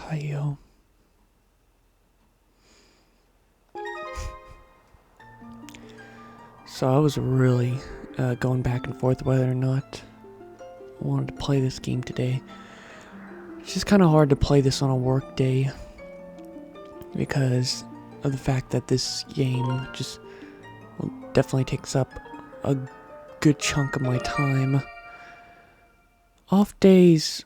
Hiyo. So I was really going back and forth whether or not I wanted to play this game today. It's just kind of hard to play this on a work day because of the fact that this game just definitely takes up a good chunk of my time. Off days,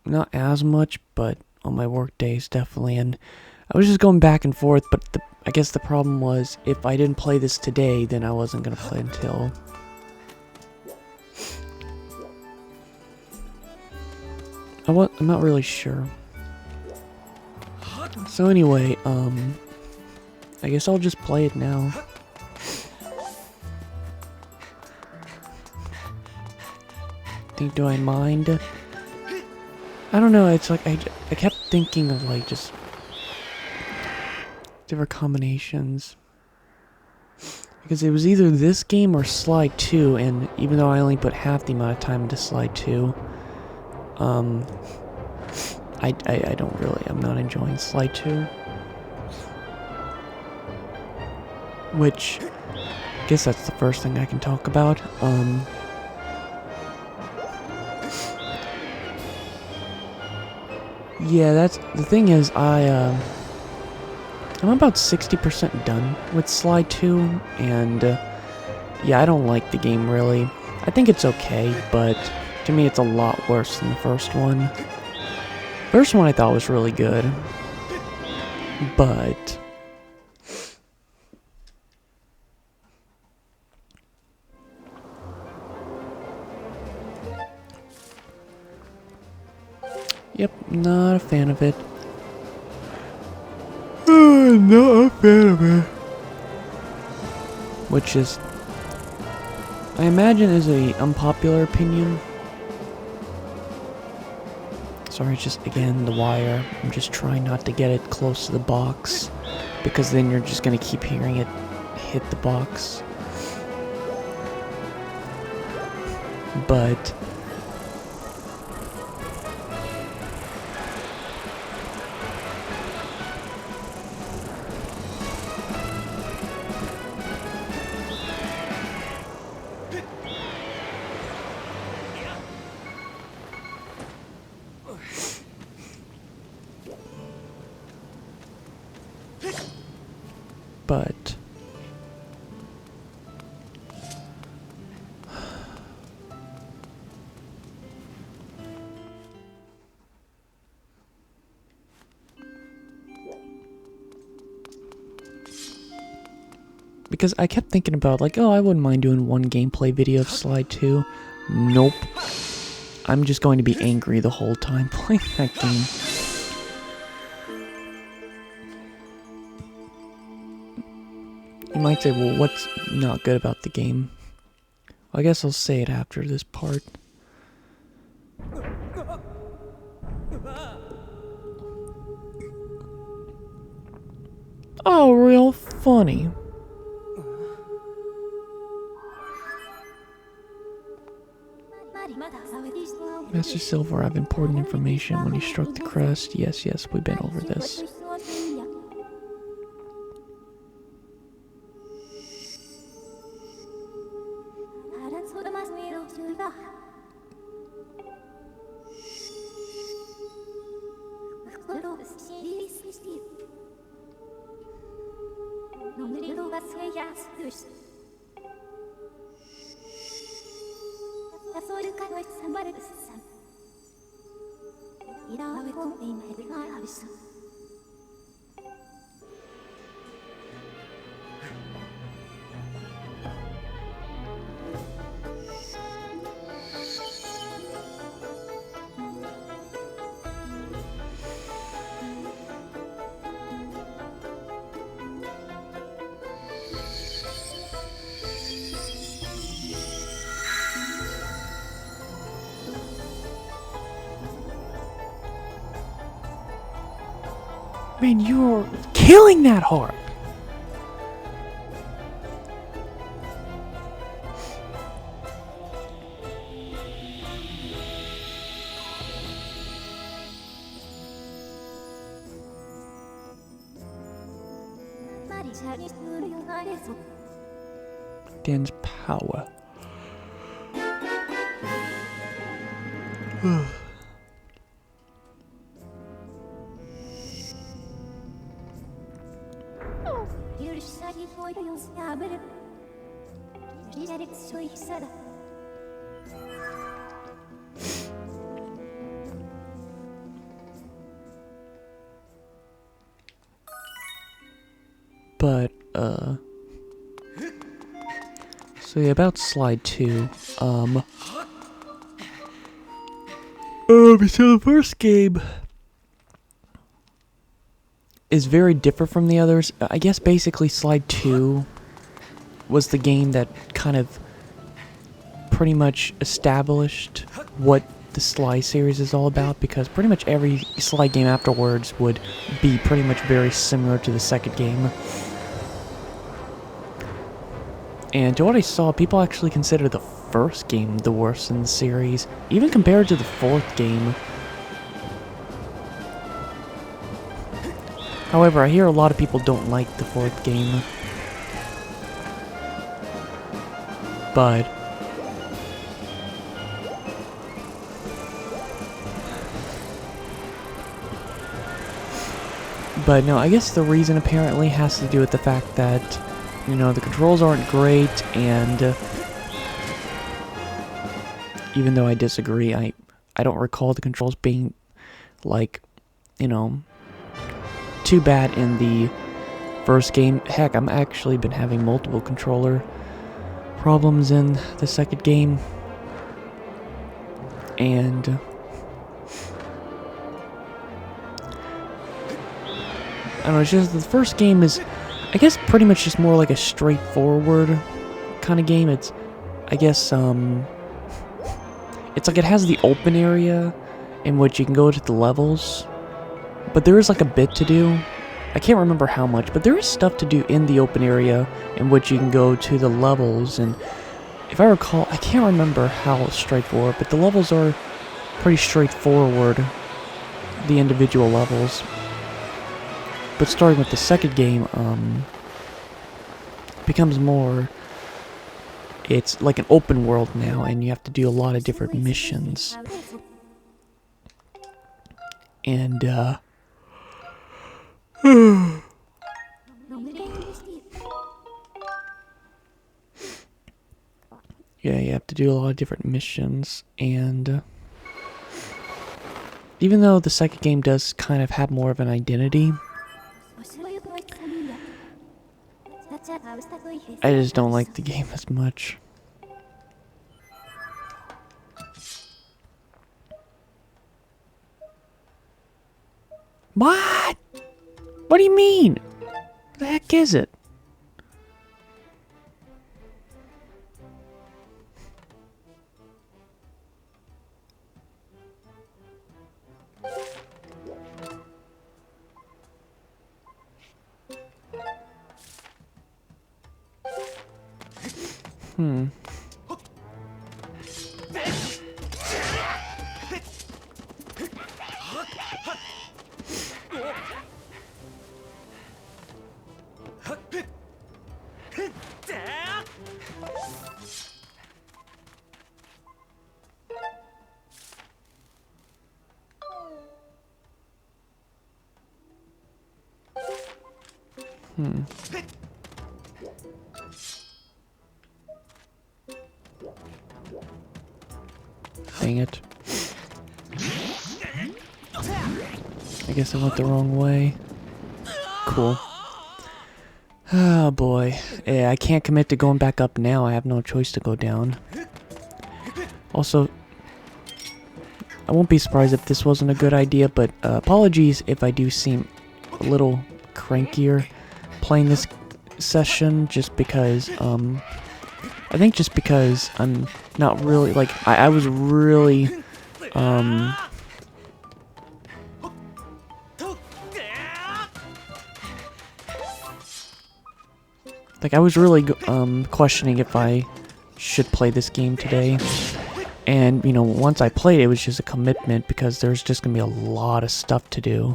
not as much, but on my work days definitely. And I was just going back and forth, but I guess the problem was if I didn't play this today, then I wasn't going to play until... I'm not really sure. So anyway, I guess I'll just play it now. Do I mind? I don't know, it's like I kept thinking of like just different combinations. Because it was either this game or Slide 2, and even though I only put half the amount of time into Slide 2, I don't really, I'm not enjoying Slide 2. Which, I guess that's the first thing I can talk about. Yeah, that's, the thing is, I'm about 60% done with Slide 2, and, yeah, I don't like the game, really. I think it's okay, but to me it's a lot worse than the first one. First one I thought was really good, but... Yep, not a fan of it. Not a fan of it. Which is, I imagine, is a unpopular opinion. Sorry, it's just, again, the wire. I'm just trying not to get it close to the box, because then you're just gonna keep hearing it hit the box. But... But... because I kept thinking about, like, oh, I wouldn't mind doing one gameplay video of Slide 2. Nope. I'm just going to be angry the whole time playing that game. You might say, well, what's not good about the game? Well, I guess I'll say it after this part. Oh, real funny. Master Silver, I've important information. When you struck the crest, yes, we've been over this. Man, you're killing that harp! Dan's power. But, so yeah, about slide 2, so the first game is very different from the others. I guess basically slide 2 was the game that kind of pretty much established what the Sly series is all about, because pretty much every Sly game afterwards would be pretty much very similar to the second game. And to what I saw, people actually consider the first game the worst in the series, even compared to the fourth game. However, I hear a lot of people don't like the fourth game. But no, I guess the reason apparently has to do with the fact that, you know, the controls aren't great, and even though I disagree, I don't recall the controls being, like, you know, too bad in the first game. Heck, I'm actually been having multiple controller problems in the second game, and I don't know, it's just the first game is, I guess, pretty much just more like a straightforward kind of game. It's, I guess, it's like it has the open area in which you can go to the levels, but there is like a bit to do. I can't remember how much, but there is stuff to do in the open area in which you can go to the levels, and if I recall, I can't remember how straightforward, but the levels are pretty straightforward, the individual levels. But starting with the second game, becomes more, it's like an open world now, and you have to do a lot of different missions. And, yeah, you have to do a lot of different missions, and even though the second game does kind of have more of an identity, I just don't like the game as much. What? What do you mean? What the heck is it? Dang it. I guess I went the wrong way. Cool. Oh boy. Yeah, I can't commit to going back up now. I have no choice to go down. Also, I won't be surprised if this wasn't a good idea, but apologies if I do seem a little crankier playing this session, just because, I think just because I'm not really, like, I was really, Like, I was really questioning if I should play this game today. And, you know, once I played it, it was just a commitment because there's just gonna be a lot of stuff to do.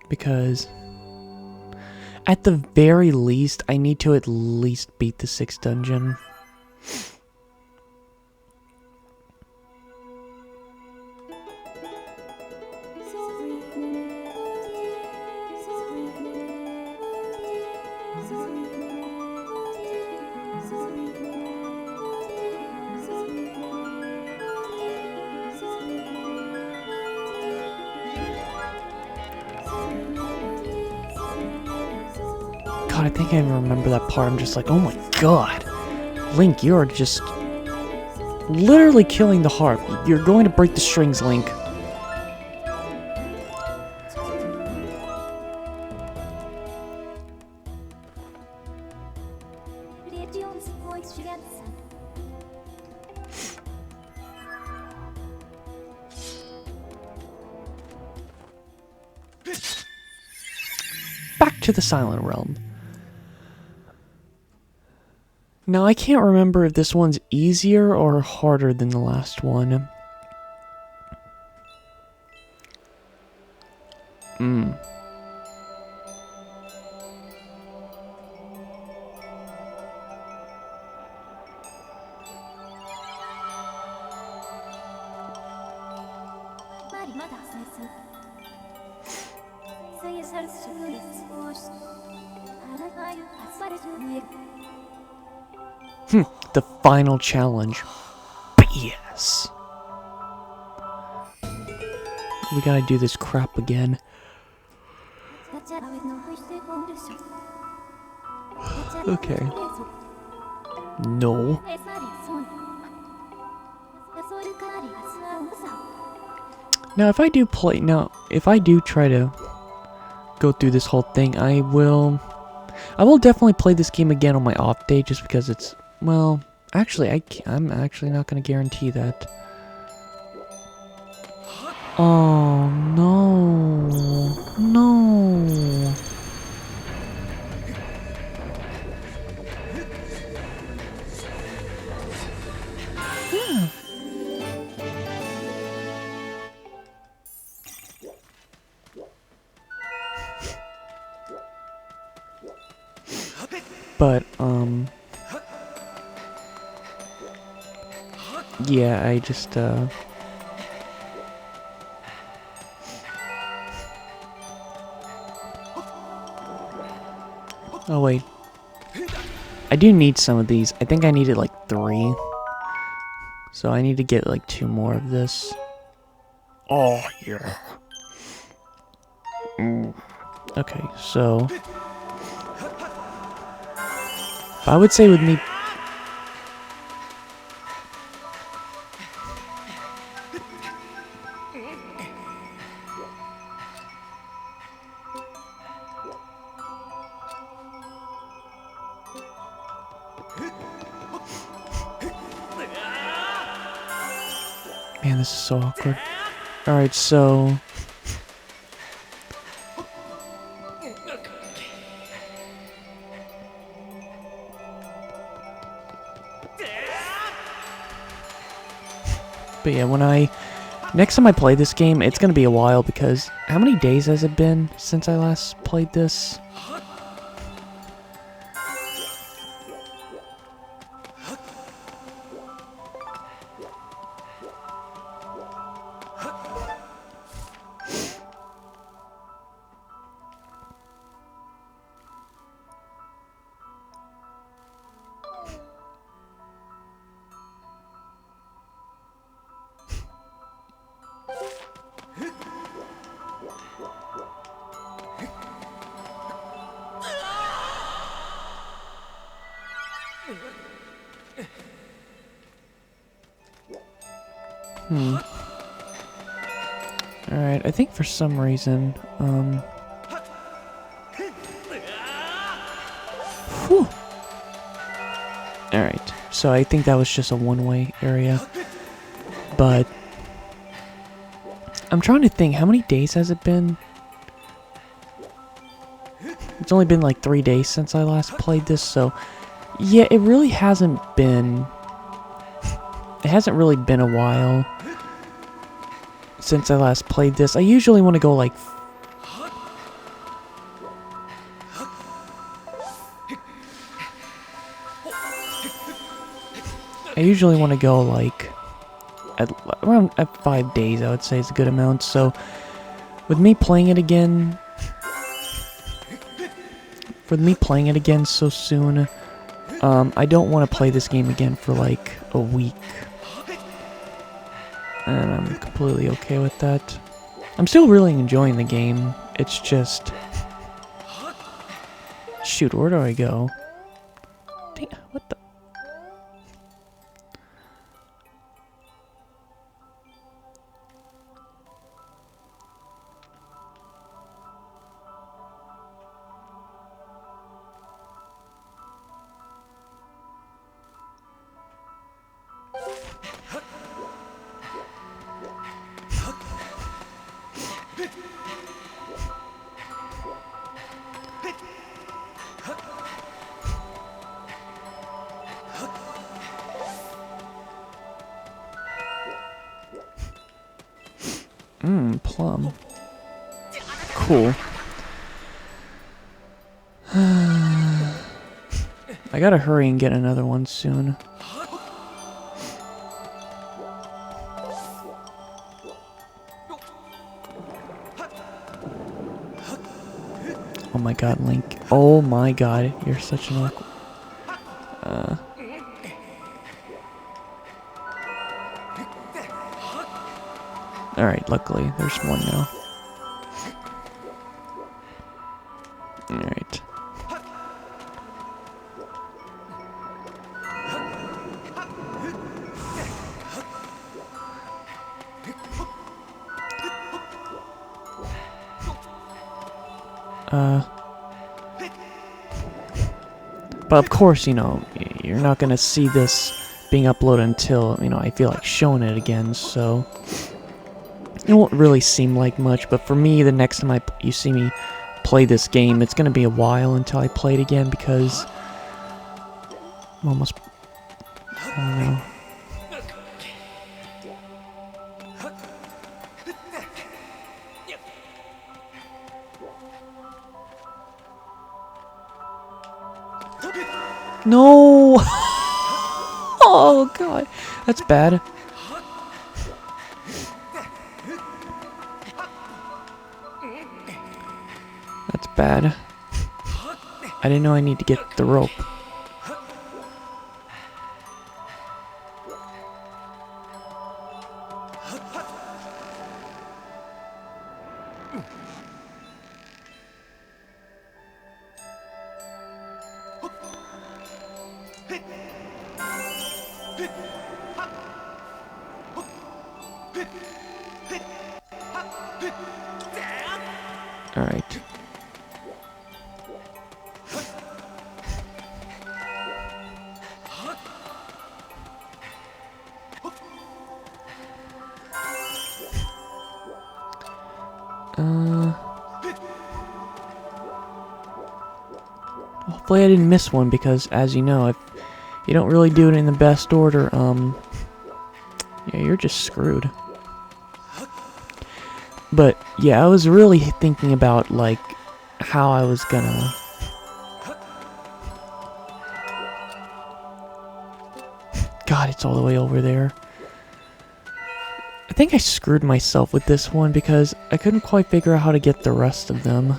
Because at the very least, I need to at least beat the 6th dungeon. God, I think I even remember that part. I'm just like, oh my god. Link, you're just literally killing the harp. You're going to break the strings, Link. Back to the Silent Realm. Now, I can't remember if this one's easier or harder than the last one. The final challenge. BS. We gotta do this crap again. Okay. No. Now, if I do try to go through this whole thing, I will definitely play this game again on my off day, just because it's, well, actually, I'm actually not going to guarantee that. Oh, no. No. Yeah. But, yeah, I just, oh, wait. I do need some of these. I think I needed, like, 3. So I need to get, like, 2 more of this. Oh, yeah. Okay, so I would say with me, man, this is so awkward. Alright, so but yeah, next time I play this game, it's gonna be a while, because how many days has it been since I last played this? Alright, I think for some reason, whew. Alright, so I think that was just a one-way area, but I'm trying to think, how many days has it been? It's only been like 3 days since I last played this, so yeah, it really hasn't been... It hasn't really been a while since I last played this. I usually want to go like... I usually want to go like... around 5 days, I would say is a good amount, so... With me playing it again... so soon, I don't want to play this game again for like a week. And I'm completely okay with that. I'm still really enjoying the game. It's just... Shoot, where do I go? Dang, what the... Plum. Cool. I gotta hurry and get another one soon. Oh my god, Link. Oh my god, you're such an awkward... Alright, luckily, there's one now. Alright. But of course, you know, you're not gonna see this being uploaded until, you know, I feel like showing it again, so... It won't really seem like much, but for me, the next time you see me play this game, it's gonna be a while until I play it again, because... I'm almost... I don't know. No! Oh god, that's bad. That's bad. I didn't know I need to get the rope. Alright. Hopefully I didn't miss one, because as you know, if you don't really do it in the best order, yeah, you're just screwed. But yeah, I was really thinking about like how I was gonna... God, it's all the way over there. I think I screwed myself with this one because I couldn't quite figure out how to get the rest of them.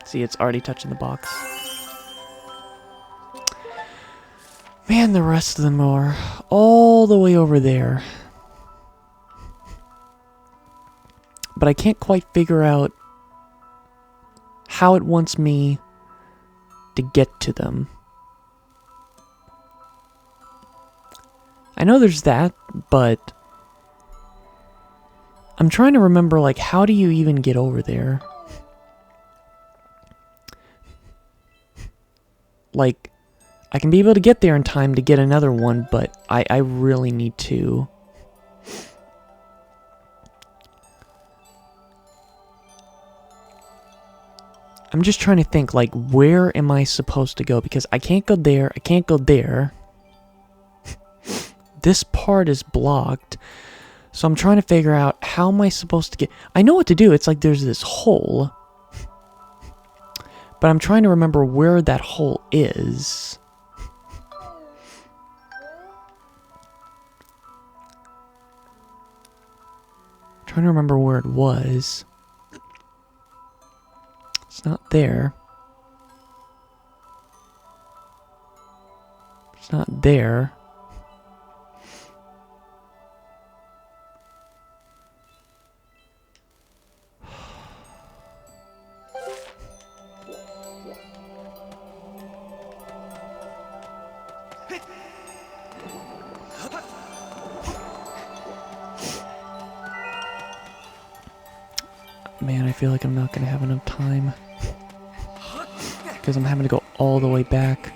See, it's already touching the box. Man, the rest of them are all the way over there. But I can't quite figure out how it wants me to get to them. I know there's that, but I'm trying to remember, like, how do you even get over there? Like, I can be able to get there in time to get another one, but I really need to. I'm just trying to think, like, where am I supposed to go? Because I can't go there, I can't go there. This part is blocked. So I'm trying to figure out, how am I supposed to get... I know what to do, it's like there's this hole. But I'm trying to remember where that hole is. I'm trying to remember where it was. It's not there. It's not there. Man, I feel like I'm not going to have enough time. Because I'm having to go all the way back.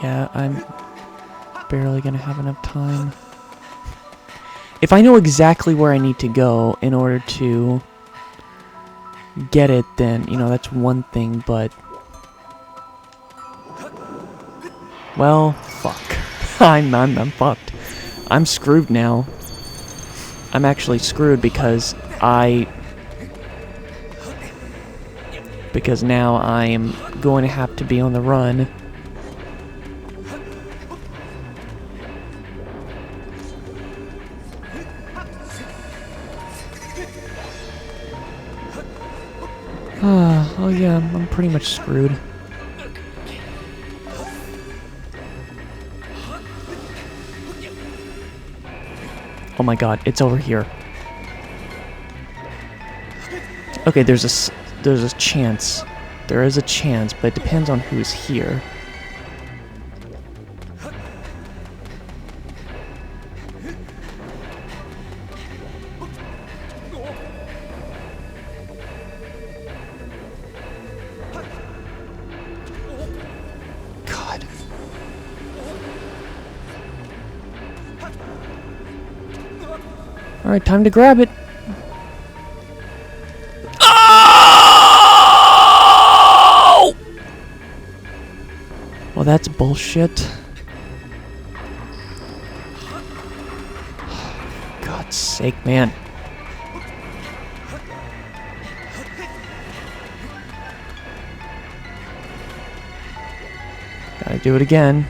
Yeah, I'm barely going to have enough time. If I know exactly where I need to go in order to get it, then, you know, that's one thing, but... Well, fuck. I'm fucked. I'm screwed now. I'm actually screwed because now I am going to have to be on the run. Oh yeah, I'm pretty much screwed. Oh my god, it's over here. Okay, there's a chance. There is a chance, but it depends on who's here. God. Alright, time to grab it. Oh! Well, that's bullshit. God's sake, man. Gotta do it again.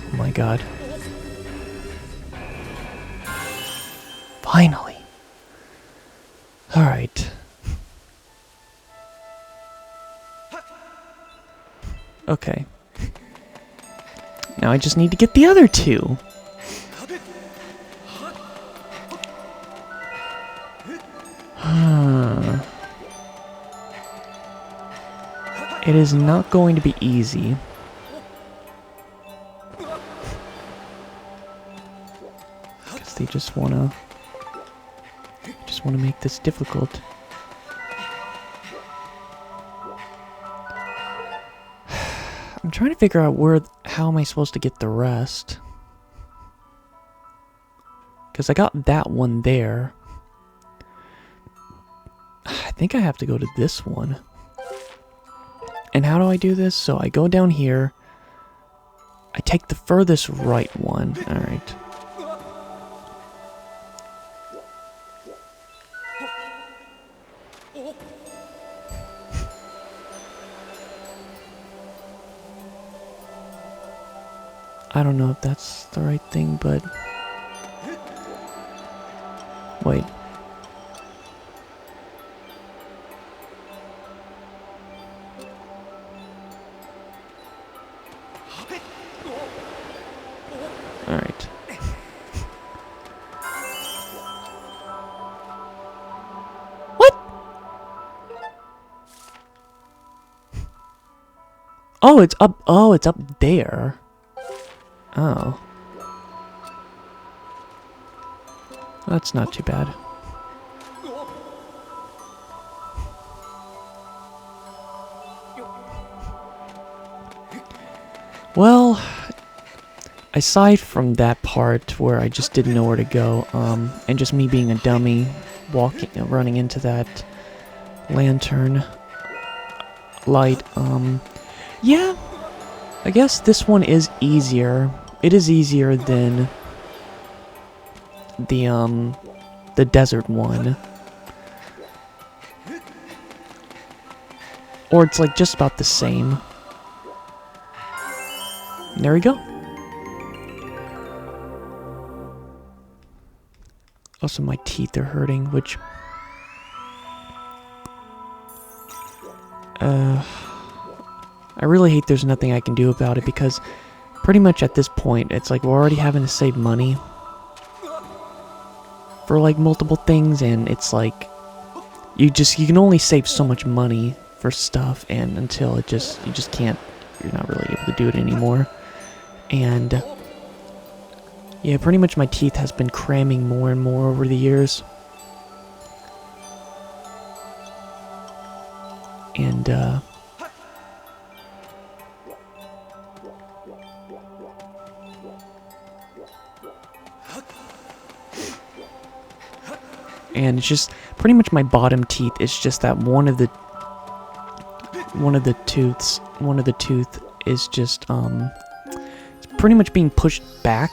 Oh my god. Finally. Alright. Okay. Now I just need to get the other two. It is not going to be easy. Because they just wanna make this difficult. I'm trying to figure out how am I supposed to get the rest? Because I got that one there. I think I have to go to this one. And how do I do this? So I go down here. I take the furthest right one. Alright. I don't know if that's the right thing, but... Wait. Alright. What? Oh, it's up. Oh, it's up there. Oh. That's not too bad. Well, aside from that part where I just didn't know where to go, and just me being a dummy, running into that lantern light, yeah, I guess this one is easier. It is easier than the desert one. Or it's like just about the same. There we go. Also, my teeth are hurting, which... I really hate there's nothing I can do about it, because pretty much at this point, it's like we're already having to save money for like multiple things, and it's like you can only save so much money for stuff, and until you just can't, you're not really able to do it anymore. And yeah, pretty much my teeth has been cramming more and more over the years. And it's just pretty much my bottom teeth. It's just that one of the tooth is just it's pretty much being pushed back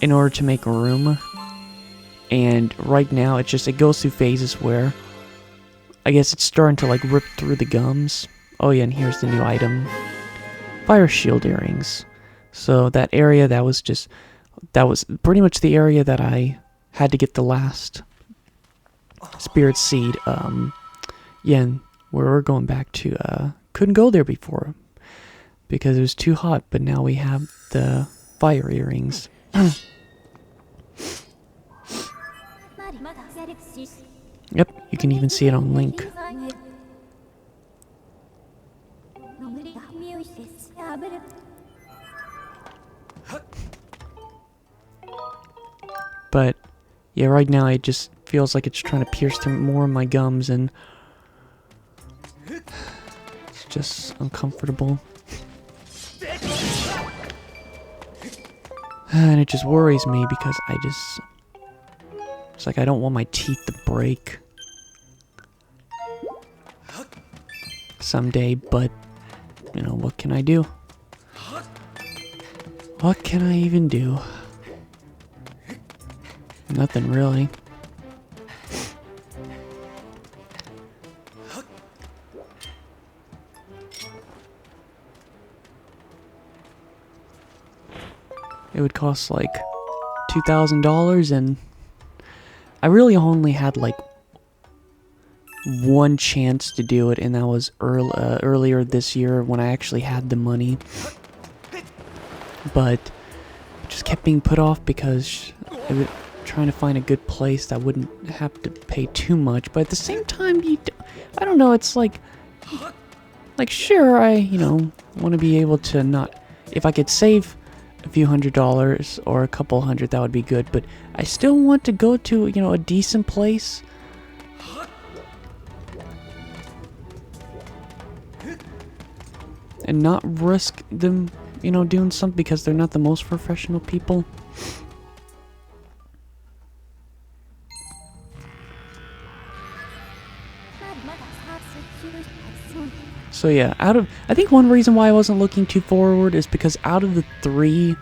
in order to make room. And right now it goes through phases where I guess it's starting to like rip through the gums. Oh yeah, and here's the new item. Fire shield earrings. So that area that was pretty much the area that I had to get the last spirit seed. Yeah, and we're going back to couldn't go there before because it was too hot, but now we have the fire earrings. Yep, you can even see it on Link. But yeah, right now it just feels like it's trying to pierce through more of my gums, and it's just uncomfortable. And it just worries me because it's like I don't want my teeth to break someday, but you know, what can I do? What can I even do? Nothing really. It would cost like $2,000, and I really only had like one chance to do it, and that was earlier this year when I actually had the money. But it just kept being put off because trying to find a good place that wouldn't have to pay too much. But at the same time, I don't know, it's like sure, I, you know, want to be able to not, if I could save a few $100s or a couple hundred, that would be good, but I still want to go to, you know, a decent place. And not risk them, you know, doing something because they're not the most professional people. So yeah, I think one reason why I wasn't looking too forward is because out of the three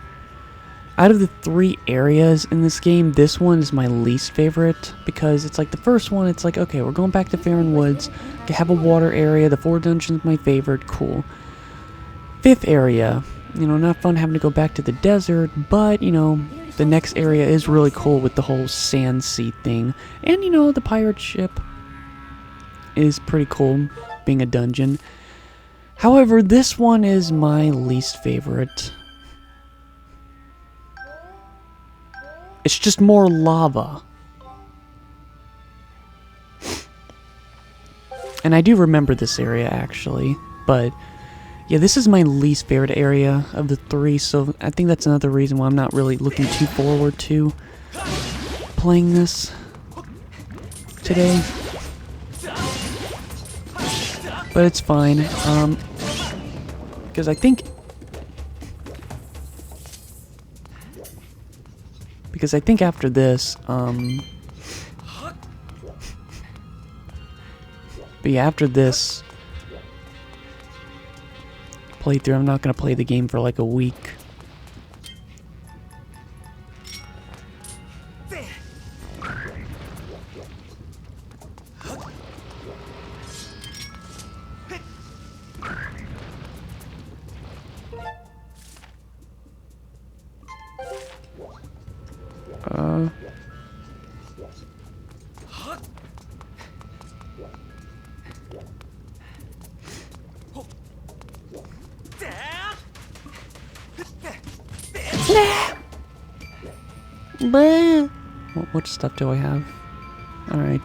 areas in this game, this one is my least favorite, because it's like the first one, it's like, okay, we're going back to Faron Woods, we have a water area, the 4 dungeons my favorite, cool. Fifth area, You know, not fun having to go back to the desert, but, you know, the next area is really cool with the whole sand sea thing. And, you know, the pirate ship is pretty cool, being a dungeon. However, this one is my least favorite. It's just more lava. And I do remember this area, actually. But, yeah, this is my least favorite area of the three, so I think that's another reason why I'm not really looking too forward to playing this today. But it's fine, because I think after this, but yeah, after this playthrough, I'm not gonna play the game for like a week. What stuff do I have? Alright.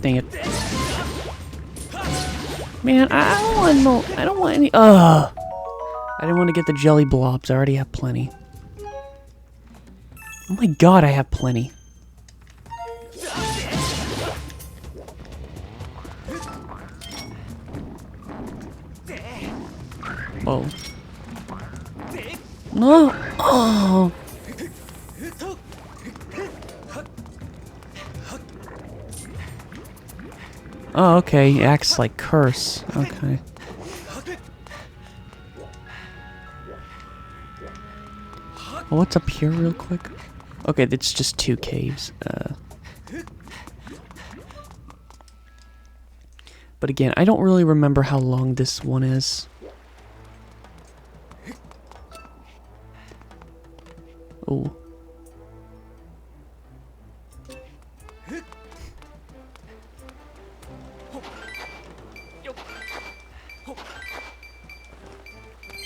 Dang it. Man, I don't want no. I don't want any. I didn't want to get the jelly blobs. I already have plenty. Oh my god, I have plenty. Whoa. No! Oh! Oh, okay. He acts like curse. Okay. Well, what's up here real quick? Okay, it's just two caves. But again, I don't really remember how long this one is. Oh.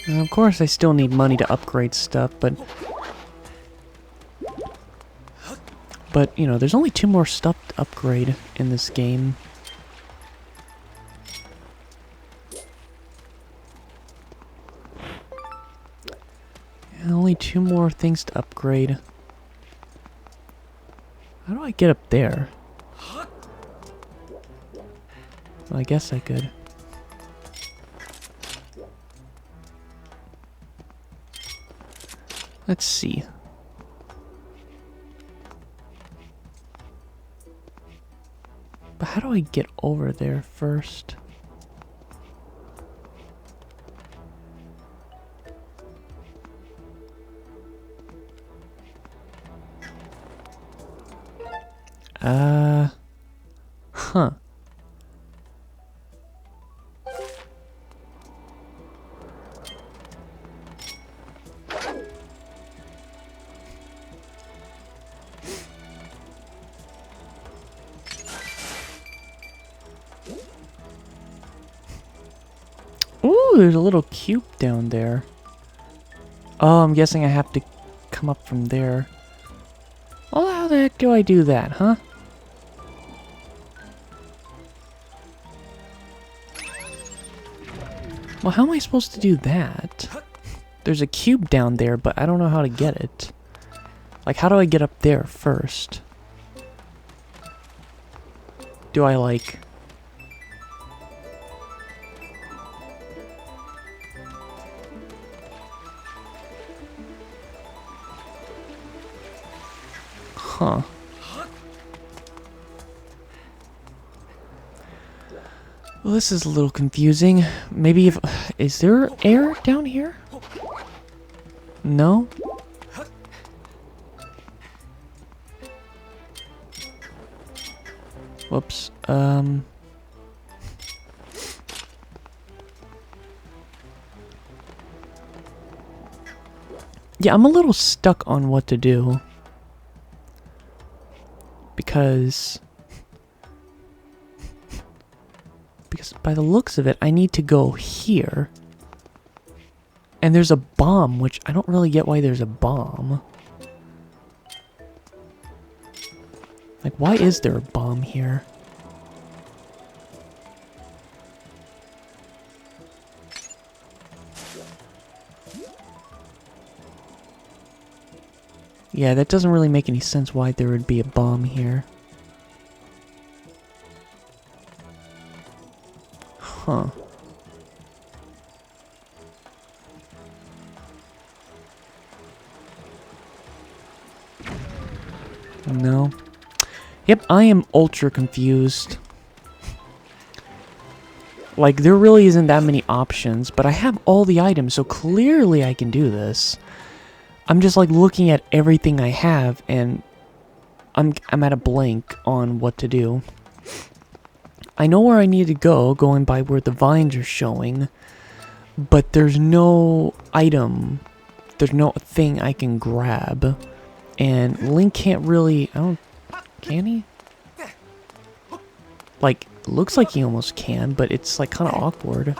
Now, of course, I still need money to upgrade stuff, but you know, there's only 2 more stuff to upgrade in this game. And only 2 more things to upgrade. How do I get up there? Well, I guess I could. Let's see. But how do I get over there first? Huh. Ooh, there's a little cube down there. Oh, I'm guessing I have to come up from there. Well, how the heck do I do that, huh? Well, how am I supposed to do that? There's a cube down there, but I don't know how to get it. Like, how do I get up there first? Do I, like... Huh. Well, this is a little confusing. Maybe if... Is there air down here? Whoops. Yeah, I'm a little stuck on what to do. Because by the looks of it, I need to go here. And there's a bomb, which I don't really get why there's a bomb. Like, why is there a bomb here? Yeah, that doesn't really make any sense why there would be a bomb here. Huh. No. Yep, I am ultra confused. Like, there really isn't that many options, but I have all the items, so clearly I can do this. I'm just like looking at everything I have, and I'm at a blank on what to do. I know where I need to go, going by where the vines are showing, but there's no item. There's no thing I can grab, and Link can't really. Can he? Like, looks like he almost can, but it's like kind of awkward.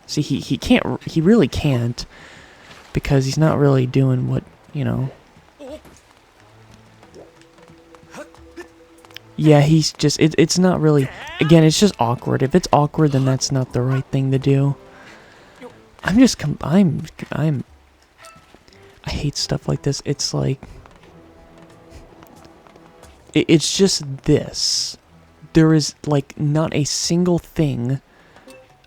See, he can't. He really can't. Because he's not really doing what, you know. Yeah, he's just, it's not really, again, it's just awkward. If it's awkward, then that's not the right thing to do. I hate stuff like this. It's like, it's just this. There is, like, not a single thing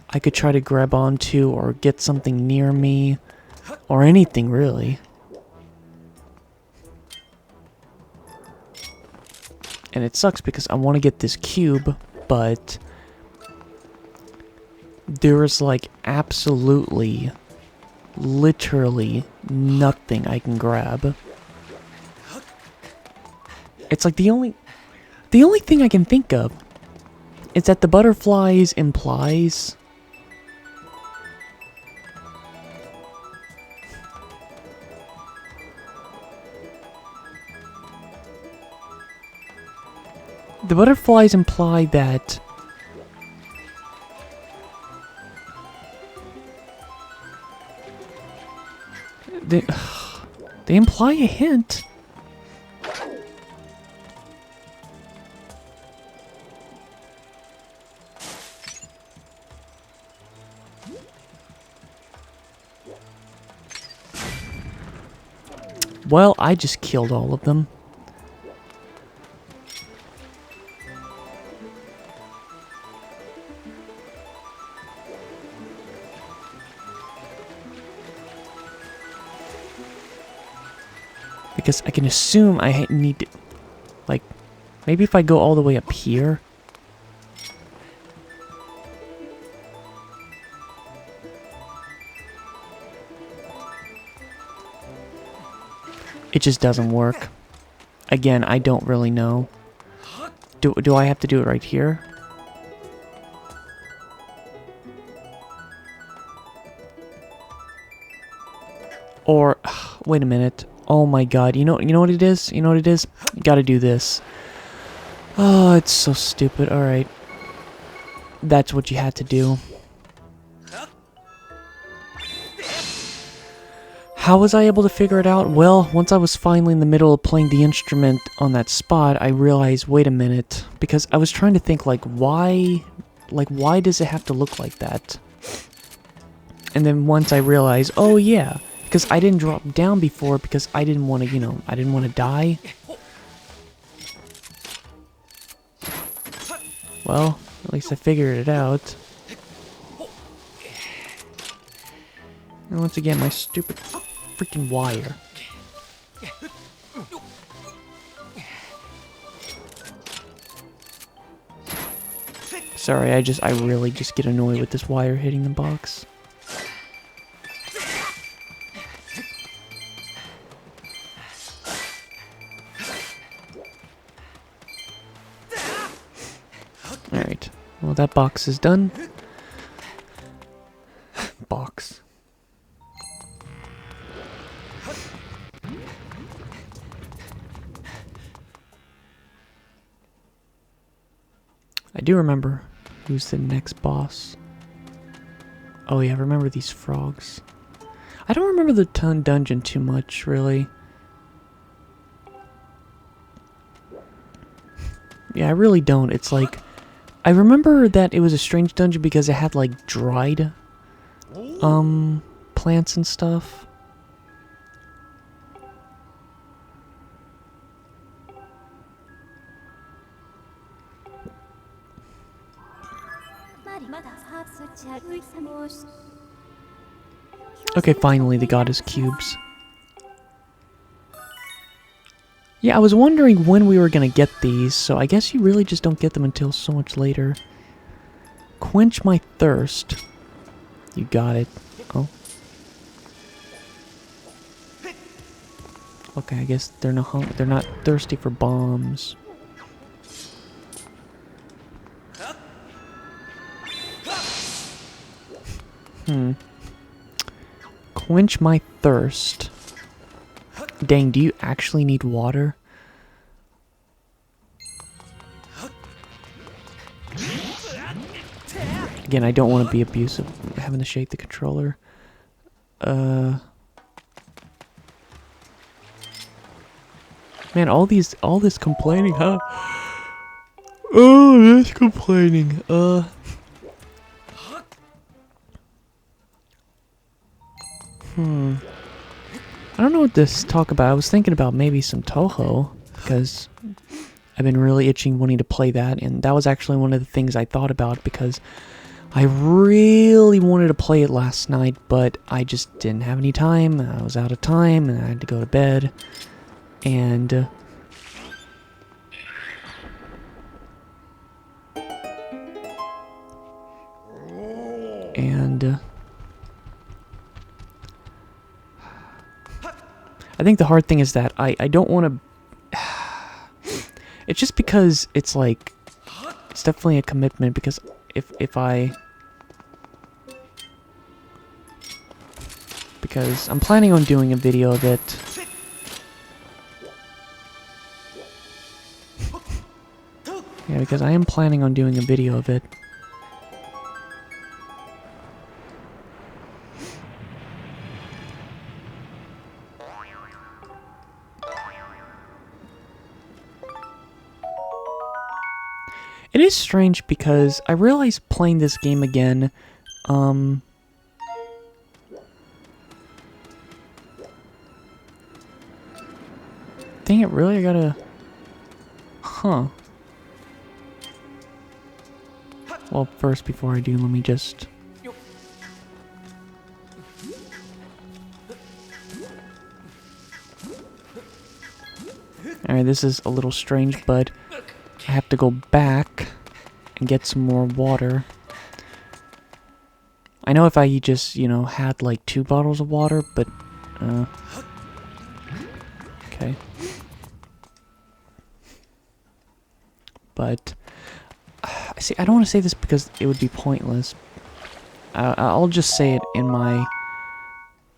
I could try to grab onto or get something near me. Or anything, really. And it sucks because I want to get this cube, but there is like absolutely, literally nothing I can grab. It's like the only thing I can think of is that the butterflies implies that they imply a hint. Well, I just killed all of them. Because I can assume I need to, like, maybe if I go all the way up here. It just doesn't work. Again, I don't really know. Do I have to do it right here? Or, wait a minute. Oh my god, you know what it is? You know what it is? You gotta do this. Oh, it's so stupid. Alright. That's what you had to do. How was I able to figure it out? Well, once I was finally in the middle of playing the instrument on that spot, I realized, wait a minute. Because I was trying to think, like, why does it have to look like that? And then once I realized, oh yeah. Because I didn't drop down before because I didn't want to, you know, I didn't want to die. Well, at least I figured it out. And once again, my stupid freaking wire. Sorry, I really just get annoyed with this wire hitting the box. that box is done. Box. I do remember who's the next boss. Oh yeah, I remember these frogs. I don't remember the dungeon too much, really. Yeah, I really don't. It's like, I remember that it was a strange dungeon because it had like dried plants and stuff. Okay, finally the goddess cubes. Yeah, I was wondering when we were gonna get these, so I guess you really just don't get them until so much later. Quench my thirst. You got it. Oh. Okay, I guess they're not thirsty for bombs. Quench my thirst. Dang, do you actually need water? Again, I don't want to be abusive having to shake the controller. Man, all this complaining, huh? Oh, this complaining. I don't know what to talk about. I was thinking about maybe some Toho, because I've been really itching wanting to play that, and that was actually one of the things I thought about, because I really wanted to play it last night, but I just didn't have any time. I was out of time, and I had to go to bed, and I think the hard thing is that I don't want to... It's just because it's like... It's definitely a commitment, because if I... Because I'm planning on doing a video of it. Yeah, because I am planning on doing a video of it. It is strange because I realized playing this game again, dang it, really? I gotta... Huh. Well, first, before I do, let me just... Alright, this is a little strange, but I have to go back and get some more water. I know if I just, you know, had like 2 bottles of water, but, okay. But, see, I don't want to say this because it would be pointless. I'll just say it in my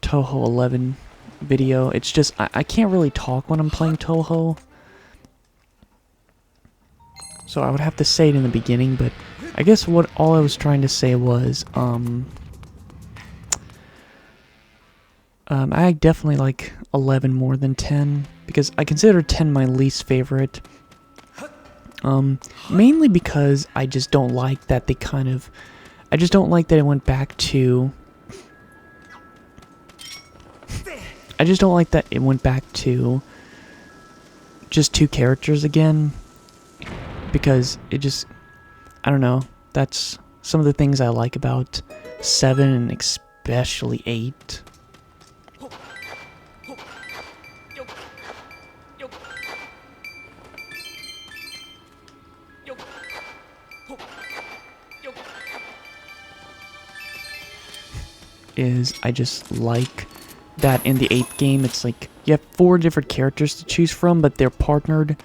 Toho 11 video. It's just, I can't really talk when I'm playing Toho. So I would have to say it in the beginning, but I guess all I was trying to say was, I definitely like 11 more than 10, because I consider 10 my least favorite. Mainly because I just don't like that they kind of... I just don't like that it went back to... I just don't like that it went back to just 2 characters again. Because it just... I don't know. That's some of the things I like about 7 and especially 8. Is I just like that in the 8th game, it's like you have 4 different characters to choose from, but they're partnered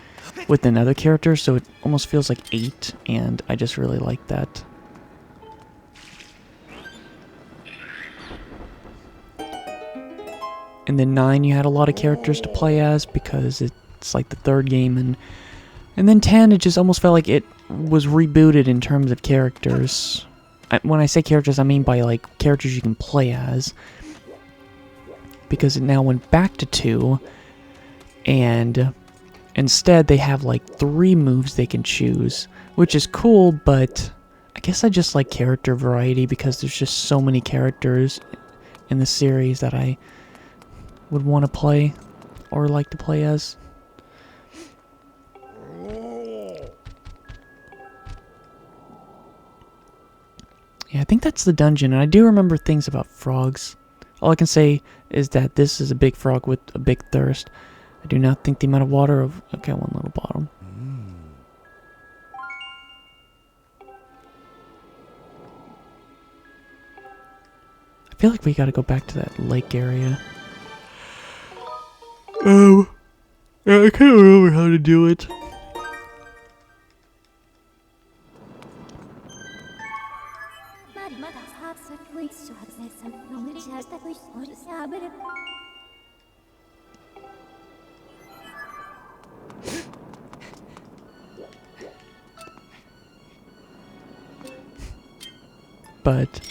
with another character, so it almost feels like 8, and I just really like that. And then 9, you had a lot of characters to play as because it's like the 3rd game, and then 10, it just almost felt like it was rebooted in terms of characters. When I say characters, I mean by like characters you can play as, because it now went back to 2, and instead they have like 3 moves they can choose, which is cool, but I guess I just like character variety because there's just so many characters in the series that I would want to play or like to play as. Yeah, I think that's the dungeon, and I do remember things about frogs. All I can say is that this is a big frog with a big thirst. I do not think the amount of water of... Okay, one little bottom. I feel like we gotta go back to that lake area. I can't remember how to do it. But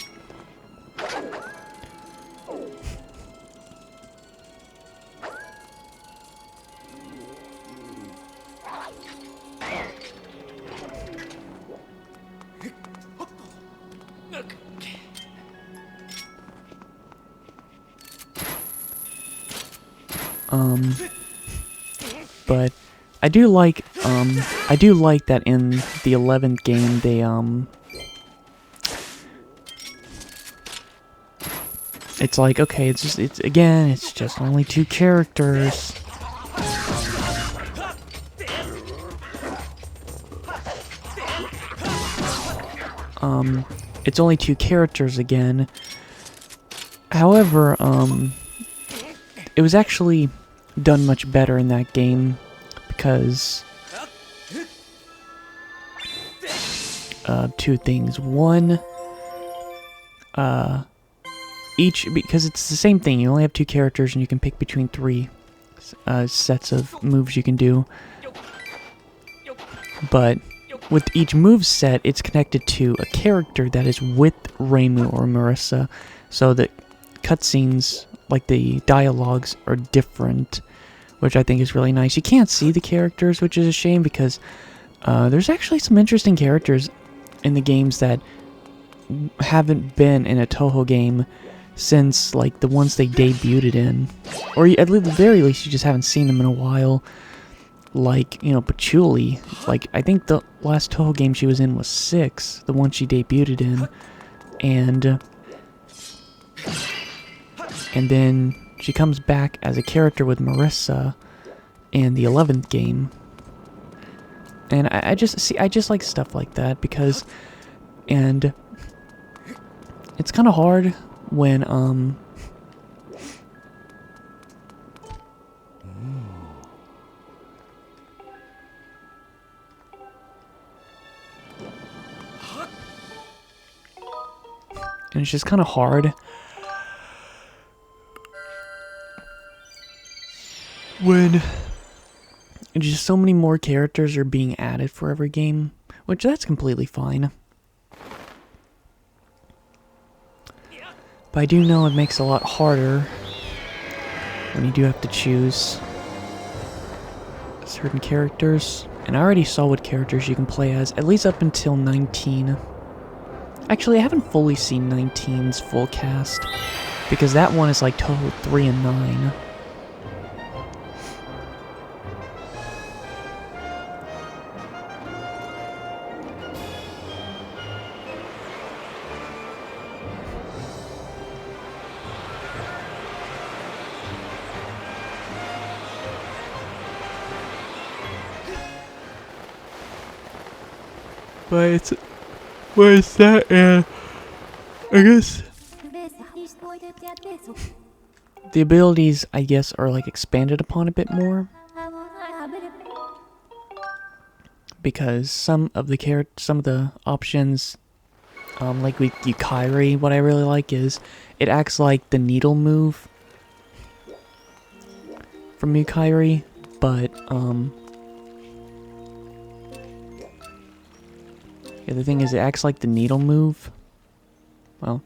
but I do like that in the 11th game they it's like, okay, it's just only 2 characters. It's only 2 characters again. However, it was actually done much better in that game because 2 things. One, because it's the same thing, you only have 2 characters and you can pick between 3 sets of moves you can do. But with each move set, it's connected to a character that is with Reimu or Marissa, so that cutscenes, like the dialogues, are different, which I think is really nice. You can't see the characters, which is a shame, because there's actually some interesting characters in the games that haven't been in a Toho game since, like, the ones they debuted in. Or at the very least, you just haven't seen them in a while. Like, you know, Patchouli. Like, I think the last Toho game she was in was 6, the one she debuted in. And then she comes back as a character with Marissa in the 11th game. And I just like stuff like that because, and it's kind of hard when, and it's just kind of hard when just so many more characters are being added for every game, which that's completely fine. But I do know it makes it a lot harder when you do have to choose certain characters. And I already saw what characters you can play as, at least up until 19. Actually, I haven't fully seen 19's full cast, because that one is like Toho 3 and 9. But it's... where is that? I guess... the abilities, I guess, are like expanded upon a bit more. Because some of the options, like with Yukari, what I really like is it acts like the needle move from Yukari, but yeah, the thing is it acts like the needle move. Well,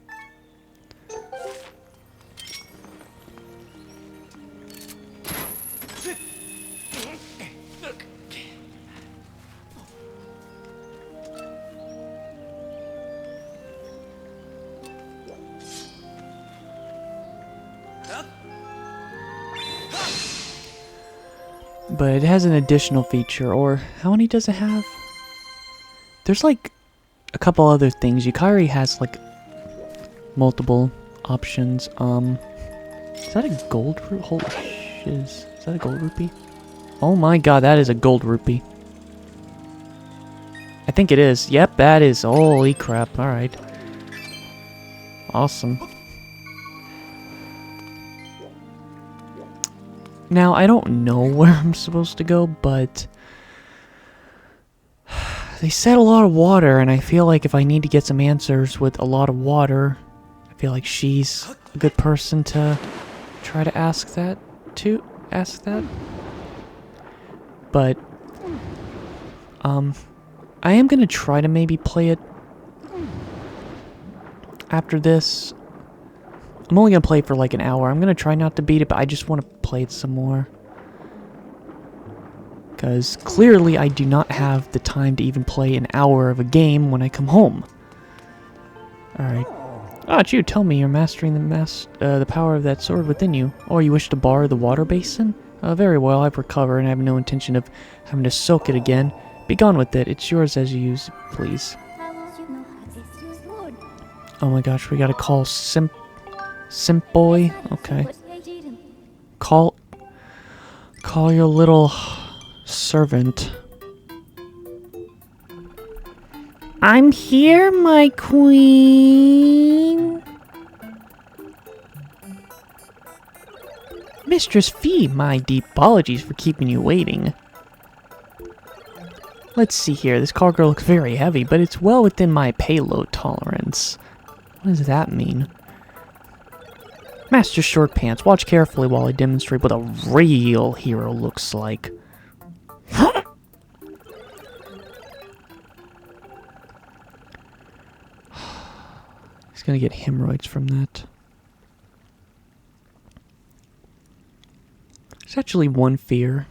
but it has an additional feature, or how many does it have? There's like a couple other things. Yukari has like multiple options. Is that a gold rupee? Holy shiz. Is that a gold rupee? Oh my god, that is a gold rupee. I think it is. Yep, that is. Holy crap. Alright. Awesome. Now, I don't know where I'm supposed to go, but they said a lot of water, and I feel like if I need to get some answers with a lot of water, I feel like she's a good person to try to ask that to. But, I am gonna try to maybe play it after this. I'm only gonna play for like an hour. I'm gonna try not to beat it, but I just want to play it some more. Because clearly I do not have the time to even play an hour of a game when I come home. Alright. Ah, it's you. Tell me, you're mastering the power of that sword within you. Or you wish to borrow the water basin? Very well, I've recovered and I have no intention of having to soak it again. Be gone with it. It's yours as you use, please. Oh my gosh, we gotta call Simp Boy? Okay. Call your little servant. I'm here, my queen. Mistress Fee, my deep apologies for keeping you waiting. Let's see here. This cargo looks very heavy, but it's well within my payload tolerance. What does that mean? Master Short Pants, watch carefully while I demonstrate what a real hero looks like. He's gonna get hemorrhoids from that. There's actually one fear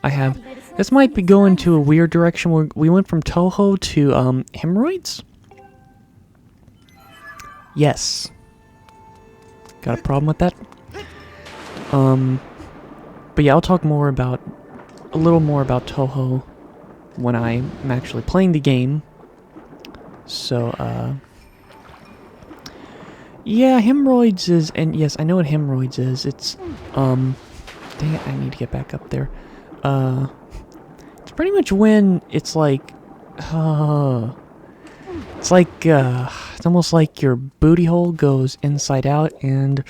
I have. This might be going to a weird direction where we went from Toho to hemorrhoids? Yes. Got a problem with that? But yeah, I'll talk a little more about Toho when I'm actually playing the game. So, yeah, hemorrhoids is, and yes, I know what hemorrhoids is. It's, dang it, I need to get back up there. It's pretty much when it's like, it's like, it's almost like your booty hole goes inside out, and,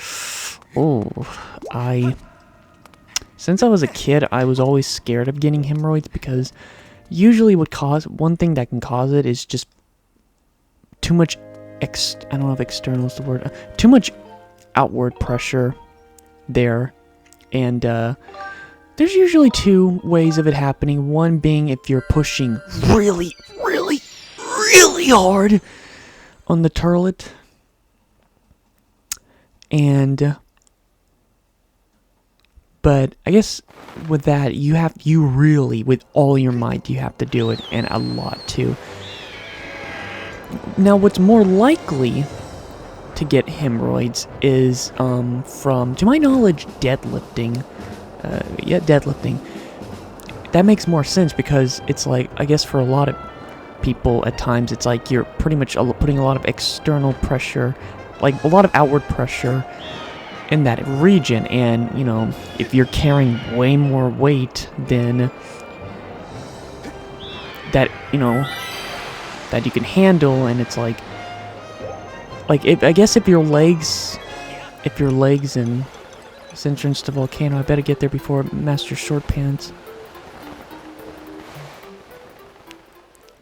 since I was a kid, I was always scared of getting hemorrhoids, because usually one thing that can cause it is just too much, I don't know if external is the word, too much outward pressure there, and, there's usually two ways of it happening. One being if you're pushing really hard on the turlet. But I guess with that, you really, with all your might, you have to do it, and a lot too. Now, what's more likely to get hemorrhoids is, from, to my knowledge, deadlifting. Yeah, deadlifting. That makes more sense because it's like, I guess for a lot of people at times, it's like you're pretty much putting a lot of external pressure, like a lot of outward pressure in that region, and, you know, if you're carrying way more weight than that, you know, that you can handle, and it's like I guess if your legs and This entrance to volcano. I better get there before Master Short Pants.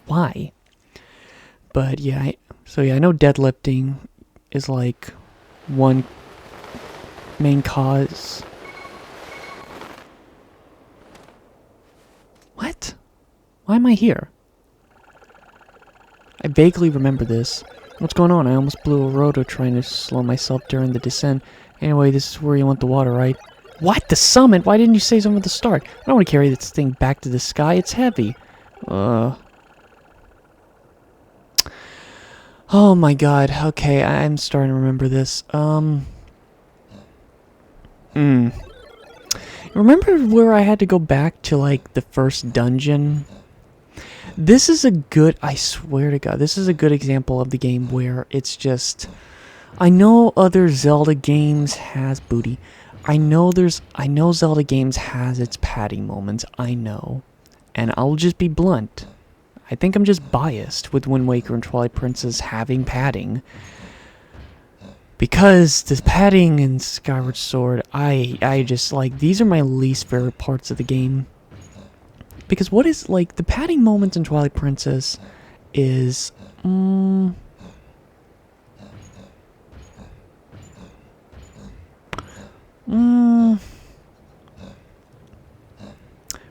Why? But yeah, so yeah, I know deadlifting is like one main cause. What? Why am I here? I vaguely remember this. What's going on? I almost blew a roto trying to slow myself during the descent. Anyway, this is where you want the water, right? What? The summit? Why didn't you say something at the start? I don't want to carry this thing back to the sky. It's heavy. Oh my god. Okay, I'm starting to remember this. Remember where I had to go back to, like, the first dungeon? This is a good, I swear to God, this is a good example of the game where it's just, I know other Zelda games has booty. I know Zelda games has its padding moments, I know. And I'll just be blunt. I think I'm just biased with Wind Waker and Twilight Princess having padding. Because the padding in Skyward Sword, I just, like, these are my least favorite parts of the game. Because what is, like, the padding moments in Twilight Princess is,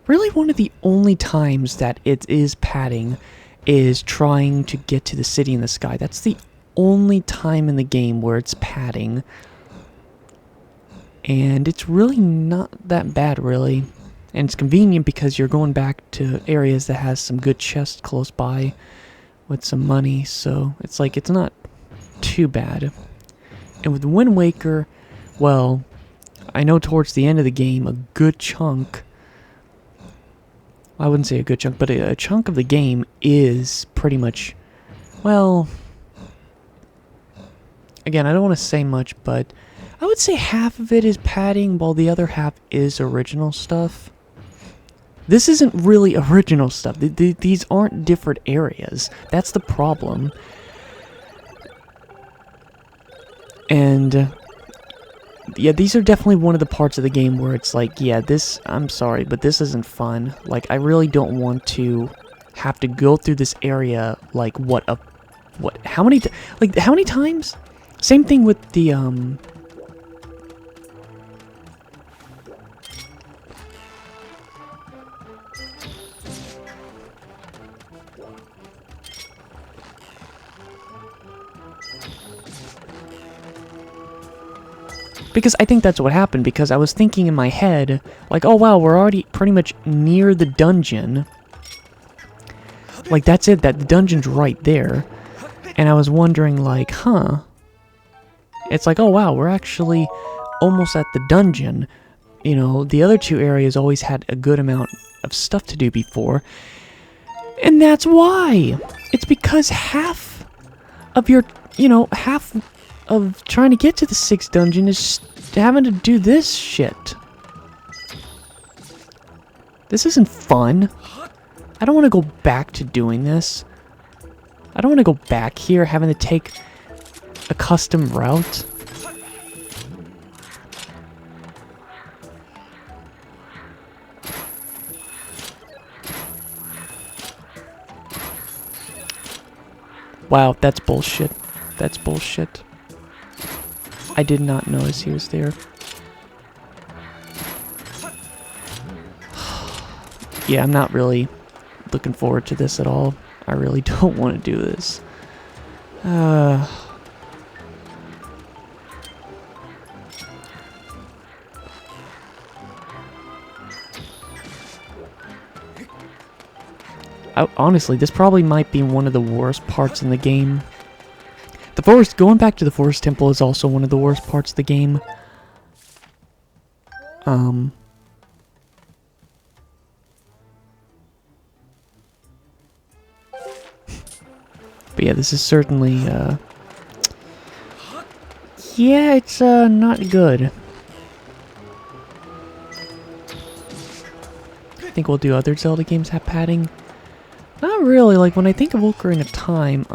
really one of the only times that it is padding is trying to get to the city in the sky. That's the only time in the game where it's padding. And it's really not that bad, really. And it's convenient because you're going back to areas that has some good chests close by with some money, so it's like, it's not too bad. And with Wind Waker, well, I know towards the end of the game, a good chunk, I wouldn't say a good chunk, but a chunk of the game is pretty much, well, again, I don't want to say much, but I would say half of it is padding, while the other half is original stuff. This isn't really original stuff. These aren't different areas. That's the problem. And yeah, these are definitely one of the parts of the game where it's like, yeah, this, I'm sorry, but this isn't fun. Like, I really don't want to have to go through this area, like, how many times? Same thing with the, because I think that's what happened, because I was thinking in my head, like, oh wow, we're already pretty much near the dungeon. Like, that's it, that the dungeon's right there. And I was wondering, like, huh. It's like, oh wow, we're actually almost at the dungeon. You know, the other two areas always had a good amount of stuff to do before. And that's why! It's because half of your, you know, half of trying to get to the 6th dungeon is having to do this shit. This isn't fun. I don't want to go back to doing this. I don't want to go back here having to take a custom route. Wow, that's bullshit. That's bullshit. I did not notice he was there. Yeah, I'm not really looking forward to this at all. I really don't want to do this. Honestly, this probably might be one of the worst parts in the game. The forest, going back to the forest temple is also one of the worst parts of the game. But yeah, this is certainly, yeah, it's, not good. I think we'll do other Zelda games have padding. Not really, like, when I think of Ocarina of Time,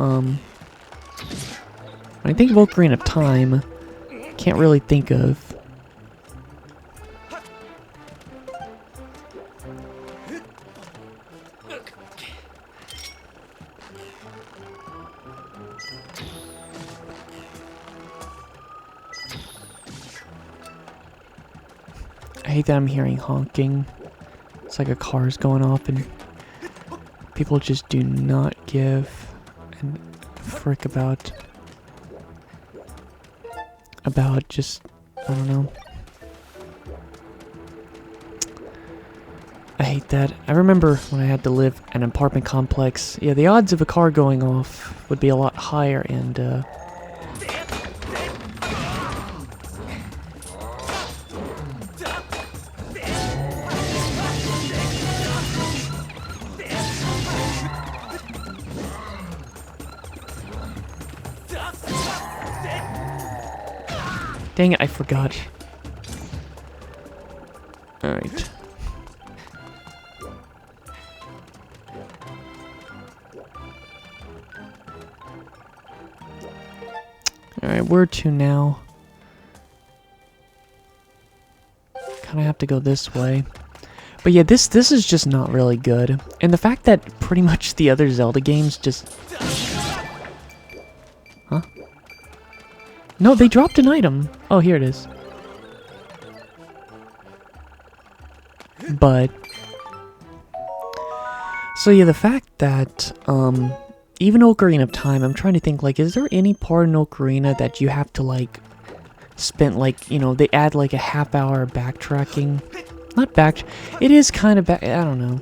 when I think of Ocarina of Time, can't really think of hate that I'm hearing honking. It's like a car's going off and people just do not give a frick about just, I don't know. I hate that. I remember when I had to live in an apartment complex, yeah, the odds of a car going off would be a lot higher, and dang it, I forgot. Alright. Alright, where to now? Kinda have to go this way. But yeah, this is just not really good. And the fact that pretty much the other Zelda games just... Huh? No, they dropped an item. Oh, here it is. But... So yeah, the fact that, even Ocarina of Time, I'm trying to think, like, is there any part in Ocarina that you have to, like, spend, like, you know, they add, like, a half-hour backtracking? Not back... It is kind of back... I don't know.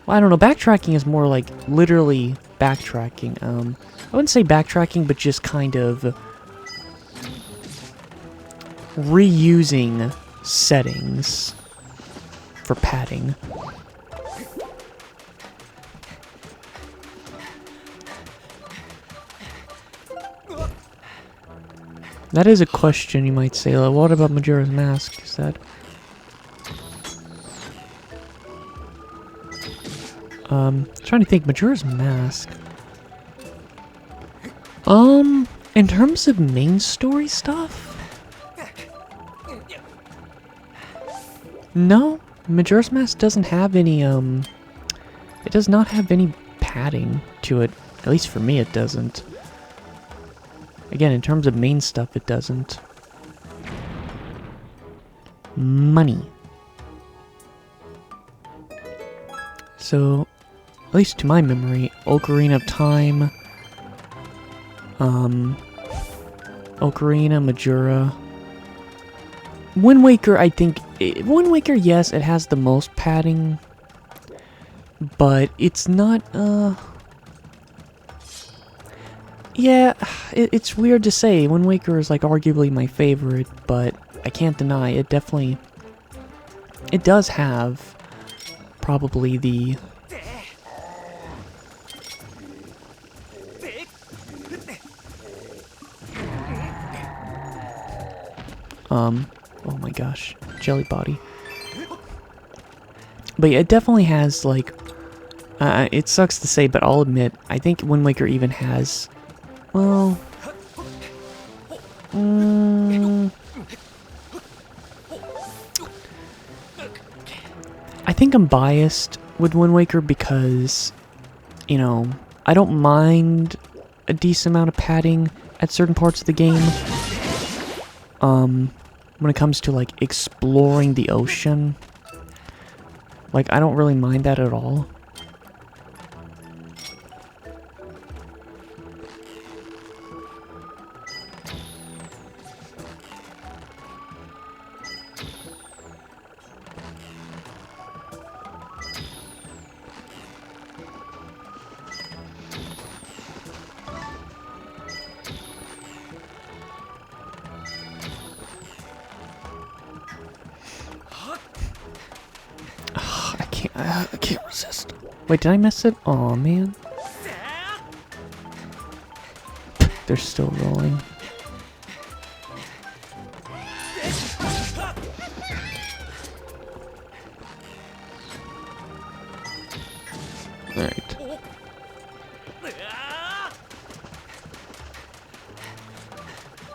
Well, I don't know. Backtracking is more, like, literally backtracking. I wouldn't say backtracking, but just kind of reusing settings for padding. That is a question, you might say. Like, what about Majora's Mask? Is that... trying to think, Majora's Mask. In terms of main story stuff? No, Majora's Mask doesn't have any, it does not have any padding to it. At least for me, it doesn't. Again, in terms of main stuff, it doesn't. Money. So, at least to my memory, Ocarina of Time, Ocarina, Majora, Wind Waker, I think, Wind Waker, yes, it has the most padding, but it's not, yeah, it's weird to say. Wind Waker is, like, arguably my favorite, but I can't deny it definitely... It does have probably the... Oh my gosh. Jelly body. But yeah, it definitely has, like... it sucks to say, but I'll admit, I think Wind Waker even has... Well... I think I'm biased with Wind Waker because, you know, I don't mind a decent amount of padding at certain parts of the game. When it comes to, like, exploring the ocean. Like, I don't really mind that at all. I can't resist. Wait, did I miss it? Aw, man. They're still rolling. Alright.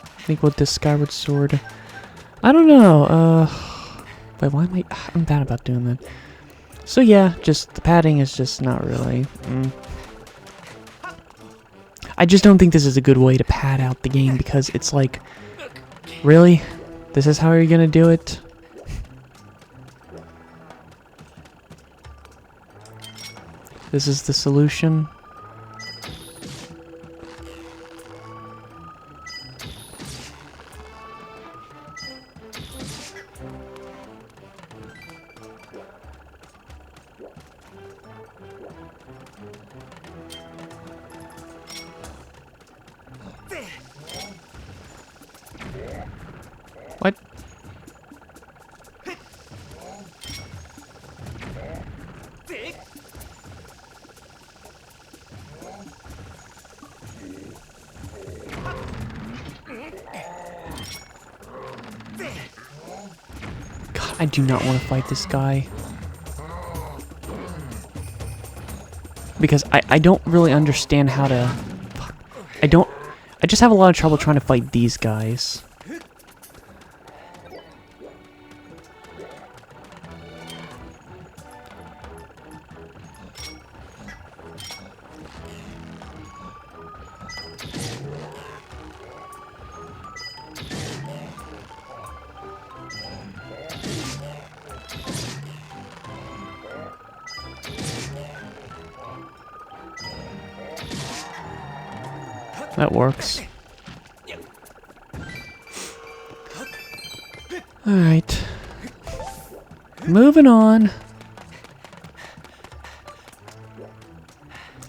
I think with this Skyward Sword... I don't know, wait, why am I'm bad about doing that. So yeah, just the padding is just not really... I just don't think this is a good way to pad out the game because it's like... Really? This is how you're gonna do it? This is the solution? What? God, I do not want to fight this guy. Because I don't really understand how to... Fuck. I just have a lot of trouble trying to fight these guys. That works. Alright. Moving on.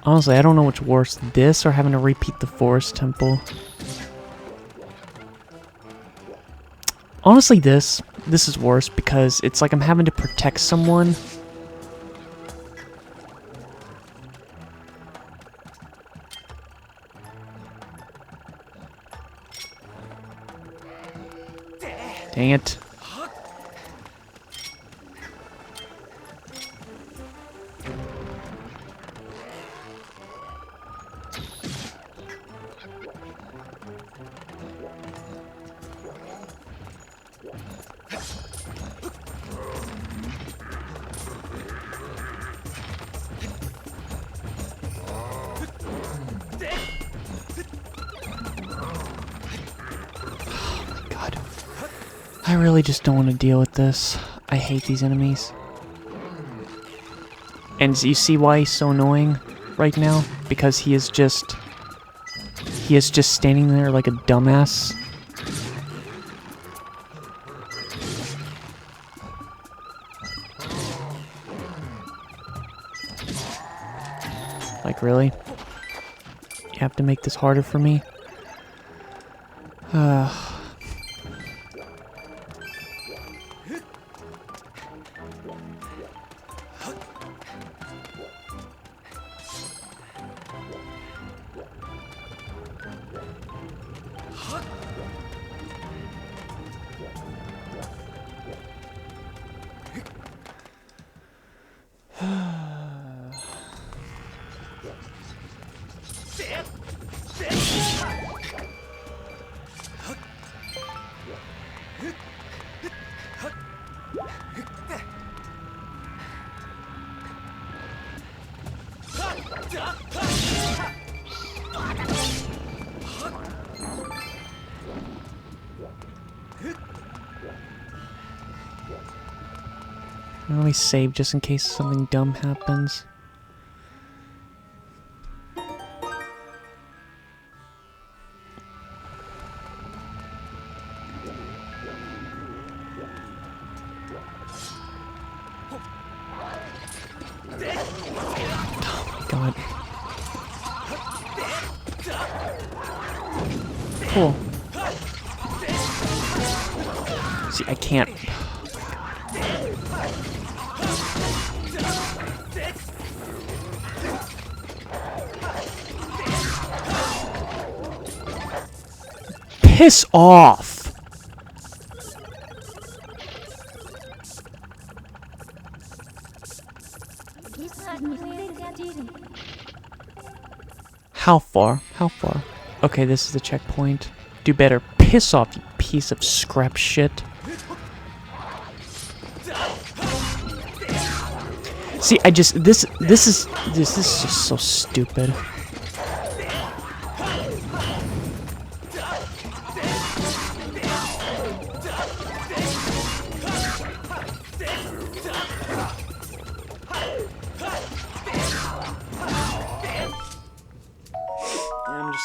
Honestly, I don't know what's worse, this or having to repeat the forest temple. Honestly, this is worse because it's like I'm having to protect someone. Dang it. I really just don't want to deal with this. I hate these enemies. And you see why he's so annoying right now? Because he is just standing there like a dumbass. Like, really? You have to make this harder for me? Let me save just in case something dumb happens. Oh my god. Cool. See, I can't. Piss off! How far? How far? Okay, this is the checkpoint. Do better. Piss off, you piece of scrap shit. See, this is just so stupid.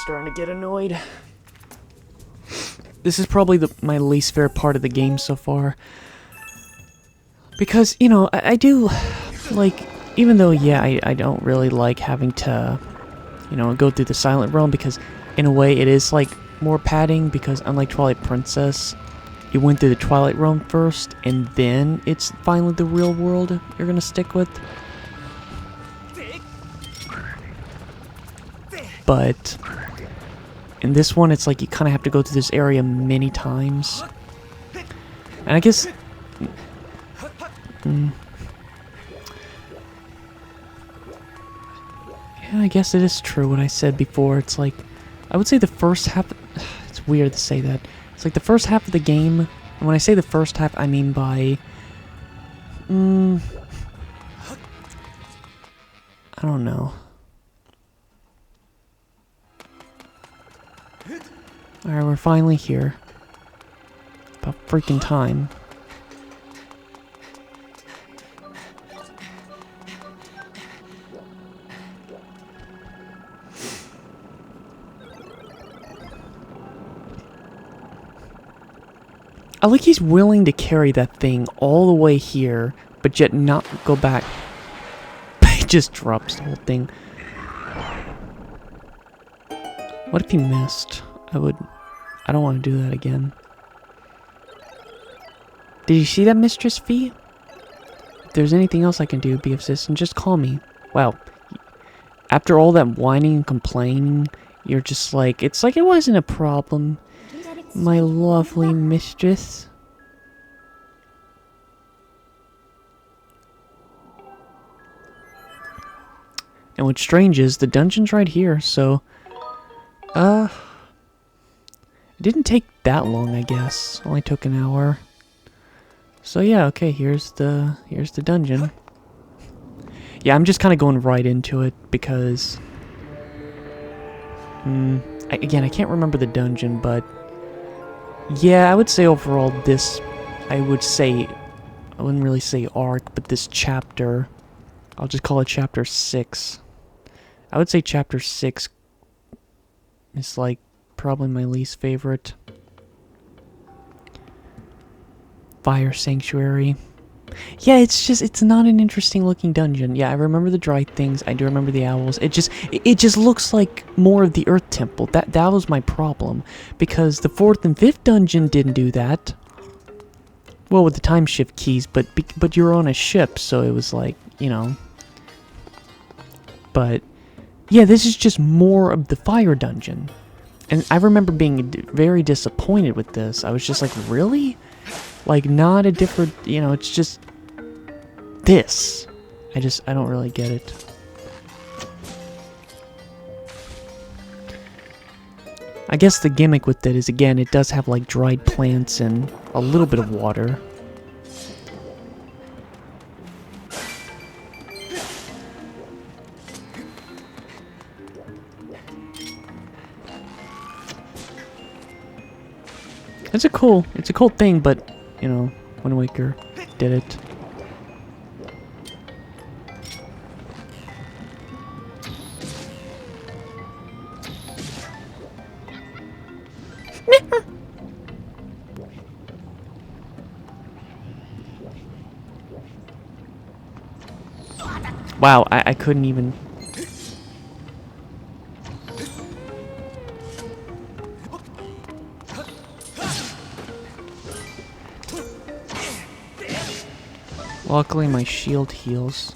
starting to get annoyed. This is probably my least favorite part of the game so far. Because, you know, I do, like, even though, yeah, I don't really like having to, you know, go through the Silent Realm, because in a way it is, like, more padding, because unlike Twilight Princess, you went through the Twilight Realm first, and then it's finally the real world you're gonna stick with. But in this one, it's like you kind of have to go through this area many times. And I guess... yeah, I guess it is true what I said before. It's like, I would say the first half... It's weird to say that. It's like the first half of the game, and when I say the first half, I mean by... I don't know. Alright, we're finally here. About freaking time. I like he's willing to carry that thing all the way here, but yet not go back. He just drops the whole thing. What if he missed? I don't want to do that again. Did you see that, Mistress Fee? If there's anything else I can do, be of assistance, just call me. Wow. After all that whining and complaining, you're just like, it's like it wasn't a problem. My lovely mistress. And what's strange is the dungeon's right here, so it didn't take that long, I guess. Only took an hour. So yeah, okay, here's the dungeon. Yeah, I'm just kind of going right into it because again, I can't remember the dungeon, but yeah, I would say overall this, I wouldn't really say arc, but this chapter, I'll just call it chapter 6. I would say chapter 6 is like probably my least favorite. Fire Sanctuary. Yeah, it's not an interesting looking dungeon. Yeah, I remember the dry things. I do remember the owls. It just looks like more of the Earth Temple. That was my problem, because the 4th and 5th dungeon didn't do that. Well, with the time shift keys, but you're on a ship, so it was like, you know. But yeah, this is just more of the fire dungeon. And I remember being very disappointed with this. I was just like, really? Like, not a different, you know, it's just this. I don't really get it. I guess the gimmick with it is, again, it does have, like, dried plants and a little bit of water. It's a cool thing, but, you know, Wind Waker did it. Wow, I couldn't even... Luckily, my shield heals.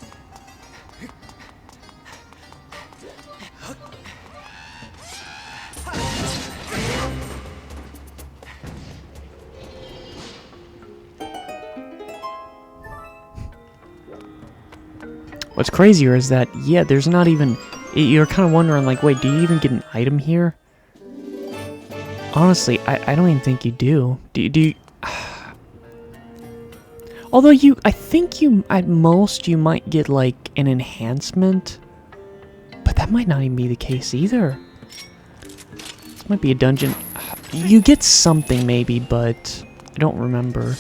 What's crazier is that, yeah, there's not even... You're kind of wondering, like, wait, do you even get an item here? Honestly, I don't even think you do. Do you... Although I think at most, you might get, like, an enhancement. But that might not even be the case either. This might be a dungeon. You get something, maybe, but I don't remember.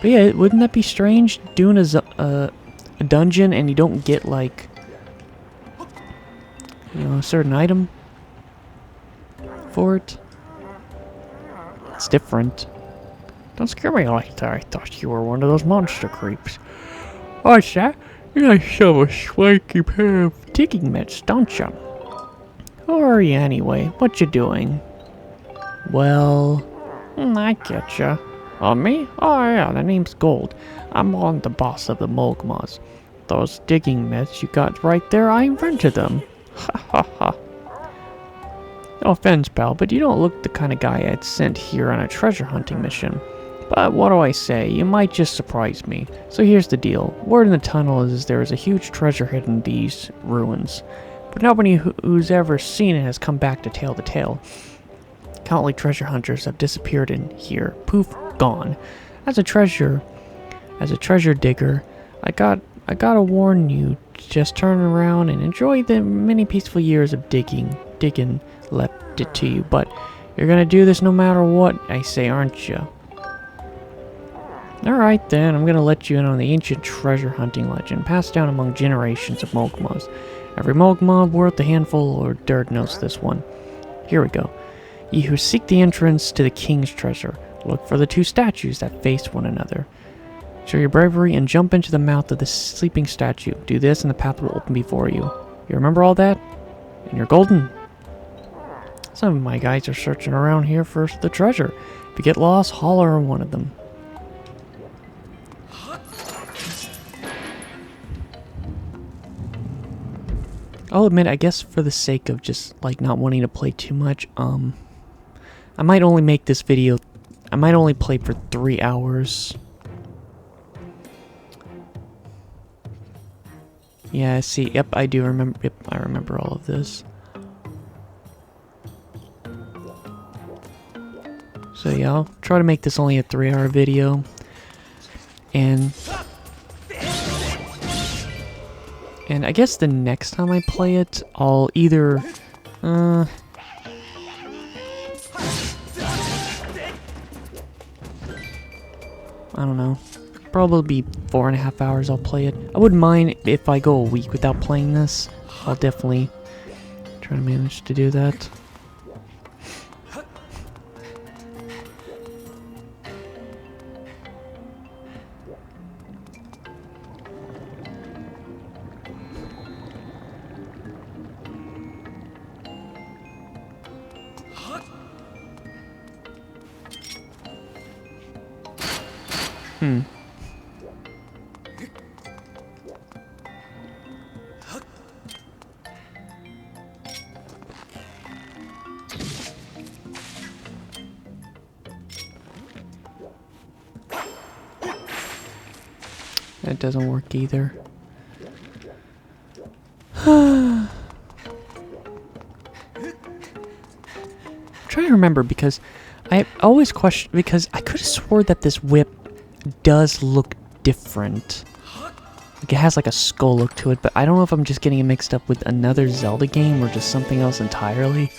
But yeah, wouldn't that be strange? Doing a dungeon and you don't get, like, you know, a certain item? for it. It's different. Don't scare me like that. I thought you were one of those monster creeps. What's that? You guys have a swanky pair of digging mitts, don't you? Who are you anyway? What you doing? Well, I getcha. Oh, me? Oh yeah, the name's Gold. I'm on the boss of the Mogmas. Those digging mitts you got right there, I invented them. Ha ha ha. No offense, pal, but you don't look the kind of guy I'd sent here on a treasure hunting mission. But what do I say, you might just surprise me. So here's the deal. Word in the tunnel is there is a huge treasure hidden in these ruins. But nobody who's ever seen it has come back to tell the tale. Countless treasure hunters have disappeared in here. Poof, gone. As a treasure digger, I gotta warn you, just turn around and enjoy the many peaceful years of digging left it to you. But you're gonna do this no matter what I say, aren't you? Alright then, I'm gonna let you in on the ancient treasure hunting legend passed down among generations of Mogmas. Every Mogma worth a handful or dirt knows this one. Here we go. Ye who seek the entrance to the king's treasure, look for the two statues that face one another. Show your bravery and jump into the mouth of the sleeping statue. Do this and the path will open before you. You remember all that? And you're golden. Some of my guys are searching around here for the treasure. If you get lost, holler at one of them. I'll admit, I guess for the sake of just like not wanting to play too much, I might only make this video, I might only play for 3 hours. Yeah, see, yep, I do remember, yep, I remember all of this. So yeah, I'll try to make this only a 3-hour video. And I guess the next time I play it, I'll either, I don't know. Probably be 4.5 hours I'll play it. I wouldn't mind if I go a week without playing this. I'll definitely try to manage to do that. That doesn't work either. I'm trying to remember because I always question, because I could have swore that this whip does look different. Like it has like a skull look to it, but I don't know if I'm just getting it mixed up with another Zelda game or just something else entirely.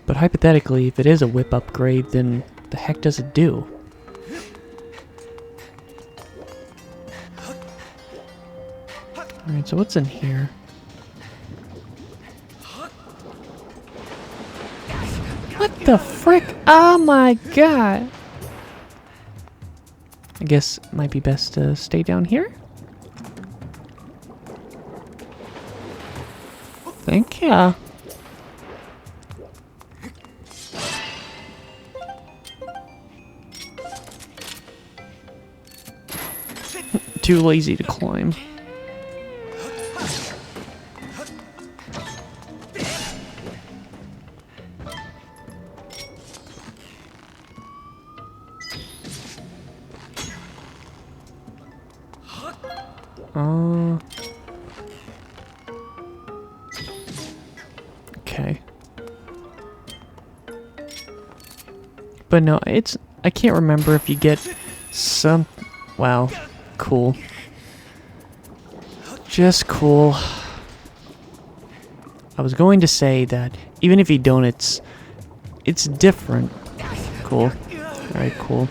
But hypothetically, if it is a whip upgrade, then the heck does it do? Alright, so what's in here? What the frick? Oh my god! I guess it might be best to stay down here? Thank ya. Too lazy to climb. Okay. But no, I can't remember if you get some... Wow. Cool. Just cool. I was going to say that even if you don't, it's different. Cool. Alright, cool.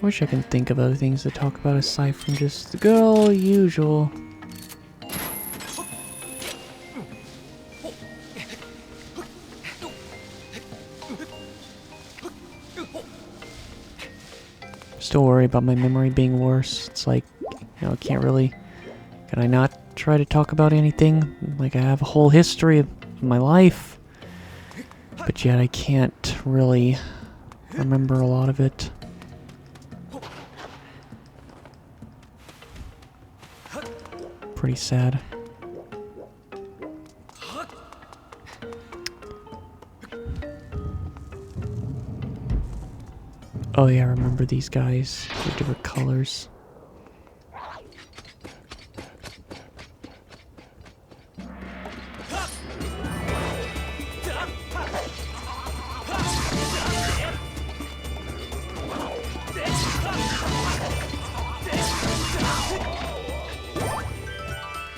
Wish I can think of other things to talk about aside from just the good old usual. Still worry about my memory being worse. It's like, you know, can't really... Can I not try to talk about anything? Like I have a whole history of my life. But yet I can't really remember a lot of it. Pretty sad. Oh yeah, I remember these guys. They're different colors.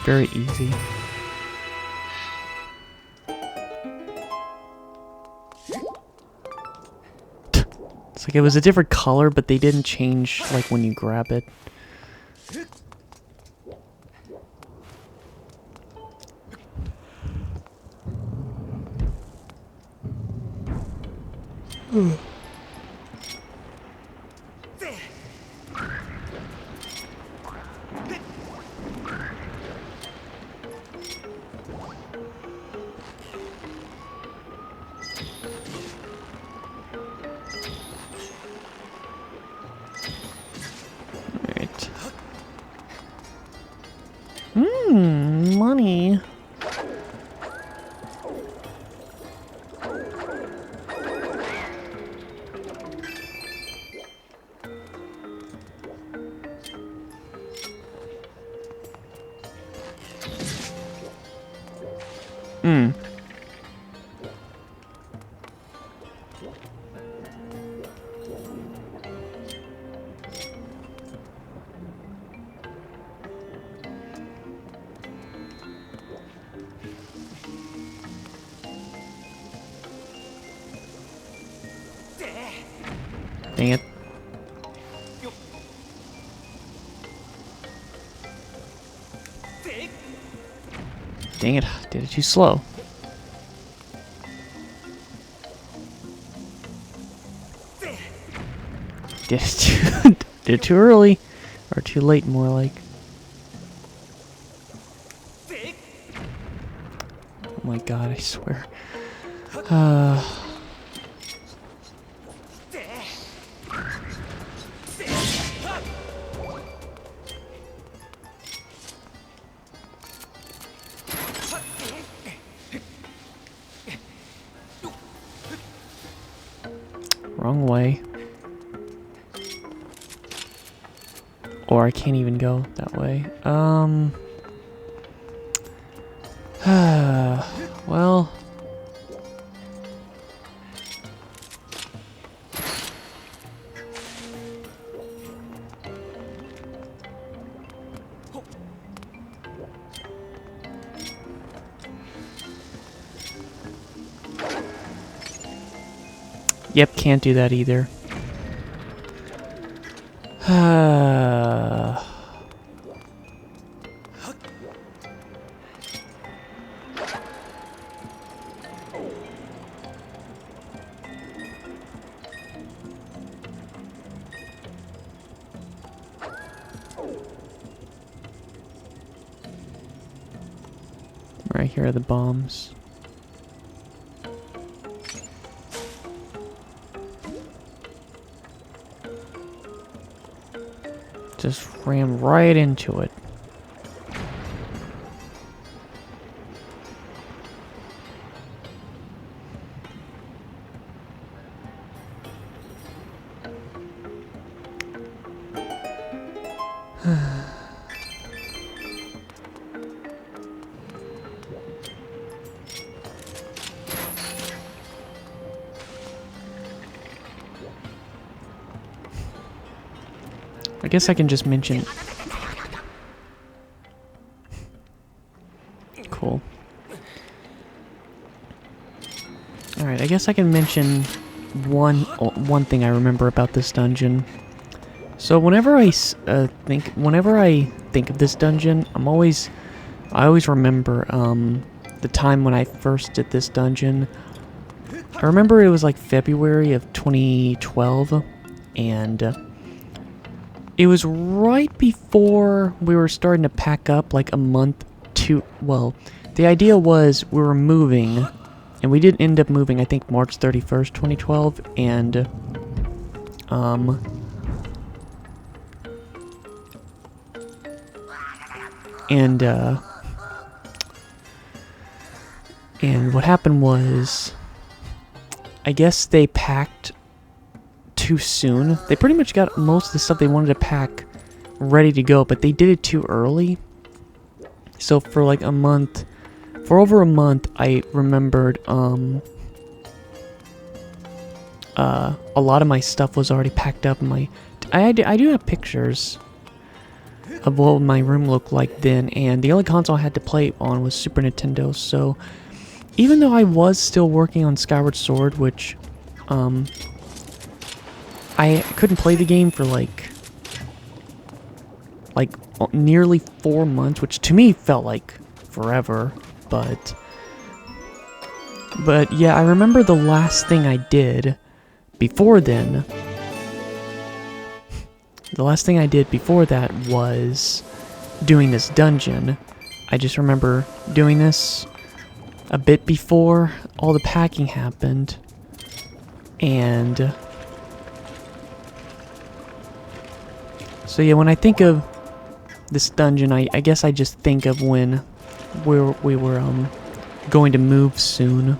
Very easy. It's like it was a different color, but they didn't change like when you grab it. Alright. Money. Dang it. Dang it, did it too slow. Did it too early. Or too late, more like. Oh my god, I swear. Wrong way. Or I can't even go that way. Well. Yep, can't do that either. Right here are the bombs. Just ran right into it. I guess I can just mention... Cool. Alright, I guess I can mention one thing I remember about this dungeon. So whenever I think of this dungeon, I always remember the time when I first did this dungeon. I remember it was like February of 2012, and it was right before we were starting to pack up, like a month to, well, the idea was we were moving, and we did end up moving, I think, March 31st, 2012, and what happened was, I guess they packed too soon. They pretty much got most of the stuff they wanted to pack ready to go, but they did it too early. So for like a month, for over a month, I remembered a lot of my stuff was already packed up. I do have pictures of what my room looked like then, and the only console I had to play on was Super Nintendo. So even though I was still working on Skyward Sword, which I couldn't play the game for like nearly 4 months, which to me felt like forever, but yeah, I remember the last thing I did before then. The last thing I did before that was doing this dungeon. I just remember doing this a bit before all the packing happened, and so yeah, when I think of this dungeon, I guess I just think of when we were going to move soon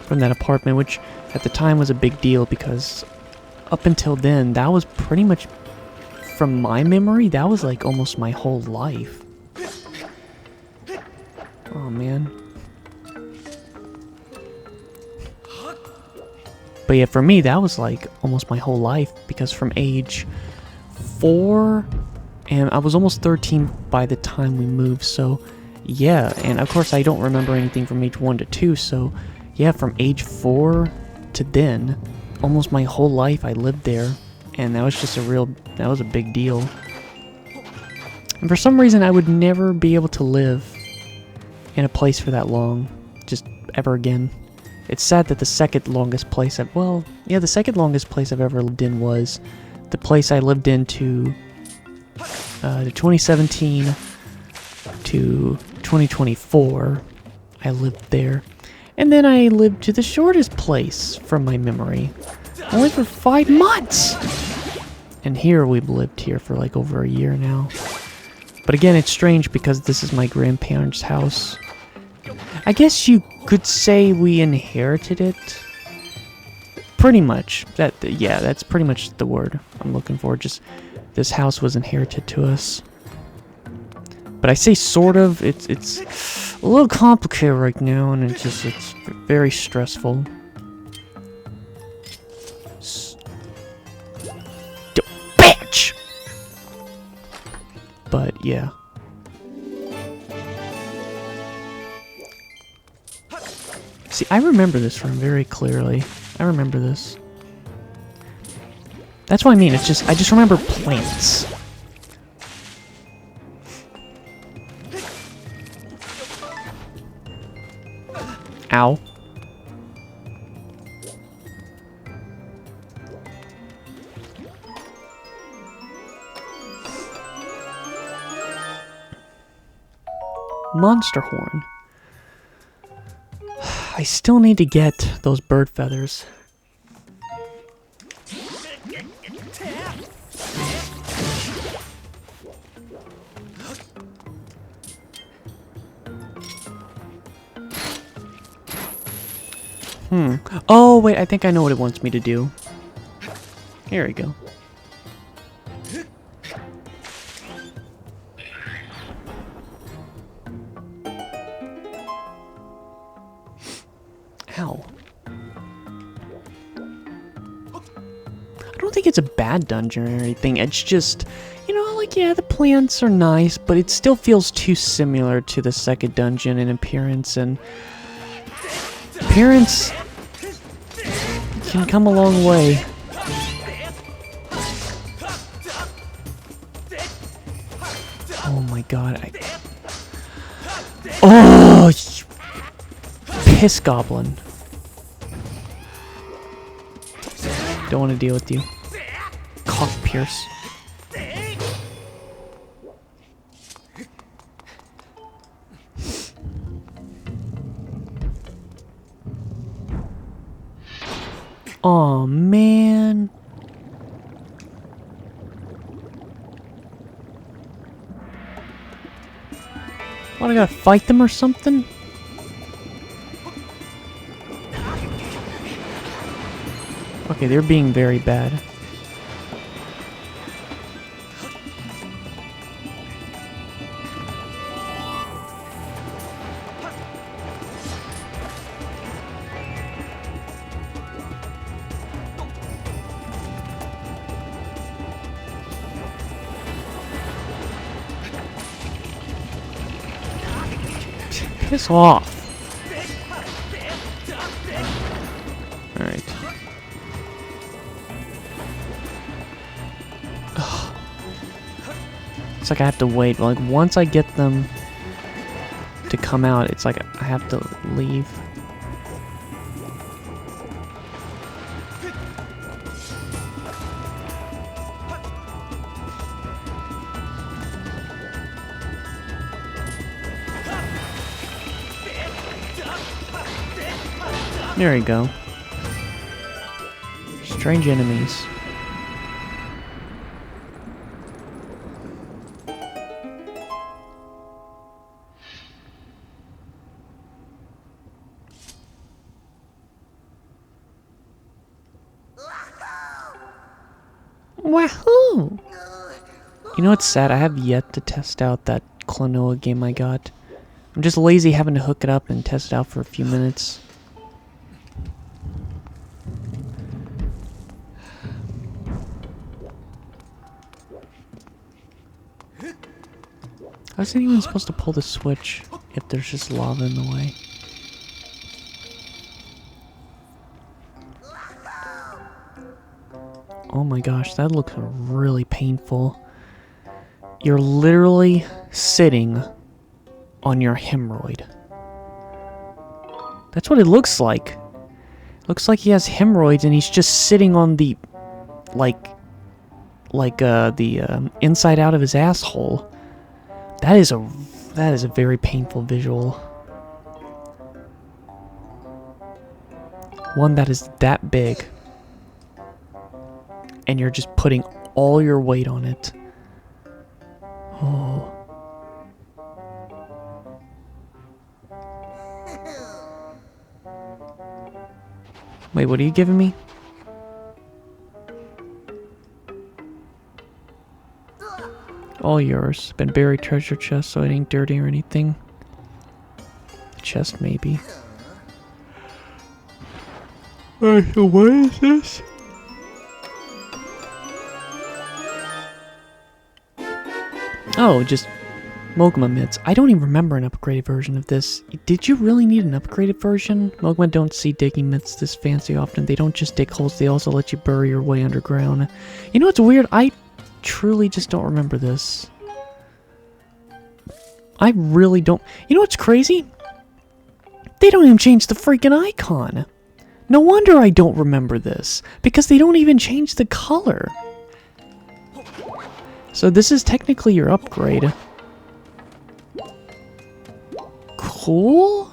from that apartment, which at the time was a big deal because up until then, that was pretty much, from my memory, that was like almost my whole life. Oh man. But yeah, for me, that was like almost my whole life, because from age 4, and I was almost 13 by the time we moved, so yeah, and of course I don't remember anything from age 1 to 2, so yeah, from age 4 to then, almost my whole life I lived there, and that was just that was a big deal. And for some reason, I would never be able to live in a place for that long, just ever again. It's sad that the second longest place the second longest place I've ever lived in was the place I lived in to 2017 to 2024. I lived there. And then I lived to the shortest place from my memory, only for 5 months. And here we've lived here for like over a year now. But again, it's strange because this is my grandparents' house. I guess you could say we inherited it. Pretty much. Yeah, that's pretty much the word I'm looking for. Just this house was inherited to us. But I say sort of. It's a little complicated right now, and it's very stressful. Bitch! But yeah. See, I remember this room very clearly. I remember this. That's what I mean. I just remember plants. Ow. Monster horn. I still need to get those bird feathers. Oh, wait, I think I know what it wants me to do. Here we go. Ow. I don't think it's a bad dungeon or anything. It's just, you know, like, yeah, the plants are nice, but it still feels too similar to the second dungeon in appearance, and appearance can come a long way. Oh my god, oh, you piss goblin. Don't want to deal with you. Cock pierce. Aw, man. What, I gotta fight them or something? Okay, they're being very bad. Piss off. Alright. It's like I have to wait. Like, once I get them to come out, it's like I have to leave. There you go. Strange enemies. Wahoo! You know what's sad? I have yet to test out that Klonoa game I got. I'm just lazy having to hook it up and test it out for a few minutes. How is anyone supposed to pull the switch if there's just lava in the way? Oh my gosh, that looks really painful. You're literally sitting on your hemorrhoid. That's what it looks like. Looks like he has hemorrhoids and he's just sitting on the, inside out of his asshole. That is a very painful visual. One that is that big. And you're just putting all your weight on it. Oh. Wait, what are you giving me? All yours. Been buried treasure chest, so it ain't dirty or anything. Chest, maybe. Alright, so what is this? Oh, just Mogma mitts. I don't even remember an upgraded version of this. Did you really need an upgraded version? Mogma don't see digging mitts this fancy often. They don't just dig holes, they also let you bury your way underground. You know what's weird? I truly just don't remember this. I really don't. You know what's crazy? They don't even change the freaking icon. No wonder I don't remember this. Because they don't even change the color. So this is technically your upgrade. Cool?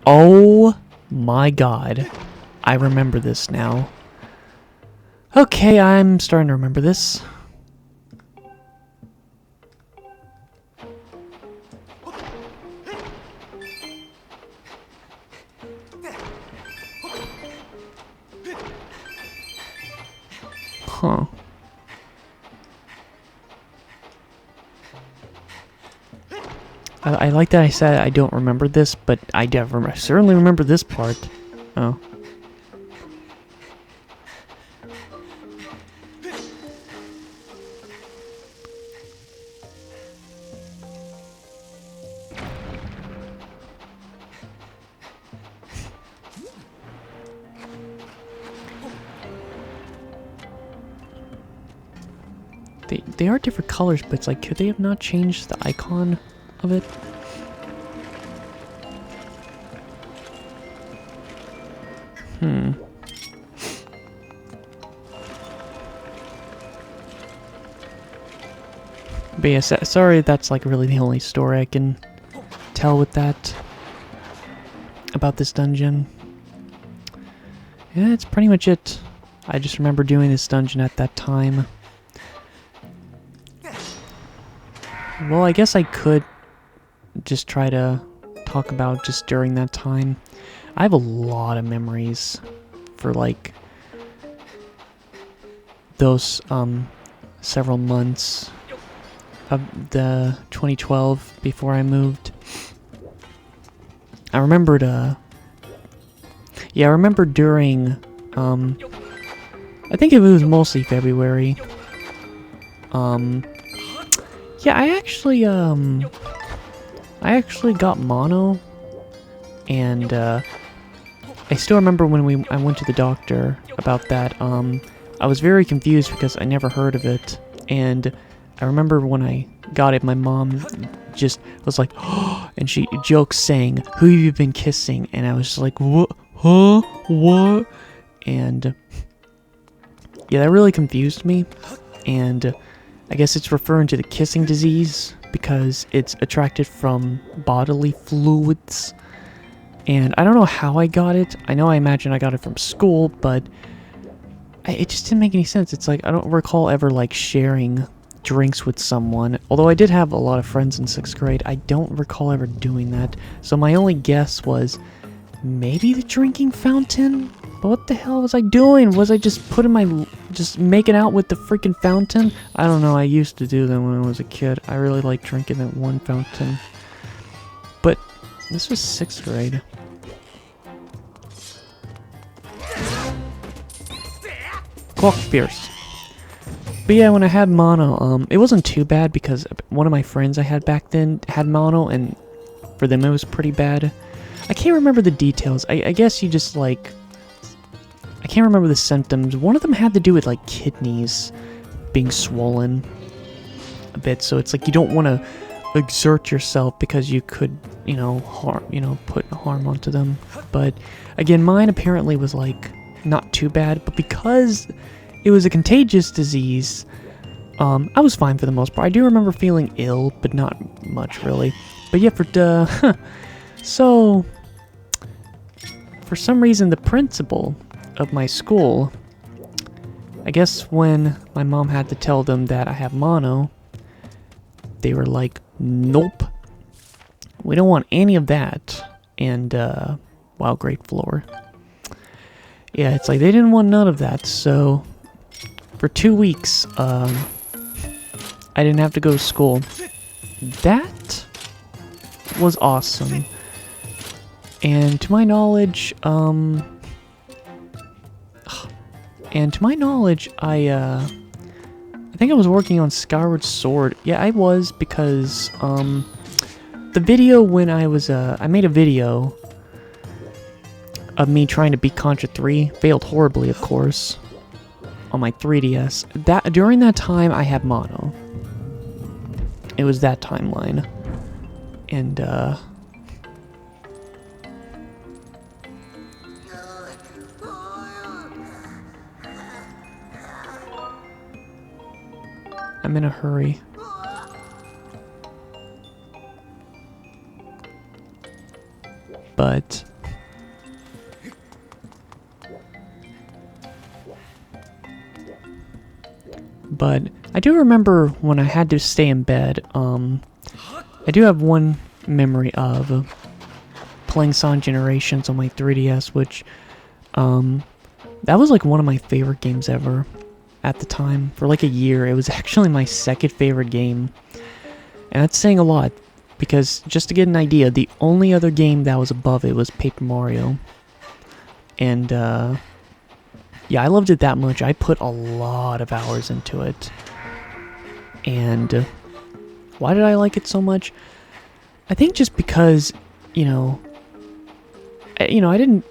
Oh my god. I remember this now. Okay, I'm starting to remember this. Huh. I like that I said I don't remember this, but I certainly remember this part. Oh. They are different colors, but it's like, could they have not changed the icon of it? But yeah, sorry, that's like really the only story I can tell with that about this dungeon. Yeah, that's pretty much it. I just remember doing this dungeon at that time. Well, I guess I could just try to talk about just during that time. I have a lot of memories for like those several months of the 2012 before I moved. I remembered yeah, I remember during I think it was mostly February. Yeah, I actually got mono, and I still remember when I went to the doctor about that. I was very confused because I never heard of it, and I remember when I got it, my mom just was like, oh, and she jokes saying, "Who have you been kissing?" And I was just like, "What? Huh? What?" And yeah, that really confused me, and I guess it's referring to the kissing disease because it's attracted from bodily fluids. And I don't know how I got it. I know I imagine I got it from school, but it just didn't make any sense. It's like I don't recall ever like sharing drinks with someone. Although I did have a lot of friends in 6th grade, I don't recall ever doing that. So my only guess was maybe the drinking fountain? But what the hell was I doing? Was I just just making out with the freaking fountain? I don't know, I used to do them when I was a kid. I really liked drinking that one fountain. But this was 6th grade. Clock Pierce. But yeah, when I had mono, it wasn't too bad because one of my friends I had back then had mono, and for them it was pretty bad. I can't remember the details. I guess you just like... I can't remember the symptoms. One of them had to do with like kidneys being swollen a bit, so it's like you don't want to exert yourself because you could, put harm onto them. But again, mine apparently was like not too bad, but because it was a contagious disease, I was fine for the most part. I do remember feeling ill, but not much really. But yeah, so for some reason the principal of my school, I guess when my mom had to tell them that I have mono, they were like, nope, we don't want any of that. And wow, great floor. Yeah, it's like they didn't want none of that. So for 2 weeks I didn't have to go to school. That was awesome. And to my knowledge, I think I was working on Skyward Sword. Yeah, I was, because the video when I made a video of me trying to beat Contra 3, failed horribly, of course, on my 3DS. During that time, I had mono. It was that timeline. And, I'm in a hurry. But I do remember when I had to stay in bed, I do have one memory of playing Sonic Generations on my 3DS, which, that was like one of my favorite games ever at the time. For like a year, it was actually my second favorite game. And that's saying a lot, because just to get an idea, the only other game that was above it was Paper Mario. And, yeah, I loved it that much. I put a lot of hours into it. And why did I like it so much? I think just because, I didn't...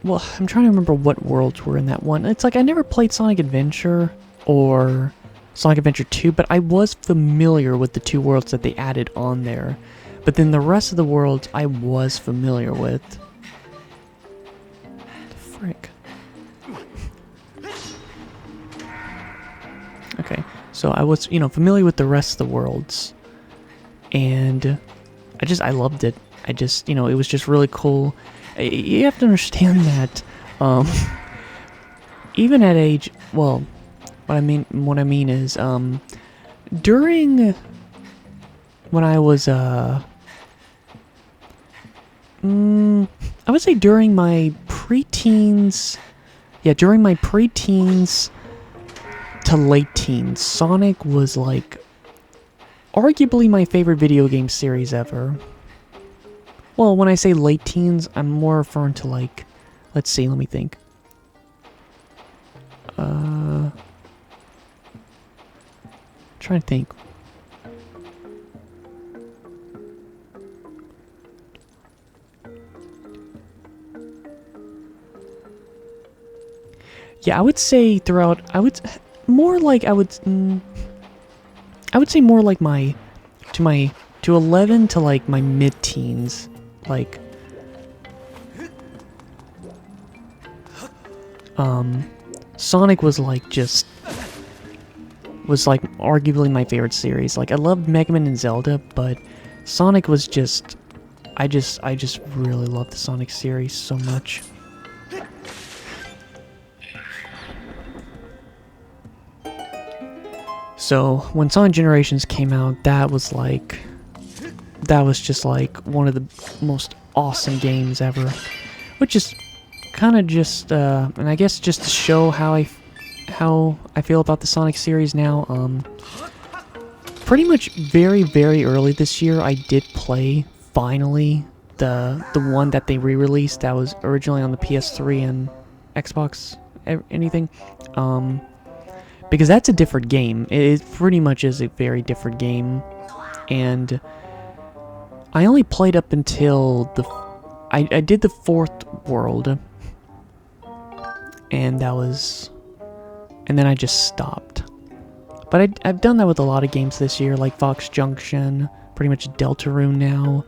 Well, I'm trying to remember what worlds were in that one. It's like I never played Sonic Adventure or Sonic Adventure 2, but I was familiar with the 2 worlds that they added on there. But then the rest of the worlds I was familiar with. The frick? Okay, so I was, familiar with the rest of the worlds. And I loved it. It was just really cool. You have to understand that, even at age, well, what I mean is, during when I was, I would say during my preteens, during my preteens to late teens, Sonic was like arguably my favorite video game series ever. Well, when I say late teens, I'm more referring to like, let's see, let me think. Trying to think. Yeah, I would say throughout, I would say more like to 11 to like my mid-teens, like, Sonic was like arguably my favorite series. Like, I loved Mega Man and Zelda, but Sonic was just, I just really loved the Sonic series so much. So, when Sonic Generations came out, that was just like one of the most awesome games ever. Which is kind of just, and I guess just to show how I feel about the Sonic series now, pretty much very, very early this year, I did play, finally, the one that they re-released that was originally on the PS3 and Xbox, anything, because that's a different game. It pretty much is a very different game, and I only played up until I did the 4th world, and then I just stopped. But I've done that with a lot of games this year, like Fox Junction, pretty much Deltarune now.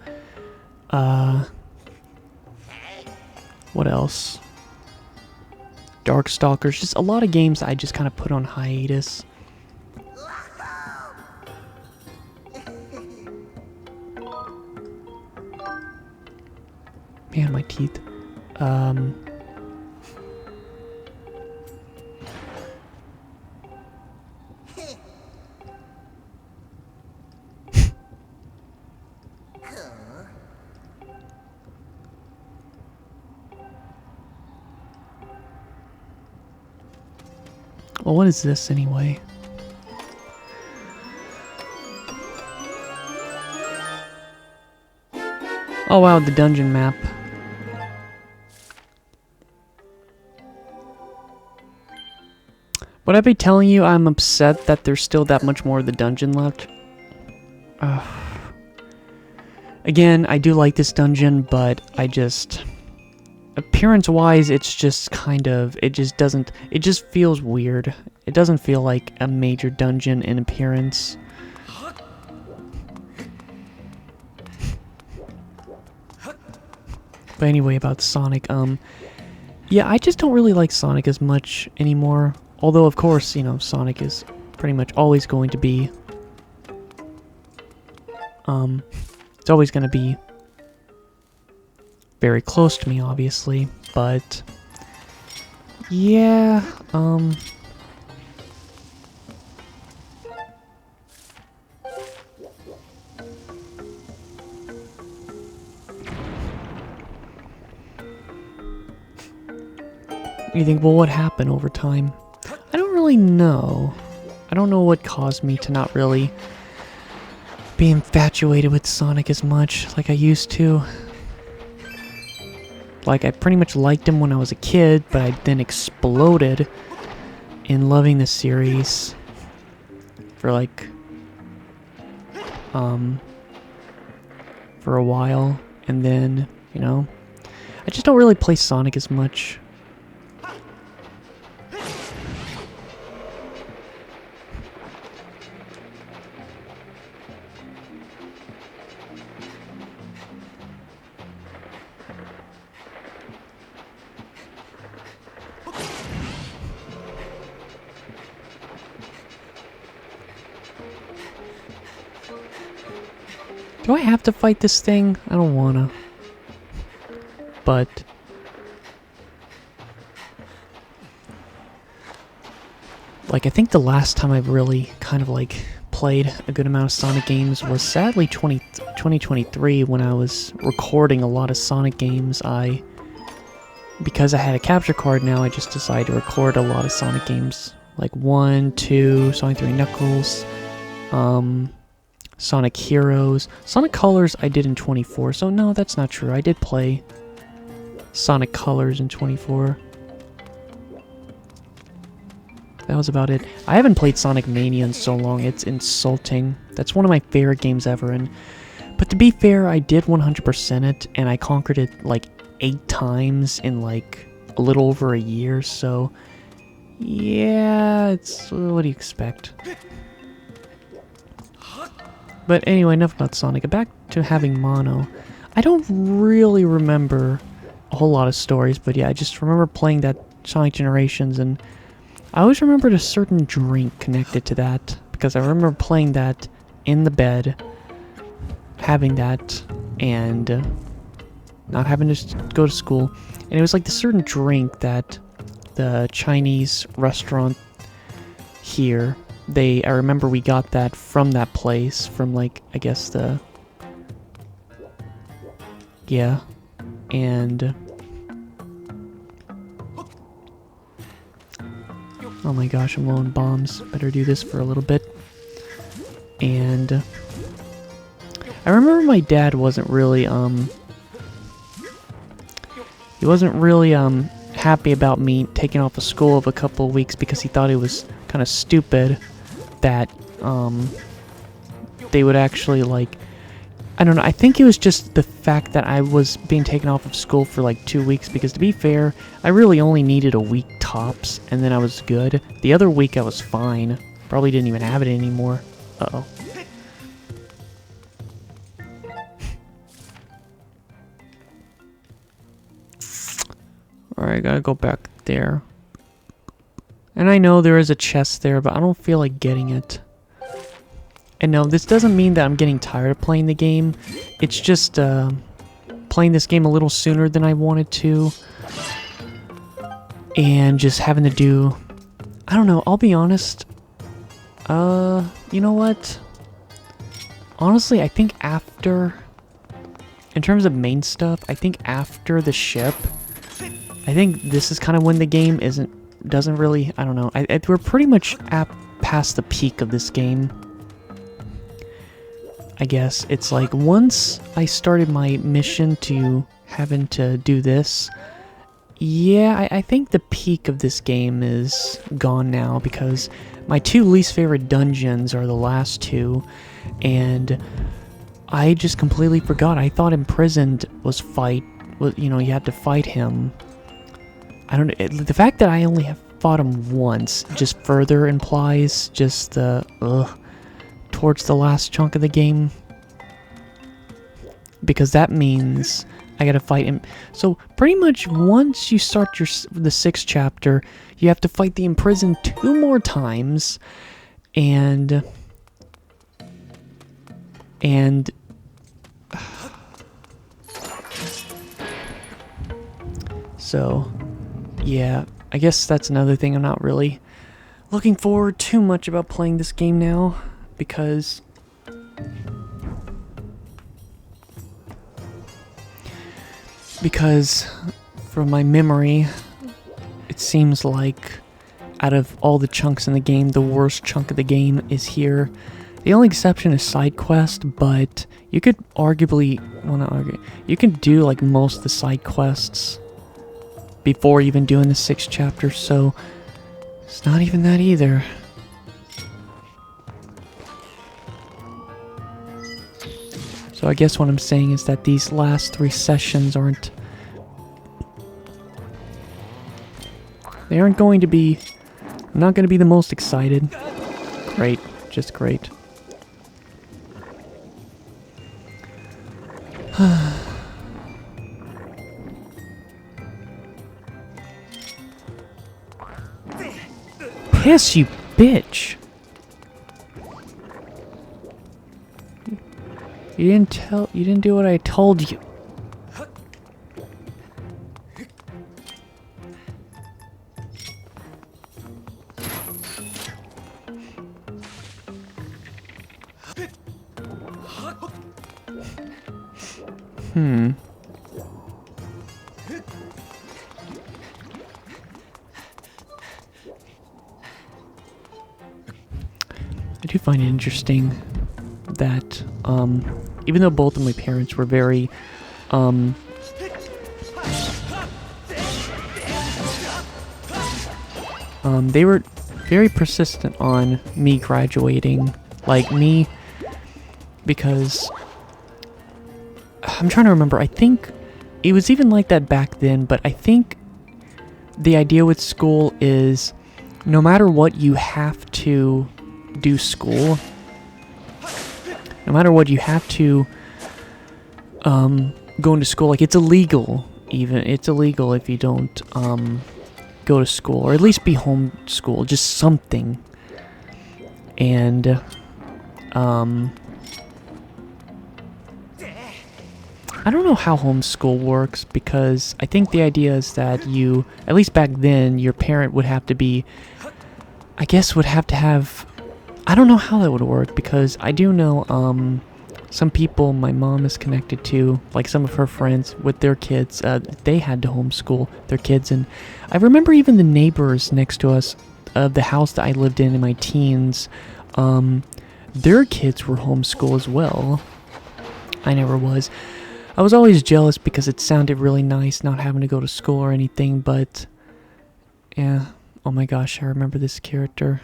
What else? Darkstalkers, just a lot of games I just kind of put on hiatus. Man, my teeth. Well, what is this anyway? Oh wow, the dungeon map. Would I be telling you I'm upset that there's still that much more of the dungeon left? Again, I do like this dungeon, but appearance-wise, it's just kind of, it just feels weird. It doesn't feel like a major dungeon in appearance. But anyway, about Sonic, yeah, I just don't really like Sonic as much anymore. Although, of course, Sonic is pretty much always going to be, it's always going to be very close to me, obviously, but yeah, you think, well, what happened over time? I don't really know. I don't know what caused me to not really be infatuated with Sonic as much like I used to. Like, I pretty much liked him when I was a kid, but I then exploded in loving the series for like, for a while, and then, I just don't really play Sonic as much. Do I have to fight this thing? I don't wanna. But... like, I think the last time I've really kind of, like, played a good amount of Sonic games was sadly 2023 when I was recording a lot of Sonic games. Because I had a capture card now, I just decided to record a lot of Sonic games. Like 1, 2, Sonic 3 Knuckles, Sonic Heroes. Sonic Colors I did in 24, so no, that's not true. I did play Sonic Colors in 24. That was about it. I haven't played Sonic Mania in so long, it's insulting. That's one of my favorite games ever, but to be fair, I did 100% it, and I conquered it like 8 times in like a little over a year, so yeah, it's what do you expect? But anyway, enough about Sonic. Back to having mono. I don't really remember a whole lot of stories, but yeah, I just remember playing that Sonic Generations, and I always remembered a certain drink connected to that, because I remember playing that in the bed, having that, and not having to go to school. And it was like the certain drink that the Chinese restaurant here, I remember we got that from that place, from like, I guess yeah, and oh my gosh, I'm low on bombs. Better do this for a little bit. And I remember my dad wasn't really, he wasn't really, happy about me taking off of school of a couple of weeks because he thought it was kind of stupid that, they would actually, like, I don't know, I think it was just the fact that I was being taken off of school for like 2 weeks, because to be fair, I really only needed a week tops, and then I was good. The other week I was fine. Probably didn't even have it anymore. Uh-oh. Alright, gotta go back there. And I know there is a chest there, but I don't feel like getting it. And no, this doesn't mean that I'm getting tired of playing the game. It's just, playing this game a little sooner than I wanted to. And just having to do... I don't know, I'll be honest. You know what? Honestly, I think after... in terms of main stuff, I think after the ship... I think this is kind of when the game doesn't really... I don't know. We're pretty much past the peak of this game. I guess it's like once I started my mission to having to do this, yeah, I think the peak of this game is gone now, because my 2 least favorite dungeons are the last 2, and I just completely forgot. I thought Imprisoned was you know, you had to fight him. I don't know, the fact that I only have fought him once just further implies just the towards the last chunk of the game, because that means I gotta fight him. So pretty much once you start the 6th chapter, you have to fight the Imprisoned 2 more times, and so yeah, I guess that's another thing. I'm not really looking forward too much about playing this game now, because from my memory, it seems like out of all the chunks in the game, the worst chunk of the game is here. The only exception is side quest, but you could arguably, well, not argue, you can do like most of the side quests before even doing the 6th chapter, so it's not even that either. So I guess what I'm saying is that these last 3 sessions aren't going to be, I'm not going to be the most excited. Great, just great. Piss, you bitch! You didn't do what I told you. I do find it interesting that, even though both of my parents were very, they were very persistent on me graduating, like me, because I'm trying to remember, I think it was even like that back then, but I think the idea with school is no matter what, you have to do school. No matter what, you have to go into school. Like, it's illegal, even. It's illegal if you don't go to school, or at least be homeschooled, just something. And I don't know how homeschool works, because I think the idea is that you, at least back then, your parent would have to be, I guess would have to have, I don't know how that would work, because I do know some people my mom is connected to, like some of her friends with their kids, they had to homeschool their kids. And I remember even the neighbors next to us, the house that I lived in my teens, their kids were homeschooled as well. I never was. I was always jealous because it sounded really nice not having to go to school or anything, but yeah. Oh my gosh, I remember this character.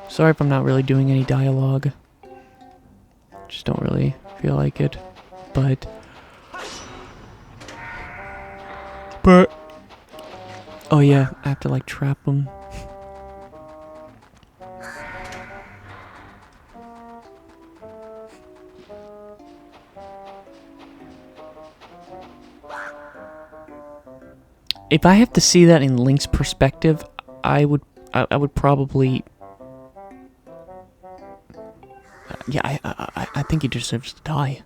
Sorry if I'm not really doing any dialogue. Just don't really feel like it. But oh yeah, I have to like trap him. If I have to see that in Link's perspective, I would probably, yeah, I think he deserves to die.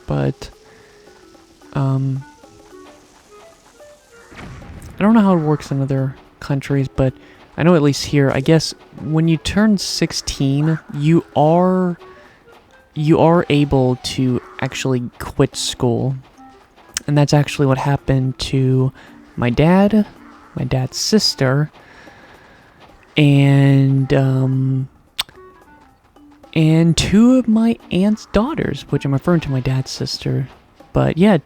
But I don't know how it works in other countries, but I know at least here, I guess when you turn 16, you are able to actually quit school. And that's actually what happened to my dad, my dad's sister, and two of my aunt's daughters, which I'm referring to my dad's sister. But yeah,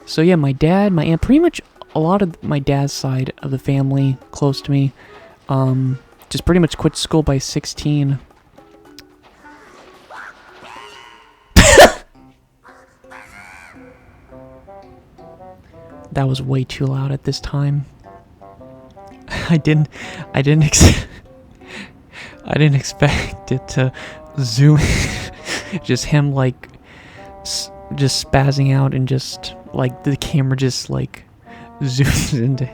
so yeah, my dad, my aunt, pretty much a lot of my dad's side of the family close to me, just pretty much quit school by 16. That was way too loud at this time. I didn't expect it to zoom. Just him like just spazzing out, and just like the camera just like zooms into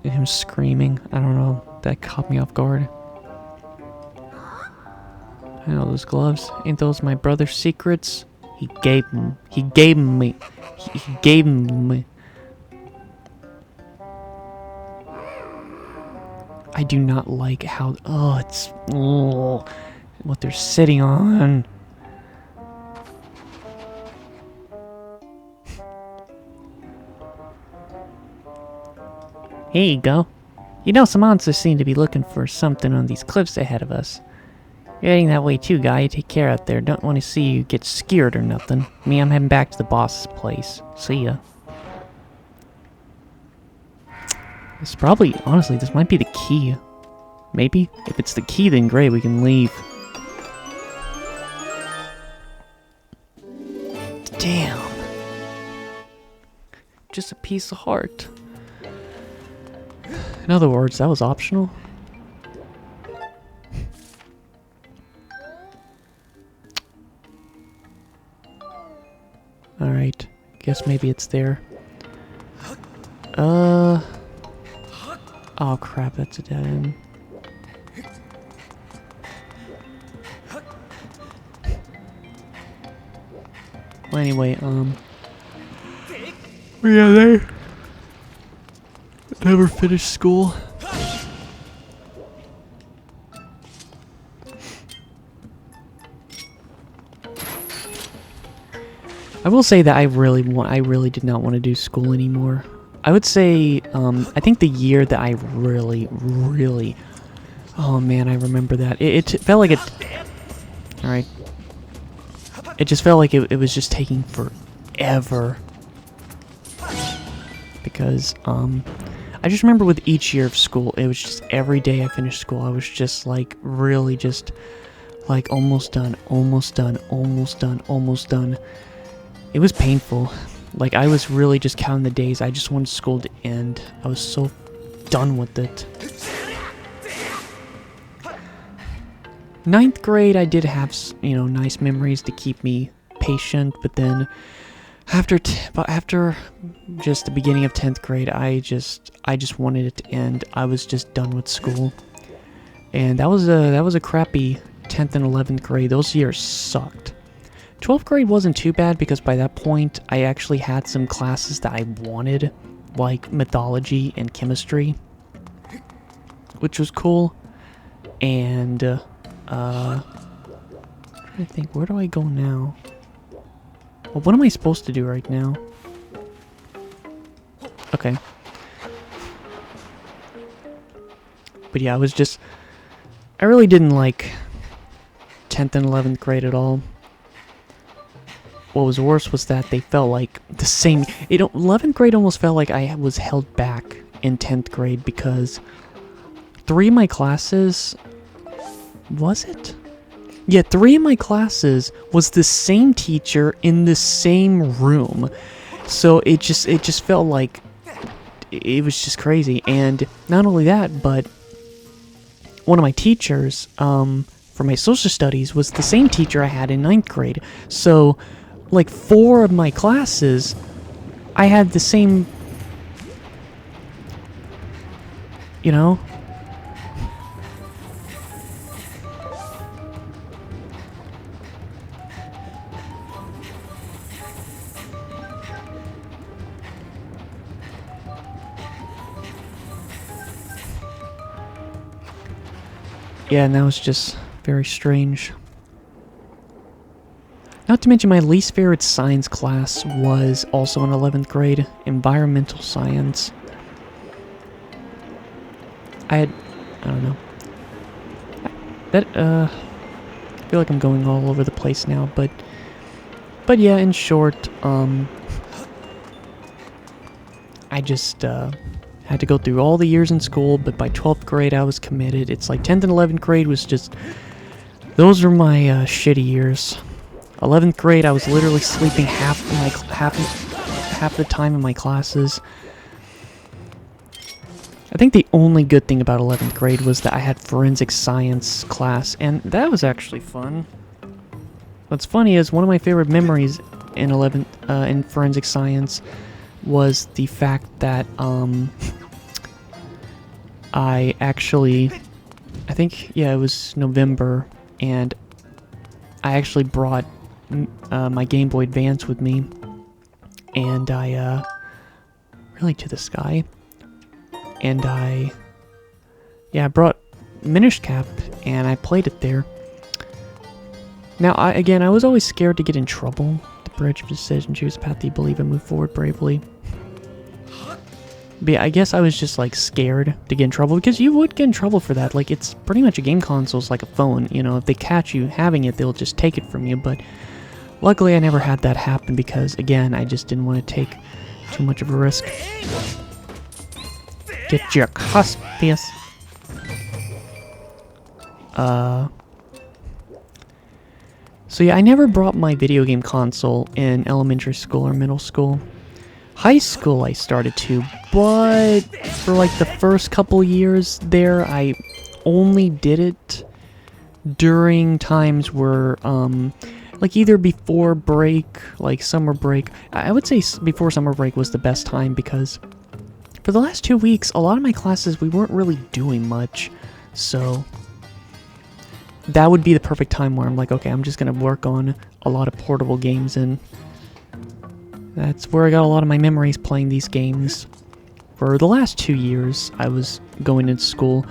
him screaming. I don't know, that caught me off guard. I know those gloves. Ain't those my brother's secrets? He gave them me. He gave them me. I do not like how, what they're sitting on. Here you go. You know, some monsters seem to be looking for something on these cliffs ahead of us. You're heading that way too, guy. Take care out there. Don't want to see you get scared or nothing. Me, I'm heading back to the boss's place. See ya. It's probably, honestly, this might be the key. Maybe? If it's the key, then great, we can leave. Damn. Just a piece of heart. In other words, that was optional. Alright. Guess maybe it's there. Oh crap, that's a dead end. Well, anyway, yeah, they never finished school. I will say that I really did not want to do school anymore. I would say, I think the year that I really, oh man, I remember that. It felt like it, alright. It just felt like it was just taking forever. Because, I just remember with each year of school, it was just every day I finished school, I was just like, really just, like, almost done, almost done, almost done, almost done. It was painful. Like, I was really just counting the days. I just wanted school to end. I was so done with it. 9th grade, I did have, you know, nice memories to keep me patient, but then after just the beginning of 10th grade, I just wanted it to end. I was just done with school. And that was a crappy 10th and 11th grade. Those years sucked. 12th grade wasn't too bad because by that point, I actually had some classes that I wanted, like mythology and chemistry, which was cool. And, I'm trying to think, where do I go now? Well, what am I supposed to do right now? Okay. But yeah, I really didn't like 10th and 11th grade at all. What was worse was that they felt like the same. 11th grade almost felt like I was held back in 10th grade because 3 of my classes... Was it? Yeah, 3 of my classes was the same teacher in the same room. So it just felt like it was just crazy. And not only that, but one of my teachers for my social studies was the same teacher I had in 9th grade. So like 4 of my classes, I had the same, you know? Yeah, and that was just very strange. Not to mention my least favorite science class was also in 11th grade, environmental science. I don't know. I feel like I'm going all over the place now, but yeah, in short, I just, had to go through all the years in school, but by 12th grade I was committed. It's like 10th and 11th grade was just, those were my shitty years. 11th grade I was literally sleeping half the time in my classes. I think the only good thing about 11th grade was that I had forensic science class, and that was actually fun. What's funny is one of my favorite memories in 11th in forensic science was the fact that I think, yeah, it was November, and I actually brought my Game Boy Advance with me, and I really to the sky, and I yeah, I brought Minish Cap and I played it there. Now, I was always scared to get in trouble. The bridge of decision, choose a path you believe in, move forward bravely. But yeah, I guess I was just like scared to get in trouble because you would get in trouble for that. Like, it's pretty much a game console's like a phone. You know, if they catch you having it, they'll just take it from you. But luckily, I never had that happen because, again, I just didn't want to take too much of a risk. Get your cuspious. So yeah, I never brought my video game console in elementary school or middle school. High school I started to, but for like the first couple years there, I only did it during times where, like either before break, like summer break. I would say before summer break was the best time because for the last 2 weeks, a lot of my classes, we weren't really doing much, so that would be the perfect time where I'm like, okay, I'm just gonna work on a lot of portable games, and that's where I got a lot of my memories playing these games. For the last 2 years, I was going into school.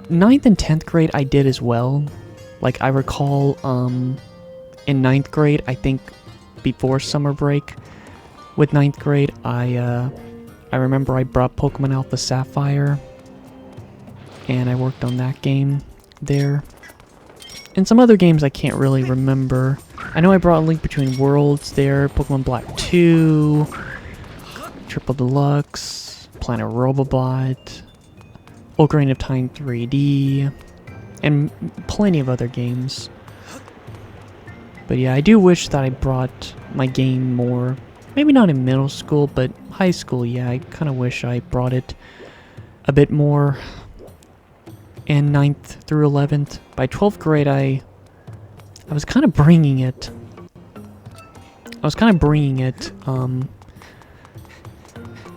9th and 10th grade, I did as well. Like, I recall, in 9th grade, I think before summer break, with 9th grade, I remember I brought Pokemon Alpha Sapphire, and I worked on that game there. And some other games I can't really remember. I know I brought a Link Between Worlds there, Pokemon Black 2, Triple Deluxe, Planet Robobot, Ocarina of Time 3D, and plenty of other games. But yeah, I do wish that I brought my game more, maybe not in middle school, but high school, yeah, I kind of wish I brought it a bit more. And 9th through 11th. By 12th grade, I was kind of bringing it.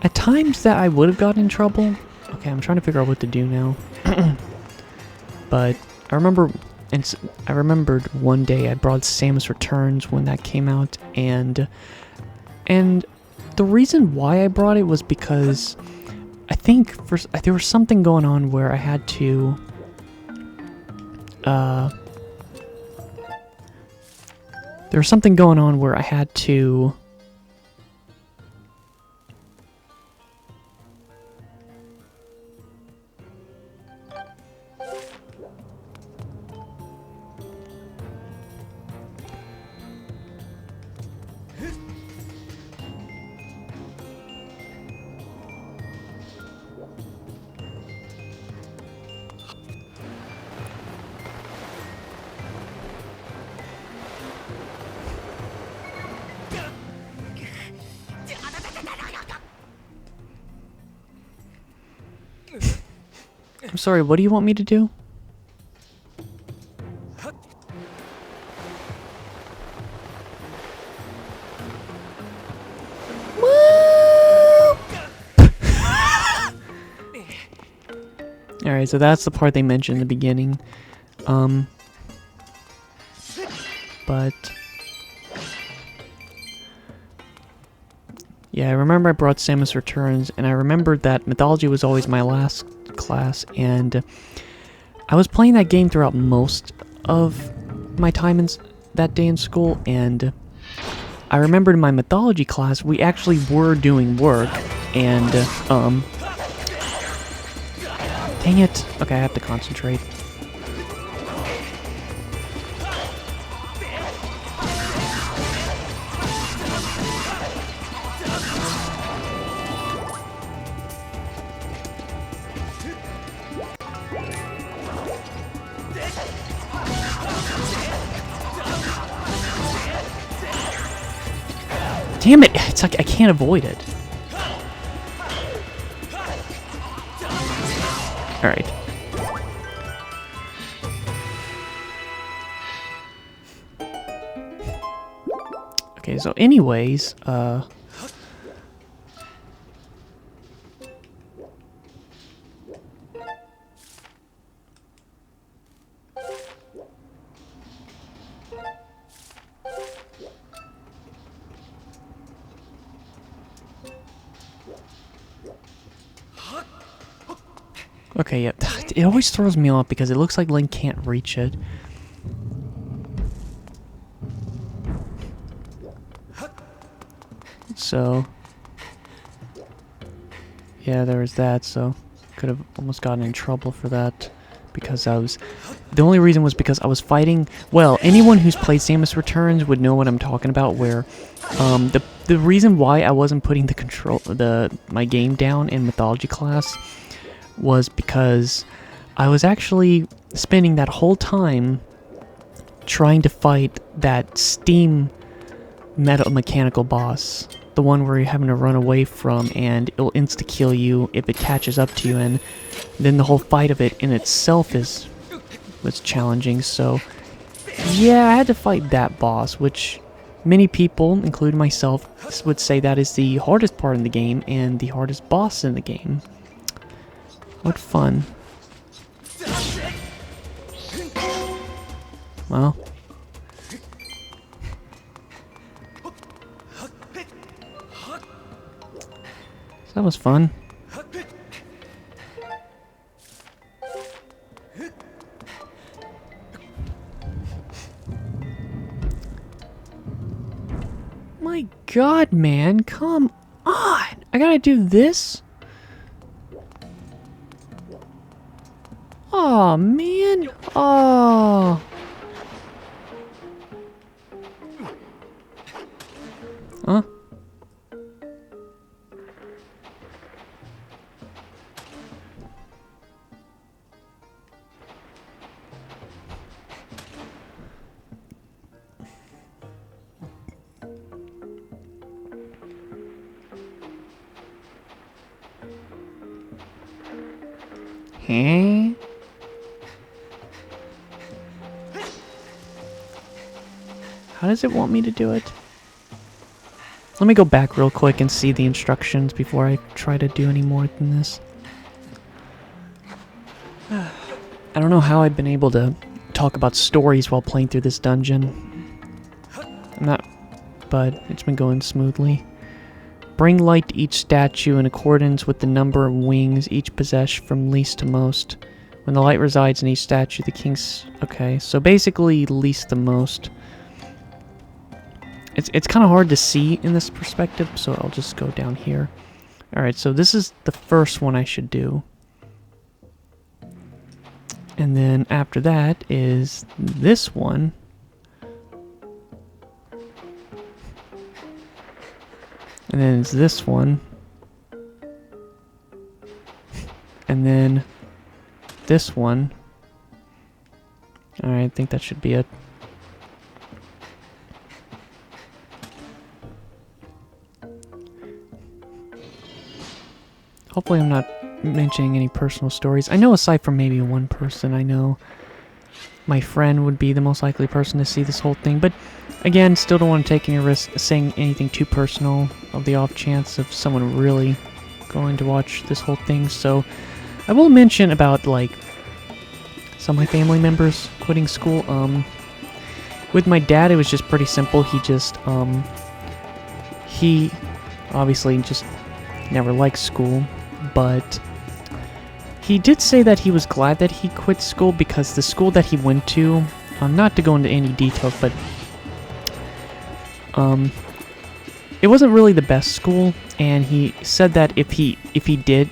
At times that I would have gotten in trouble. Okay, I'm trying to figure out what to do now. But I remembered one day I brought Samus Returns when that came out, and the reason why I brought it was because I think there was something going on where I had to I'm sorry, what do you want me to do? Alright, so that's the part they mentioned in the beginning. But yeah, I remember I brought Samus Returns, and I remembered that Mythology was always my last class, and I was playing that game throughout most of my time that day in school, and I remembered in my Mythology class, we actually were doing work, and, dang it. Okay, I have to concentrate. Damn it! It's like I can't avoid it. Alright. Okay, so anyways, Okay, yeah. It always throws me off because it looks like Link can't reach it. So... yeah, there was that, so... could have almost gotten in trouble for that. Because I was... the only reason was because I was fighting... well, anyone who's played Samus Returns would know what I'm talking about, where... the reason why I wasn't putting my game down in Mythology class was because I was actually spending that whole time trying to fight that steam mechanical boss. The one where you're having to run away from and it'll insta-kill you if it catches up to you, and then the whole fight of it in itself was challenging, so yeah, I had to fight that boss, which many people, including myself, would say that is the hardest part in the game and the hardest boss in the game. What fun. Well. That was fun. My God, man, come on! I gotta do this? Oh man! Oh. Huh? Huh? How does it want me to do it? Let me go back real quick and see the instructions before I try to do any more than this. I don't know how I've been able to talk about stories while playing through this dungeon. But it's been going smoothly. Bring light to each statue in accordance with the number of wings each possess from least to most. When the light resides in each statue, the king's... okay, so basically least to most. It's kind of hard to see in this perspective, so I'll just go down here. Alright, so this is the first one I should do. And then after that is this one. And then it's this one. And then this one. Alright, I think that should be it. Hopefully I'm not mentioning any personal stories. I know aside from maybe one person, I know my friend would be the most likely person to see this whole thing. But again, still don't want to take any risk saying anything too personal of the off chance of someone really going to watch this whole thing. So I will mention about like some of my family members quitting school. With my dad, it was just pretty simple. He just he obviously just never liked school, but he did say that he was glad that he quit school because the school that he went to, not to go into any details, but it wasn't really the best school, and he said that if he did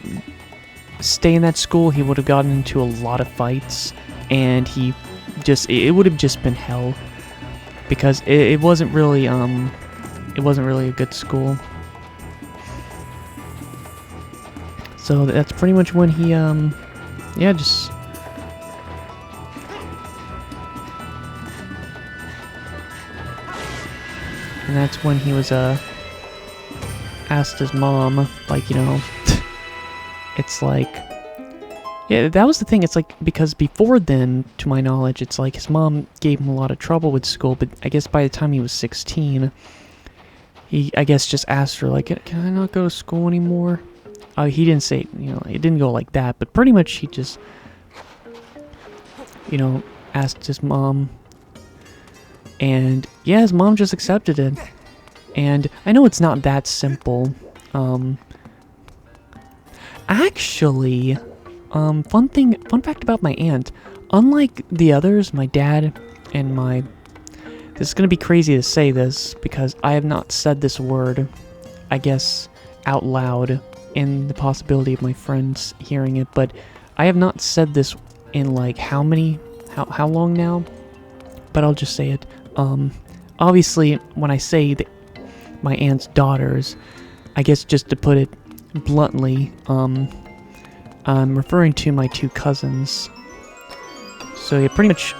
stay in that school, he would have gotten into a lot of fights, and it would have just been hell because it wasn't really a good school. So that's pretty much when he, yeah, just... and that's when he was, asked his mom, like, you know, it's like... yeah, that was the thing, it's like, because before then, to my knowledge, it's like his mom gave him a lot of trouble with school, but I guess by the time he was 16, he, I guess, just asked her, like, can I not go to school anymore? He didn't say, you know, it didn't go like that, but pretty much he just, you know, asked his mom, and yeah, his mom just accepted it. And I know it's not that simple. Actually, Fun fact about my aunt. Unlike the others, my dad and my... This is gonna be crazy to say this, because I have not said this word, I guess, out loud, in the possibility of my friends hearing it, but I have not said this in, like, how long now? But I'll just say it. Obviously, when I say that my aunt's daughters, I guess just to put it bluntly, I'm referring to my two cousins. So yeah, pretty much,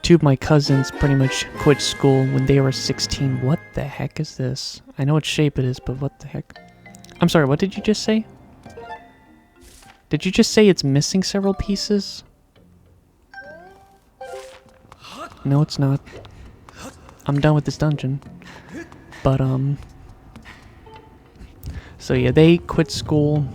two of my cousins pretty much quit school when they were 16. What the heck is this? I know what shape it is, but what the heck? I'm sorry, what did you just say? Did you just say it's missing several pieces? No, it's not. I'm done with this dungeon. But, so yeah, they quit school.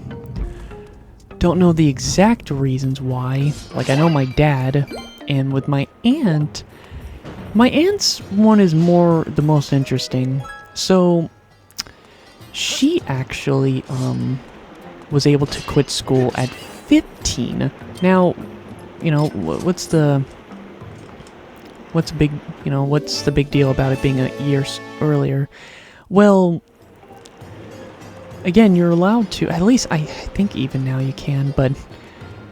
Don't know the exact reasons why. Like, I know my dad, and with my aunt's one is the most interesting. So, she actually, was able to quit school at 15. Now, you know, what's the big deal about it being a year earlier? Well, again, you're allowed to, at least I think even now you can, but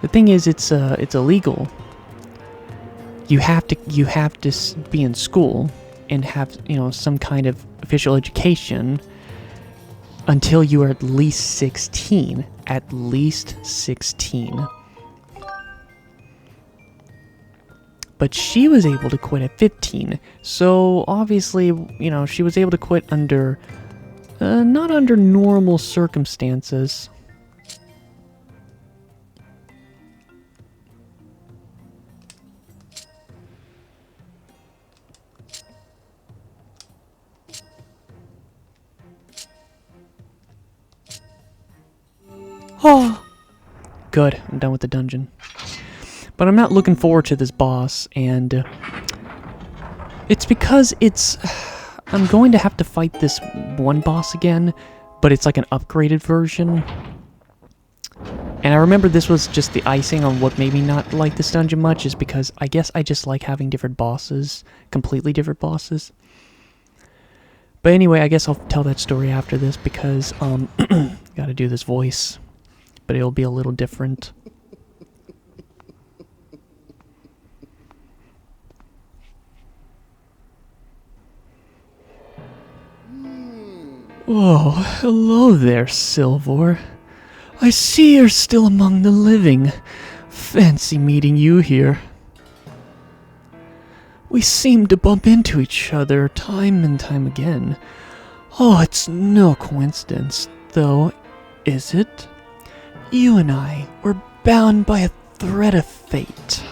the thing is, it's illegal. You have to be in school and have, you know, some kind of official education until you are at least 16. At least 16. But she was able to quit at 15. So obviously, you know, she was able to quit under not under normal circumstances. Oh, good. I'm done with the dungeon. But I'm not looking forward to this boss, and it's because I'm going to have to fight this one boss again, but it's like an upgraded version. And I remember this was just the icing on what made me not like this dungeon much, is because I guess I just like having different bosses, completely different bosses. But anyway, I guess I'll tell that story after this, because gotta do this voice, but it'll be a little different. Oh, hello there, Silvor. I see you're still among the living. Fancy meeting you here. We seem to bump into each other time and time again. Oh, it's no coincidence, though, is it? You and I were bound by a thread of fate.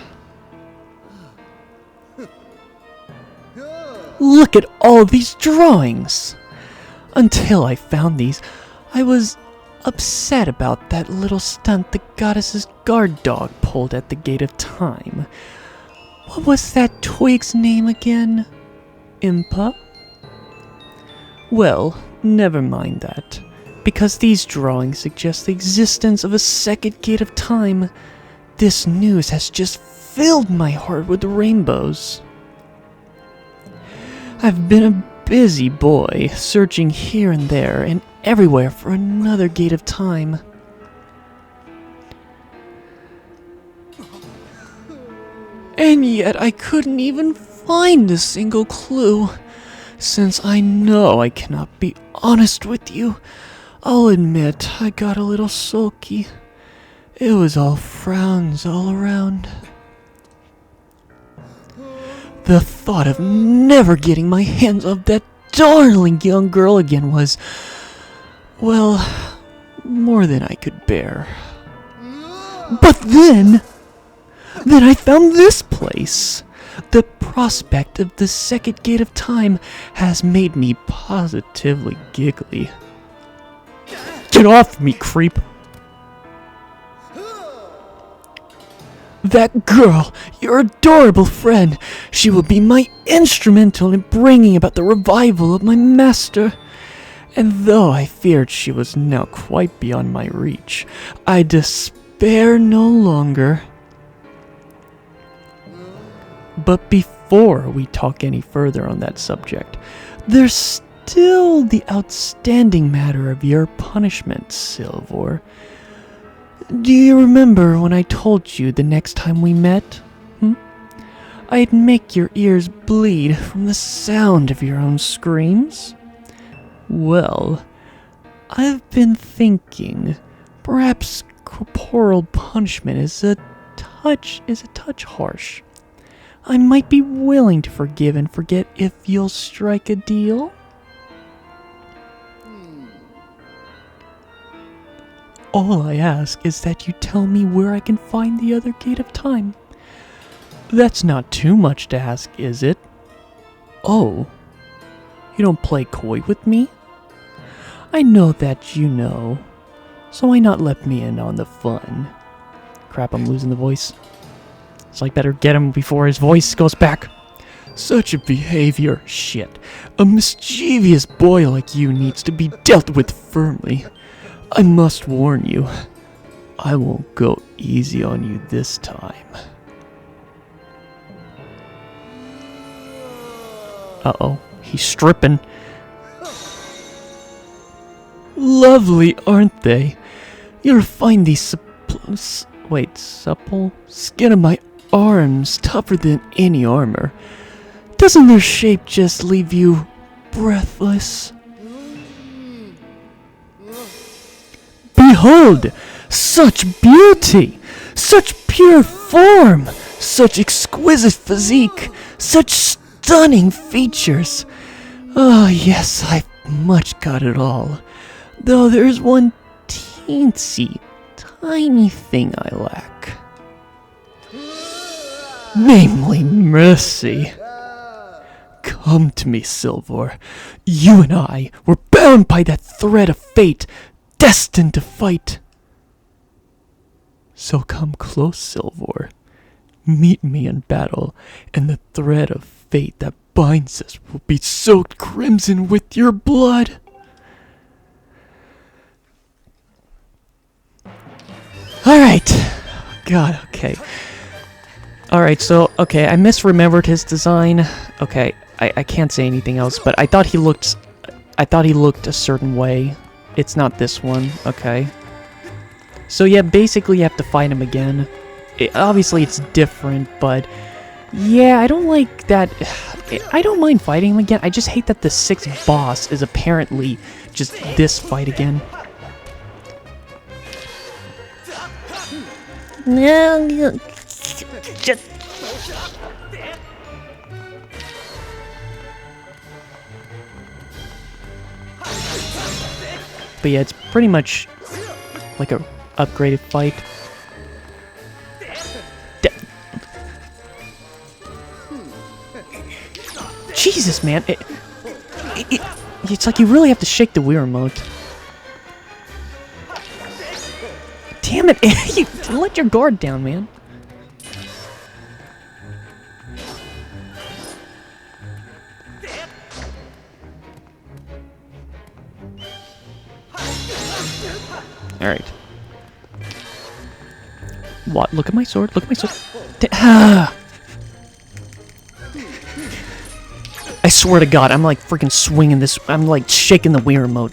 Look at all these drawings! Until I found these, I was upset about that little stunt the goddess's guard dog pulled at the Gate of Time. What was that twig's name again? Impa? Well, never mind that, because these drawings suggest the existence of a second Gate of Time. This news has just filled my heart with rainbows. I've been a busy boy, searching here and there and everywhere for another Gate of Time. And yet I couldn't even find a single clue. Since I know I cannot be honest with you, I'll admit I got a little sulky. It was all frowns all around. The thought of never getting my hands on that darling young girl again was, well, more than I could bear. But then I found this place. The prospect of the second Gate of Time has made me positively giggly. Get off me, creep! That girl, your adorable friend, she will be my instrumental in bringing about the revival of my master. And though I feared she was now quite beyond my reach, I despise bear no longer. But before we talk any further on that subject, there's still the outstanding matter of your punishment, Silver. Do you remember when I told you the next time we met? I'd make your ears bleed from the sound of your own screams? Well, I've been thinking perhaps corporal punishment is a touch harsh. I might be willing to forgive and forget if you'll strike a deal. All I ask is that you tell me where I can find the other gate of time. That's not too much to ask, is it? Oh, you don't play coy with me? I know that you know, so why not let me in on the fun? Crap, I'm losing the voice. So I better get him before his voice goes back. Such a behavior, shit. A mischievous boy like you needs to be dealt with firmly. I must warn you, I won't go easy on you this time. Uh-oh, he's stripping. Lovely, aren't they? You'll find these supple skin of my arms tougher than any armor. Doesn't their shape just leave you breathless? Behold! Such beauty! Such pure form! Such exquisite physique! Such stunning features! Oh yes, I've much got it all. Though there's one teensy, tiny thing I lack. Namely, mercy. Come to me, Silver. You and I were bound by that thread of fate, destined to fight. So come close, Silver. Meet me in battle, and the thread of fate that binds us will be soaked crimson with your blood. Alright. God, okay. Alright, so, okay, I misremembered his design. Okay, I can't say anything else, but I thought he looked a certain way. It's not this one, okay. So yeah, basically you have to fight him again. Obviously it's different, but yeah, I don't like that. I don't mind fighting him again. I just hate that the 6th boss is apparently just this fight again. No, just. But yeah, it's pretty much like a upgraded fight. Jesus, man! It's like you really have to shake the Wii remote. Damn it! You let your guard down, man. Alright. What? Look at my sword. Look at my sword. I swear to God, I'm like freaking swinging this. I'm like shaking the Wii remote.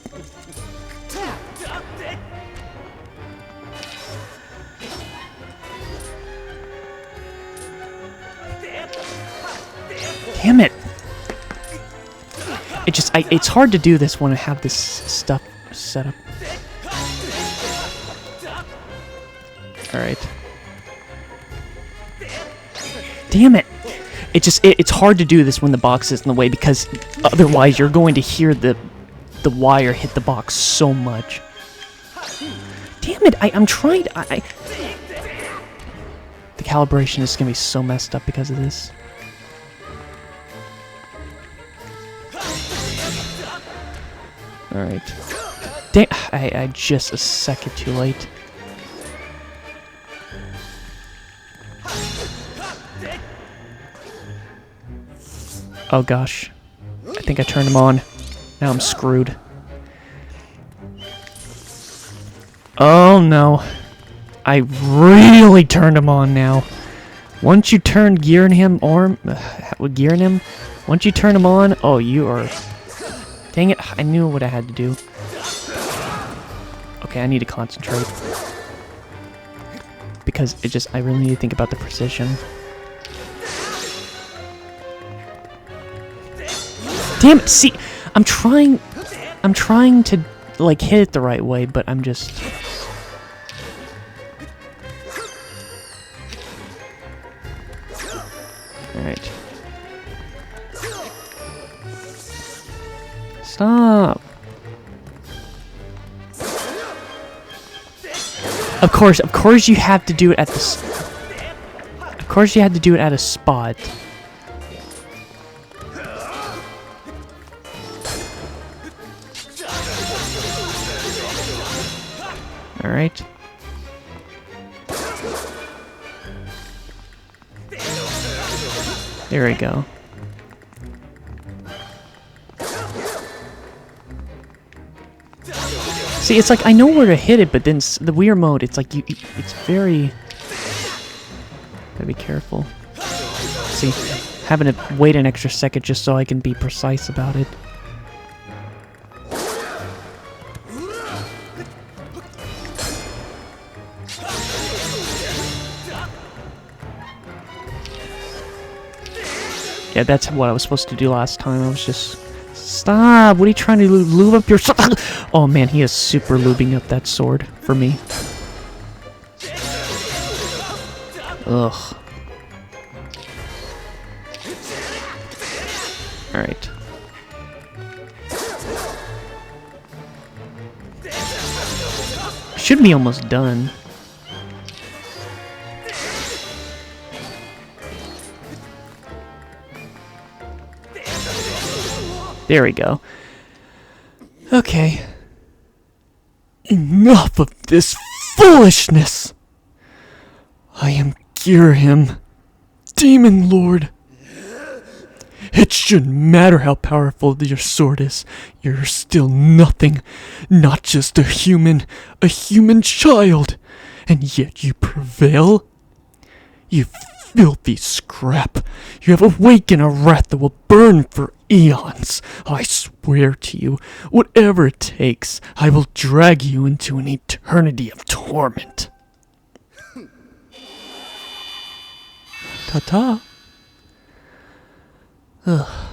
Damn it! It's hard to do this when I have this stuff set up. Alright. Damn it! It's hard to do this when the box is in the way, because otherwise you're going to hear the wire hit the box so much. Damn it! I'm trying to... The calibration is going to be so messed up because of this. Alright. Damn, I just a second too late. Oh gosh. I think I turned him on. Now I'm screwed. Oh no. I really turned him on now. Once you turn gear in him, once you turn him on, oh, you are... Dang it, I knew what I had to do. Okay, I need to concentrate. Because I really need to think about the precision. Damn it, see, I'm trying to, like, hit it the right way, but I'm just... Alright. Stop! Of course you have to do it at the... Of course you had to do it at a spot. Alright. There we go. See, it's like I know where to hit it, but then the weird mode, it's like it's very... Gotta be careful. See, having to wait an extra second just so I can be precise about it. Yeah, that's what I was supposed to do last time. I was just... Stop! What are you trying to lube up your... Oh man, he is super lubing up that sword for me. Ugh. Alright. Should be almost done. There we go. Okay. Enough of this foolishness! I am Girhim, Demon Lord. It shouldn't matter how powerful your sword is. You're still nothing. Not just a human child. And yet you prevail? You filthy scrap. You have awakened a wrath that will burn for eons. I swear to you, whatever it takes, I will drag you into an eternity of torment. Ta-ta. Ugh.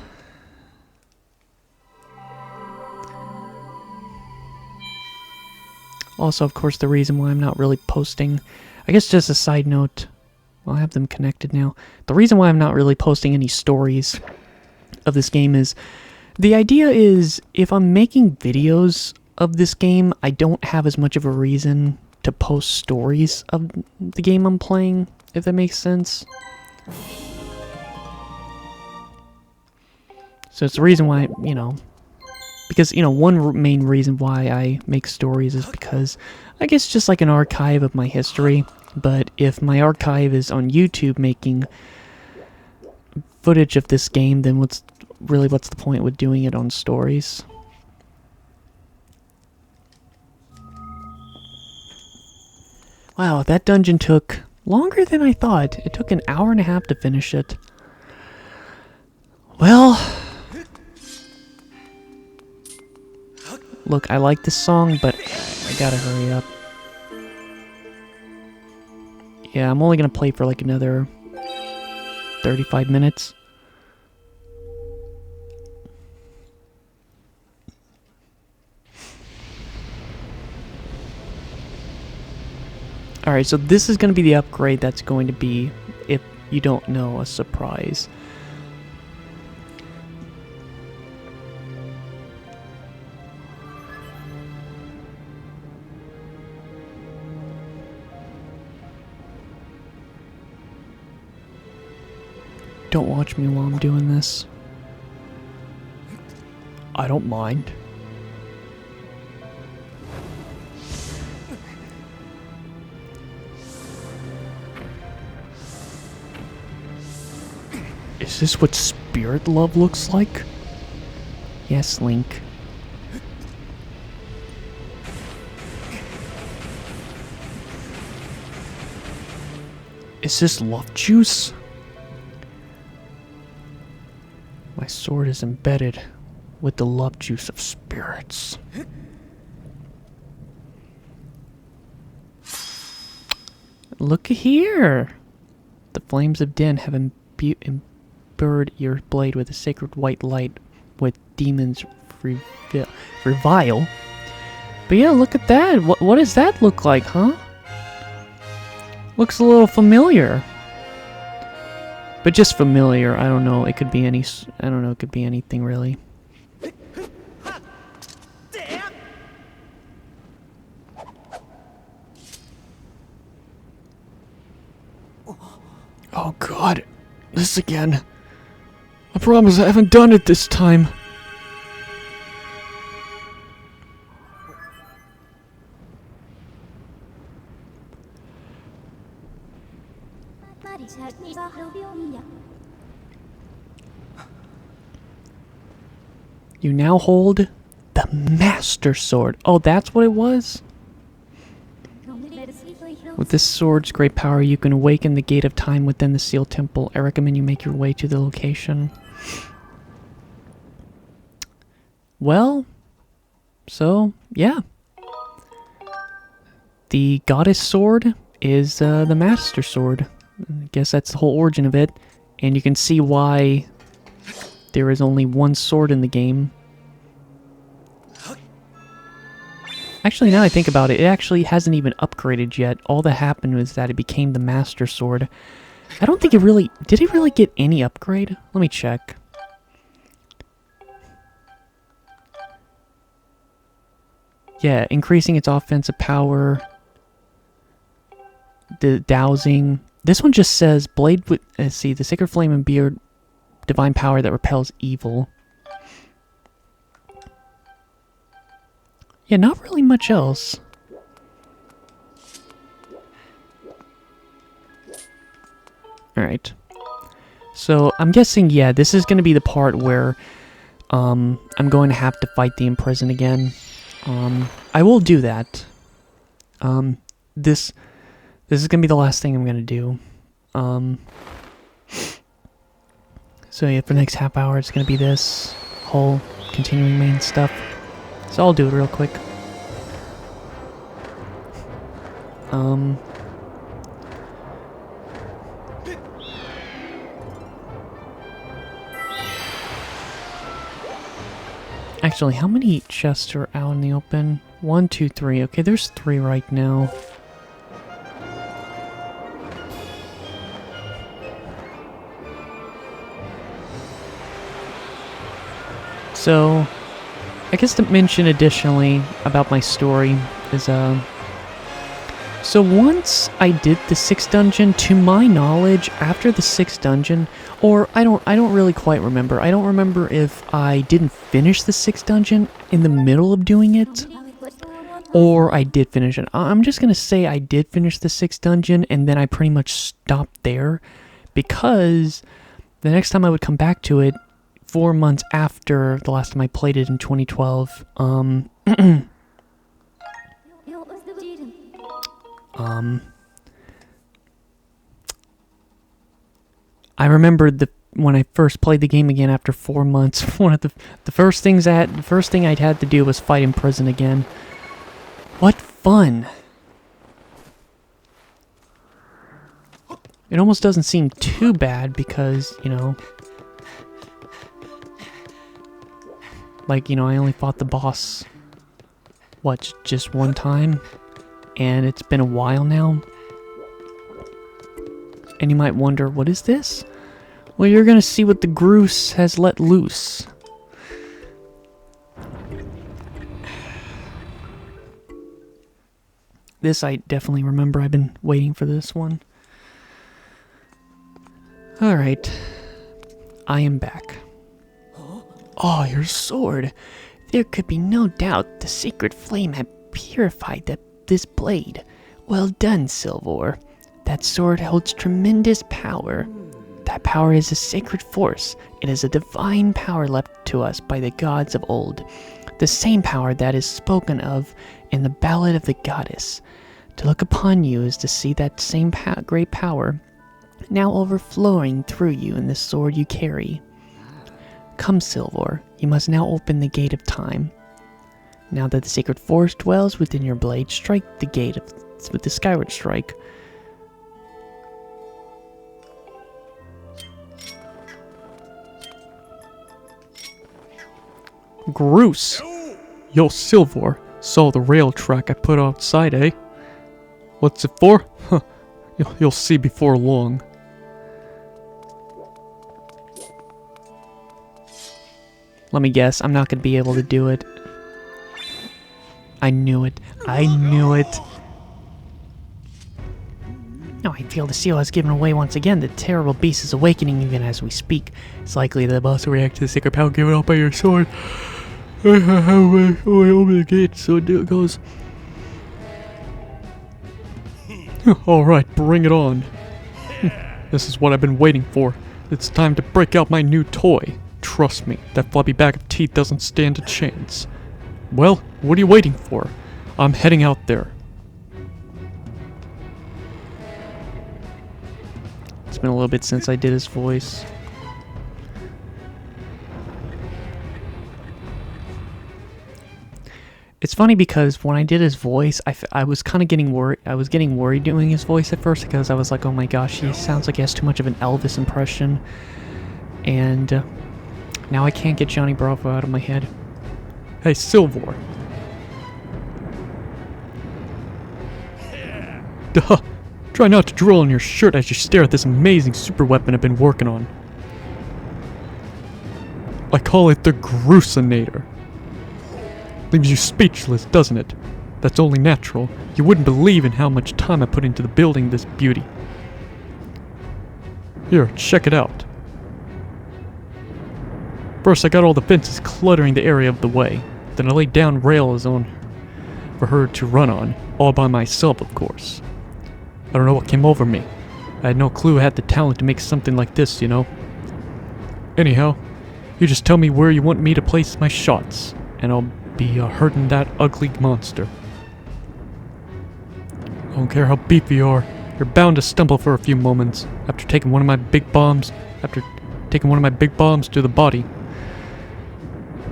Also, of course, the reason why I'm not really posting... I guess just a side note... I'll have them connected now. The reason why I'm not really posting any stories of this game is... The idea is, if I'm making videos of this game, I don't have as much of a reason to post stories of the game I'm playing, if that makes sense. So it's the reason why, you know... Because, you know, one main reason why I make stories is because I guess just like an archive of my history. But if my archive is on YouTube making footage of this game, then what's the point with doing it on stories? Wow, that dungeon took longer than I thought. It took an hour and a half to finish it. Well... Look, I like this song, but I gotta hurry up. Yeah, I'm only gonna play for like another 35 minutes. Alright, so this is gonna be the upgrade that's going to be, if you don't know, a surprise. Don't watch me while I'm doing this. I don't mind. Is this what spirit love looks like? Yes, Link. Is this love juice? My sword is embedded with the love juice of spirits. Look here! The flames of Din have imbued your blade with a sacred white light with demons revile. But yeah, look at that! What does that look like, huh? Looks a little familiar. But just familiar, I don't know, it could be any, I don't know, it could be anything really. Oh god, this again. I promise I haven't done it this time. You now hold the Master Sword. Oh, that's what it was? With this sword's great power, you can awaken the gate of time within the sealed temple. I recommend you make your way to the location. Well, so, yeah. The goddess sword is the Master Sword. I guess that's the whole origin of it. And you can see why there is only one sword in the game. Actually, now I think about it, it actually hasn't even upgraded yet. All that happened was that it became the Master Sword. I don't think it really... Did it really get any upgrade? Let me check. Yeah, increasing its offensive power. The dowsing. This one just says, Blade with... Let's see, the Sacred Flame and Beard. Divine power that repels evil. Yeah, not really much else. Alright. So, I'm guessing, yeah, this is going to be the part where I'm going to have to fight the Imprison again. I will do that. This is going to be the last thing I'm going to do. So yeah, for the next half hour, it's going to be this whole continuing main stuff. So I'll do it real quick. Actually, how many chests are out in the open? 1, 2, 3. Okay, there's 3 right now. So, I guess to mention additionally about my story is, so once I did the 6th dungeon, to my knowledge, after the 6th dungeon, or I don't really quite remember. I don't remember if I didn't finish the 6th dungeon in the middle of doing it, or I did finish it. I'm just gonna say I did finish the 6th dungeon, and then I pretty much stopped there, because the next time I would come back to it, 4 months after the last time I played it in 2012, I remember when I first played the game again after 4 months, one of the first thing I'd had to do was fight in prison again. What fun! It almost doesn't seem too bad because, you know, like, you know, I only fought the boss, what, just one time? And it's been a while now. And you might wonder, what is this? Well, you're gonna see what the Groose has let loose. This I definitely remember. I've been waiting for this one. Alright. I am back. Oh, your sword. There could be no doubt the sacred flame had purified this blade. Well done, Silvor. That sword holds tremendous power. That power is a sacred force. It is a divine power left to us by the gods of old. The same power that is spoken of in the Ballad of the Goddess. To look upon you is to see that same great power. now overflowing through you in this sword you carry. Come, Silvor, you must now open the gate of time. Now that the sacred force dwells within your blade, strike the gate with the Skyward strike. Groose! Yo, Silvor, saw the rail track I put outside, eh? What's it for? Huh, you'll see before long. Let me guess, I'm not going to be able to do it. I knew it. I knew it. Now I feel the seal has given away once again. The terrible beast is awakening even as we speak. It's likely the boss will react to the sacred power given out by your sword. Open the gate, so it goes. Alright, bring it on. This is what I've been waiting for. It's time to break out my new toy. Trust me, that floppy bag of teeth doesn't stand a chance. Well, what are you waiting for? I'm heading out there. It's been a little bit since I did his voice. It's funny because when I did his voice, I was kind of getting worried. I was getting worried doing his voice at first because I was like, oh my gosh, he sounds like he has too much of an Elvis impression. And now I can't get Johnny Bravo out of my head. Hey, Silvor. Duh. Try not to drool on your shirt as you stare at this amazing super weapon I've been working on. I call it the Gruesinator. Leaves you speechless, doesn't it? That's only natural. You wouldn't believe in how much time I put into the building this beauty. Here, check it out. First, I got all the fences cluttering the area of the way. Then I laid down rails for her to run on, all by myself, of course. I don't know what came over me. I had no clue I had the talent to make something like this, you know. Anyhow, you just tell me where you want me to place my shots, and I'll be hurting that ugly monster. I don't care how beefy you are, you're bound to stumble for a few moments after taking one of my big bombs to the body.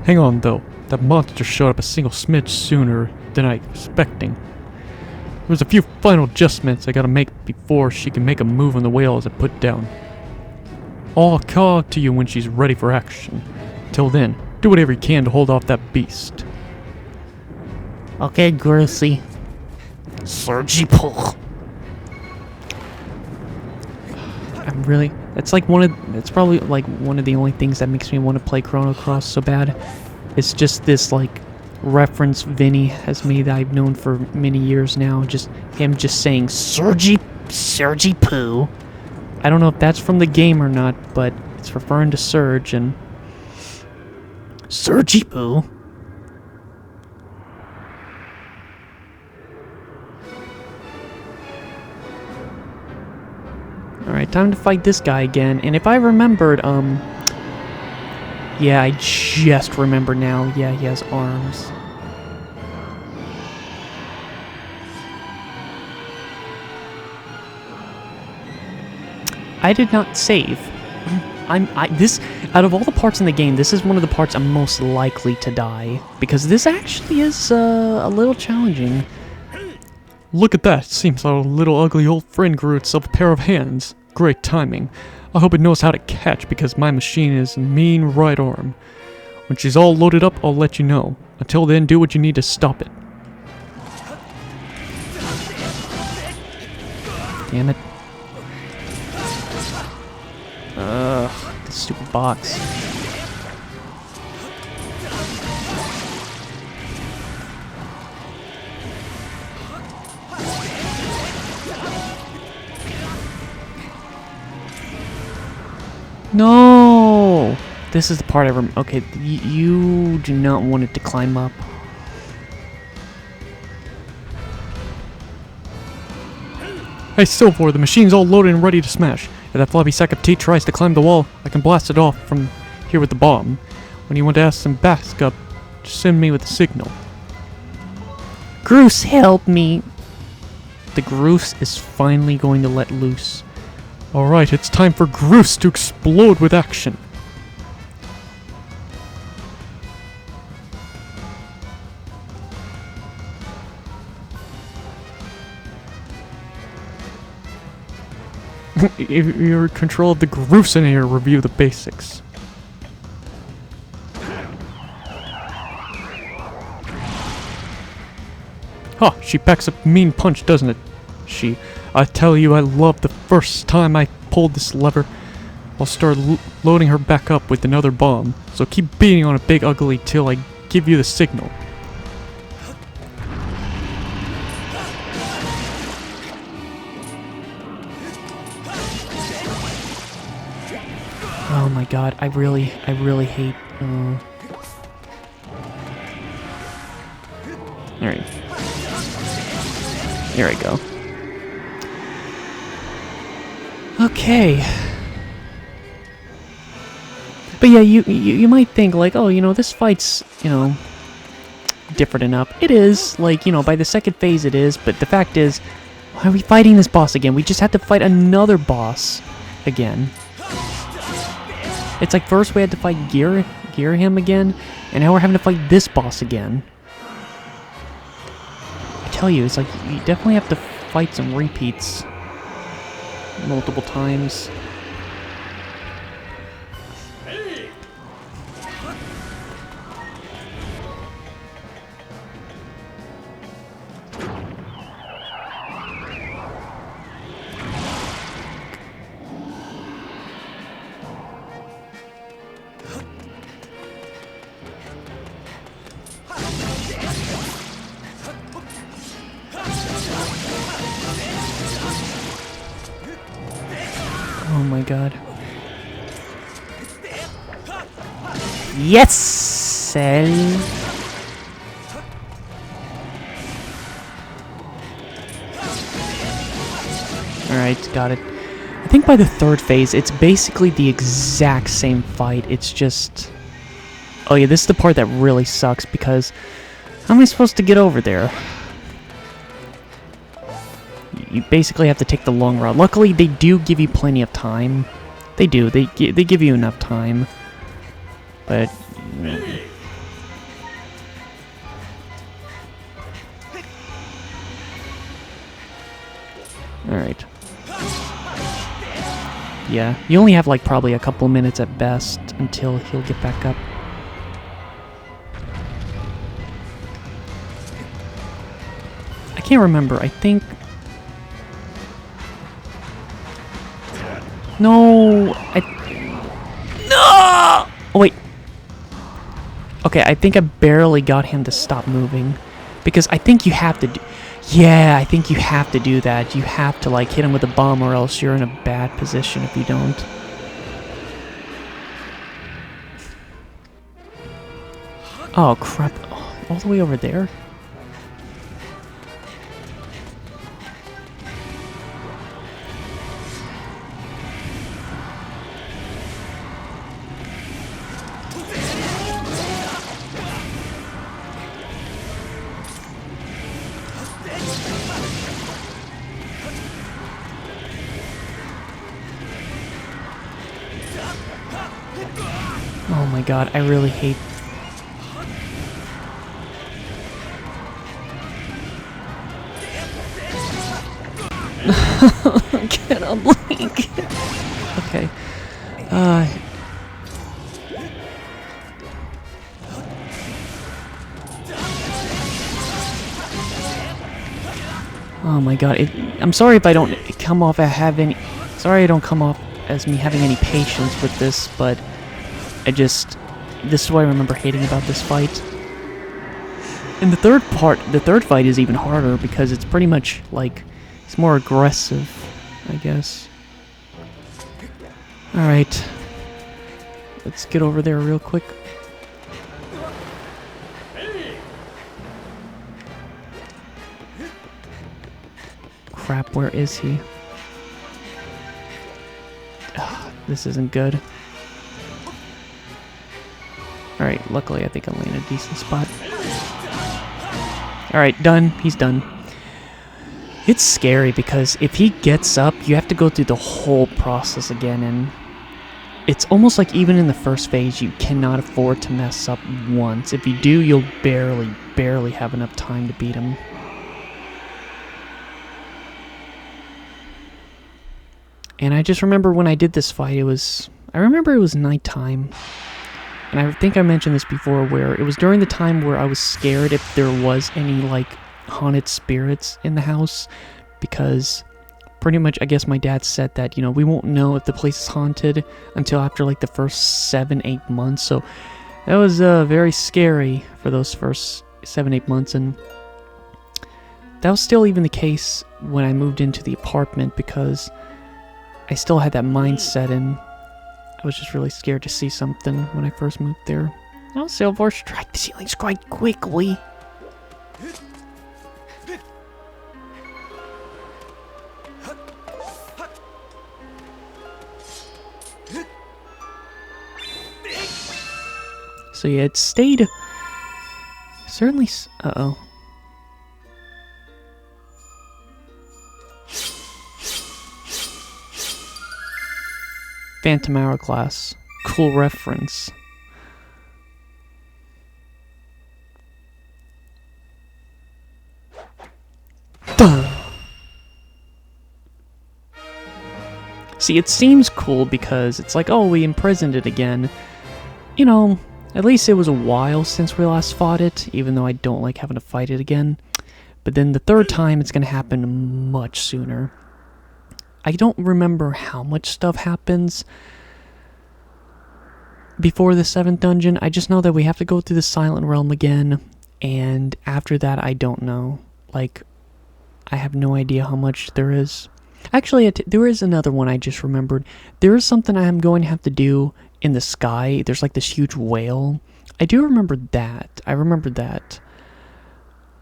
Hang on though, that monster showed up a single smidge sooner than I was expecting. There's a few final adjustments I gotta make before she can make a move on the whale as I put down. I'll call to you when she's ready for action. Till then, do whatever you can to hold off that beast. Okay, Groosey. Surgical. I'm really. It's like it's probably like one of the only things that makes me want to play Chrono Cross so bad. It's just this like reference Vinny has made that I've known for many years now. Just him just saying Surgy Poo. I don't know if that's from the game or not, but it's referring to Surge and Surgy Poo. Alright, time to fight this guy again. And if I remembered, yeah, I just remember now. Yeah, he has arms. I did not save. This, out of all the parts in the game, this is one of the parts I'm most likely to die. Because this actually is, a little challenging. Look at that! Seems our little ugly old friend grew itself a pair of hands. Great timing. I hope it knows how to catch because my machine is a mean right arm. When she's all loaded up, I'll let you know. Until then, do what you need to stop it. Damn it. Ugh, this stupid box. No! This is the part I remember. Okay, you do not want it to climb up. Hey, Silvor, the machine's all loaded and ready to smash. If that floppy sack of teeth tries to climb the wall, I can blast it off from here with the bomb. When you want to ask some backup, just send me with a signal. Groose, help me! The Groose is finally going to let loose. Alright, it's time for Groose to explode with action. You're in control of the Groosinator, review the basics. Huh, she packs a mean punch, doesn't it? I tell you, I love the first time I pulled this lever. I'll start loading her back up with another bomb. So keep beating on a big ugly till I give you the signal. Oh my god, I really hate... Alright. Here I go. Okay. But yeah, you might think, like, oh, you know, this fight's, you know, different enough. It is, like, you know, by the second phase it is, but the fact is, why are we fighting this boss again? We just had to fight another boss again. It's like first we had to fight Gear him again, and now we're having to fight this boss again. I tell you, it's like you definitely have to fight some repeats multiple times. Oh my god. Yes, Cell. Alright, got it. I think by the third phase, it's basically the exact same fight. It's just... Oh yeah, this is the part that really sucks, because how am I supposed to get over there? You basically have to take the long route. Luckily, they do give you plenty of time. They do. They give you enough time. But... Alright. Yeah, you only have like probably a couple minutes at best until he'll get back up. I can't remember. I think... No! No! Oh, wait. Okay, I think I barely got him to stop moving. Because I think you have to do... Yeah, I think you have to do that. You have to, like, hit him with a bomb or else you're in a bad position if you don't. Oh, crap. Oh, all the way over there? Oh my god, I really hate... Get up, Link! Okay. Oh my god, I'm sorry if I don't come off Sorry I don't come off as me having any patience with this, but this is what I remember hating about this fight. And the third fight is even harder because it's pretty much like, it's more aggressive, I guess. Alright. Let's get over there real quick. Crap, where is he? Ugh, this isn't good. Alright, luckily I think I landed a decent spot. Alright, done. He's done. It's scary because if he gets up, you have to go through the whole process again, and it's almost like even in the first phase, you cannot afford to mess up once. If you do, you'll barely have enough time to beat him. And I just remember when I did this fight, I remember it was nighttime. And I think I mentioned this before, where it was during the time where I was scared if there was any, like, haunted spirits in the house. Because pretty much, I guess my dad said that, you know, we won't know if the place is haunted until after, like, the first 7-8 months. So that was very scary for those first 7-8 months. And that was still even the case when I moved into the apartment, because I still had that mindset, and I was just really scared to see something when I first moved there. Now, Silver, strike the ceilings quite quickly. So yeah, it stayed... Certainly... Uh-oh. Phantom Hourglass. Cool reference. See, it seems cool because it's like, oh, we imprisoned it again. You know, at least it was a while since we last fought it, even though I don't like having to fight it again. But then the third time, it's going to happen much sooner. I don't remember how much stuff happens before the 7th dungeon. I just know that we have to go through the Silent Realm again, and after that, I don't know. Like, I have no idea how much there is. Actually, there is another one I just remembered. There is something I am going to have to do in the sky. There's like this huge whale. I do remember that. I remember that.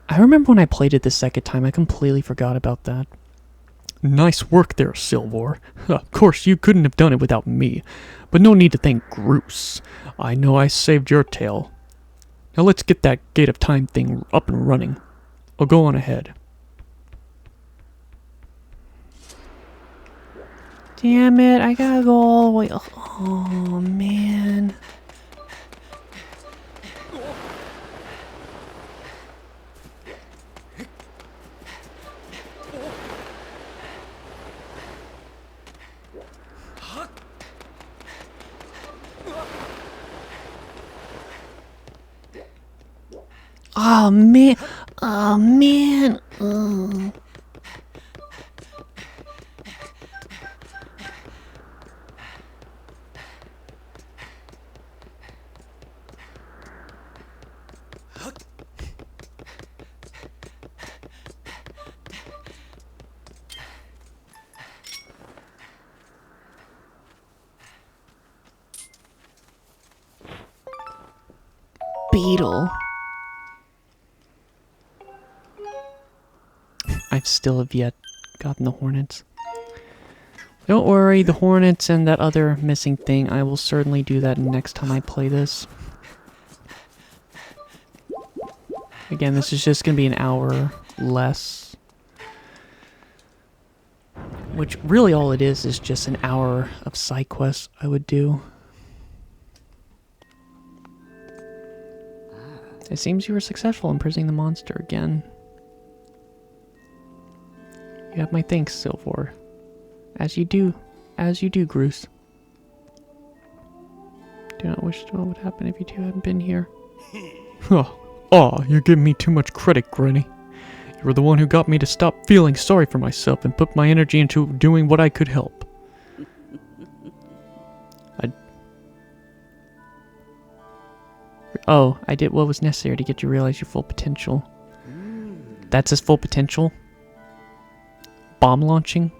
I remember when I played it the second time, I completely forgot about that. Nice work there, Silver. Of course, you couldn't have done it without me. But no need to thank Groose. I know I saved your tail. Now let's get that Gate of Time thing up and running. I'll go on ahead. Damn it, I gotta go all the way. Oh, man. Oh, man. Oh, man. Ugh. Beetle. I still have yet gotten the Hornets. Don't worry, the Hornets and that other missing thing, I will certainly do that next time I play this. Again, this is just going to be an hour less. Which, really all it is just an hour of side quests I would do. It seems you were successful in imprisoning the monster again. You have my thanks, Silver. As you do, Groose. Do not wish to know what would happen if you two hadn't been here. You're giving me too much credit, Granny. You were the one who got me to stop feeling sorry for myself and put my energy into doing what I could help. I did what was necessary to get you to realize your full potential. That's his full potential? Bomb launching?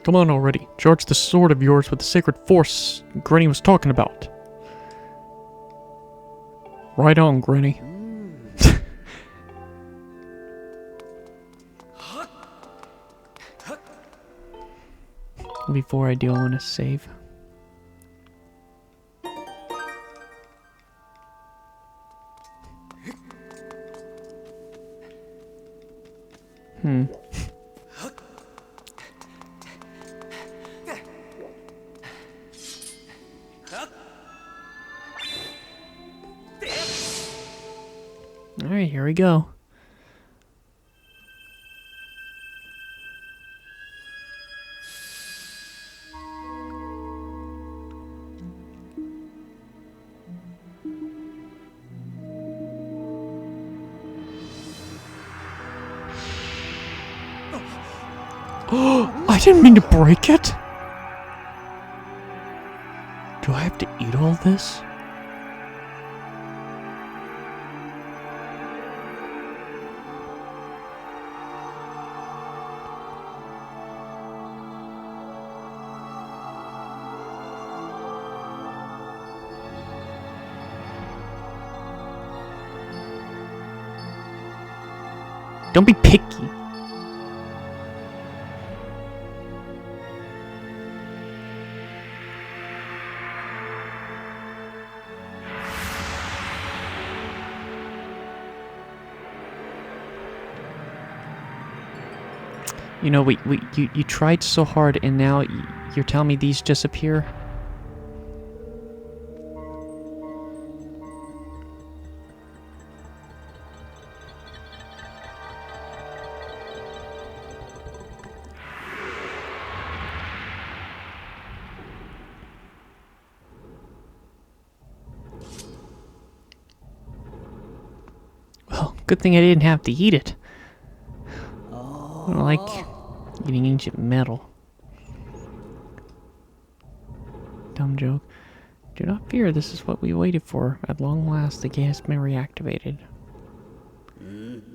Come on already. Charge the sword of yours with the sacred force Granny was talking about. Right on, Granny. Before I do, I want to save. Alright, here we go. Oh, I didn't mean to break it! Do I have to eat all this? Don't be picky. You know, you tried so hard, and now you're telling me these disappear? Well, good thing I didn't have to eat it. I don't like eating ancient metal. Dumb joke. Do not fear, this is what we waited for. At long last, the gate has been reactivated.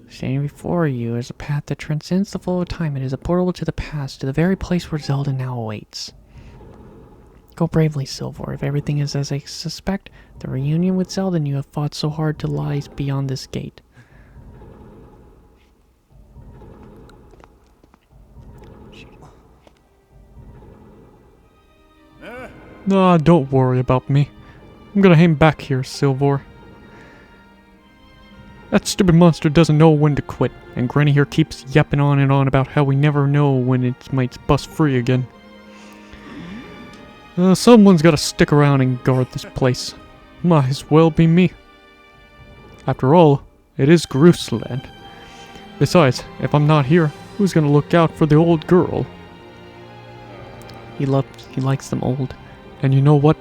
Standing before you is a path that transcends the flow of time. It is a portal to the past, to the very place where Zelda now awaits. Go bravely, Silver. If everything is as I suspect, the reunion with Zelda and you have fought so hard to lies beyond this gate. Nah, don't worry about me. I'm gonna hang back here, Silver. That stupid monster doesn't know when to quit, and Granny here keeps yapping on and on about how we never know when it might bust free again. Someone's gotta stick around and guard this place. Might as well be me. After all, it is Groosland. Besides, if I'm not here, who's gonna look out for the old girl? He likes them old. And you know what?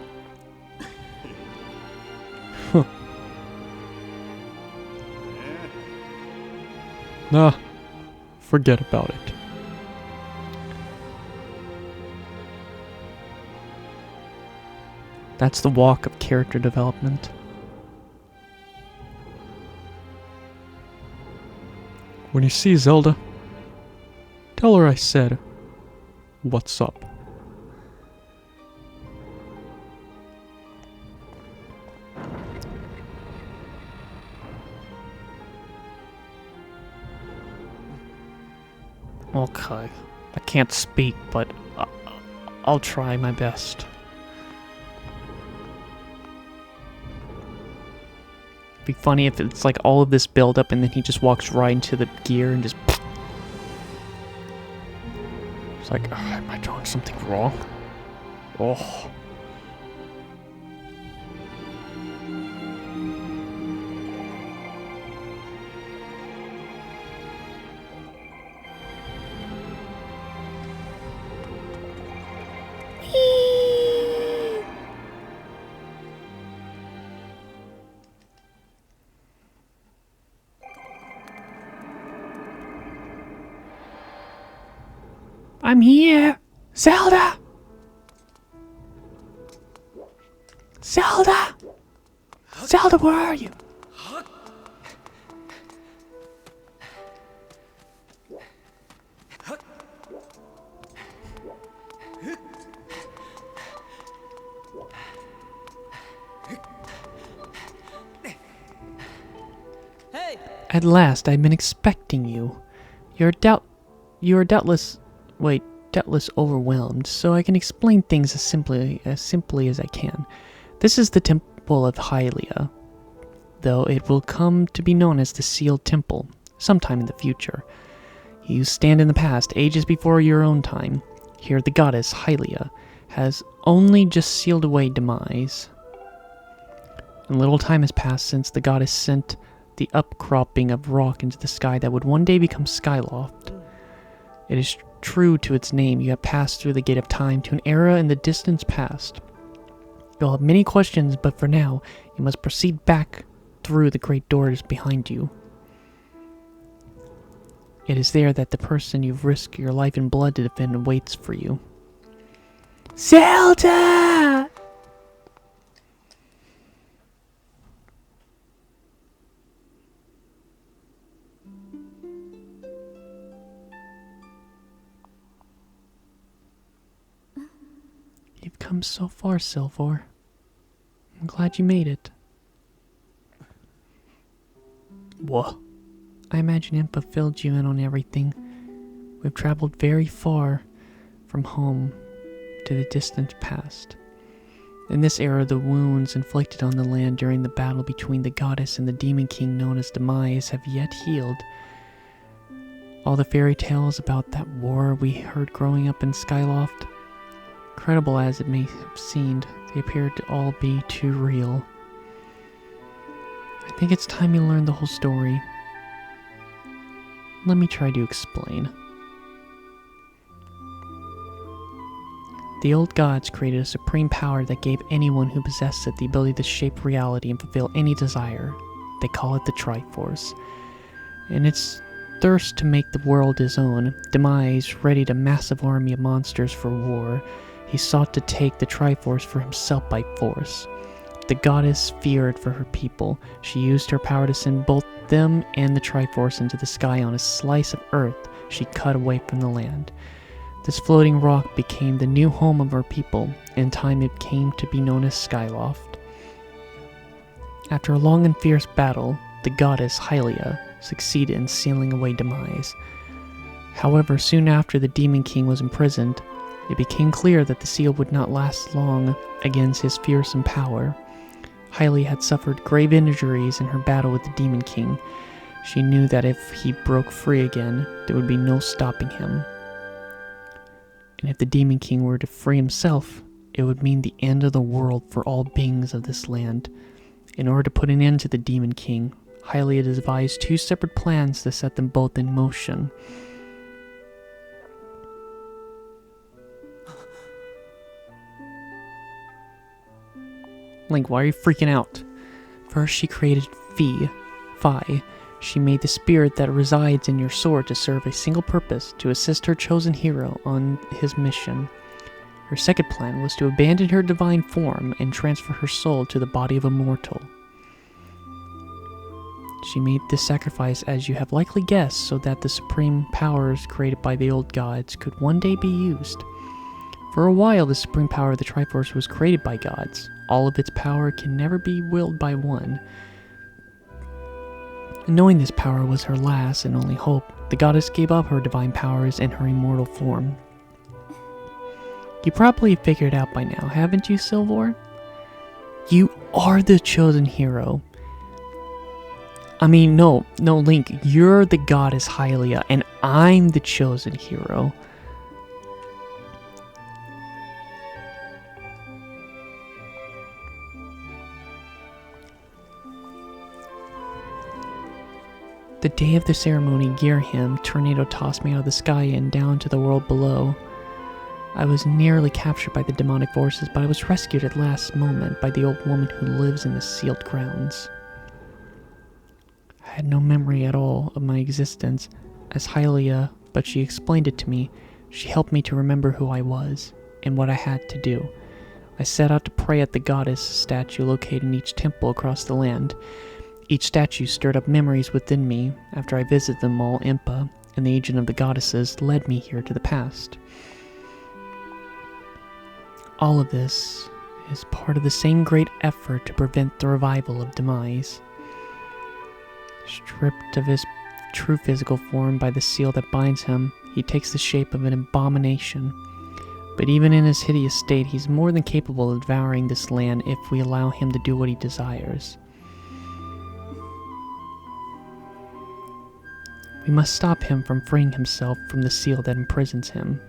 Huh. Nah, forget about it. That's the walk of character development. When you see Zelda, tell her I said, "What's up?" Okay. I can't speak, but I'll try my best. Be funny if it's like all of this build up and then he just walks right into the gear and just... It's like, am I doing something wrong? Oh. I'm here! Zelda! Zelda! Zelda, where are you? Hey! At last, I've been expecting you. You're doubtless... Wait, doubtless overwhelmed, so I can explain things as simply as I can. This is the Temple of Hylia, though it will come to be known as the Sealed Temple sometime in the future. You stand in the past, ages before your own time. Here the goddess Hylia has only just sealed away demise. And little time has passed since the goddess sent the upcropping of rock into the sky that would one day become Skyloft. It is true to its name. You have passed through the gate of time to an era in the distant past. You'll have many questions, but for now, you must proceed back through the great doors behind you. It is there that the person you've risked your life and blood to defend waits for you. Zelda! You've come so far, Silvor. I'm glad you made it. What? I imagine Impa filled you in on everything. We've traveled very far from home to the distant past. In this era, the wounds inflicted on the land during the battle between the goddess and the demon king known as Demise have yet healed. All the fairy tales about that war we heard growing up in Skyloft, incredible as it may have seemed, they appear to all be too real. I think it's time you learn the whole story. Let me try to explain. The old gods created a supreme power that gave anyone who possessed it the ability to shape reality and fulfill any desire. They call it the Triforce. In its thirst to make the world his own, Demise readied a massive army of monsters for war. He sought to take the Triforce for himself by force. The goddess feared for her people. She used her power to send both them and the Triforce into the sky on a slice of earth she cut away from the land. This floating rock became the new home of her people. In time it came to be known as Skyloft. After a long and fierce battle, the goddess Hylia succeeded in sealing away Demise. However, soon after the Demon King was imprisoned, it became clear that the seal would not last long against his fearsome power. Hylia had suffered grave injuries in her battle with the Demon King. She knew that if he broke free again, there would be no stopping him. And if the Demon King were to free himself, it would mean the end of the world for all beings of this land. In order to put an end to the Demon King, Hylia devised two separate plans to set them both in motion. Link, why are you freaking out? First, she created Fi. She made the spirit that resides in your sword to serve a single purpose, to assist her chosen hero on his mission. Her second plan was to abandon her divine form and transfer her soul to the body of a mortal. She made this sacrifice, as you have likely guessed, so that the supreme powers created by the old gods could one day be used. For a while, the supreme power of the Triforce was created by gods. All of its power can never be willed by one. Knowing this power was her last and only hope, the goddess gave up her divine powers and her immortal form. You probably figured it out by now, haven't you, Silvor? You are the chosen hero. I mean, no, Link, you're the goddess Hylia, and I'm the chosen hero. The day of the ceremony, Girham tornado tossed me out of the sky and down to the world below. I was nearly captured by the demonic forces, but I was rescued at last moment by the old woman who lives in the sealed grounds. I had no memory at all of my existence as Hylia, but she explained it to me. She helped me to remember who I was and what I had to do. I set out to pray at the goddess statue located in each temple across the land. Each statue stirred up memories within me. After I visited them all, Impa and the agent of the goddesses led me here to the past. All of this is part of the same great effort to prevent the revival of Demise. Stripped of his true physical form by the seal that binds him, he takes the shape of an abomination. But even in his hideous state, he's more than capable of devouring this land if we allow him to do what he desires. We must stop him from freeing himself from the seal that imprisons him,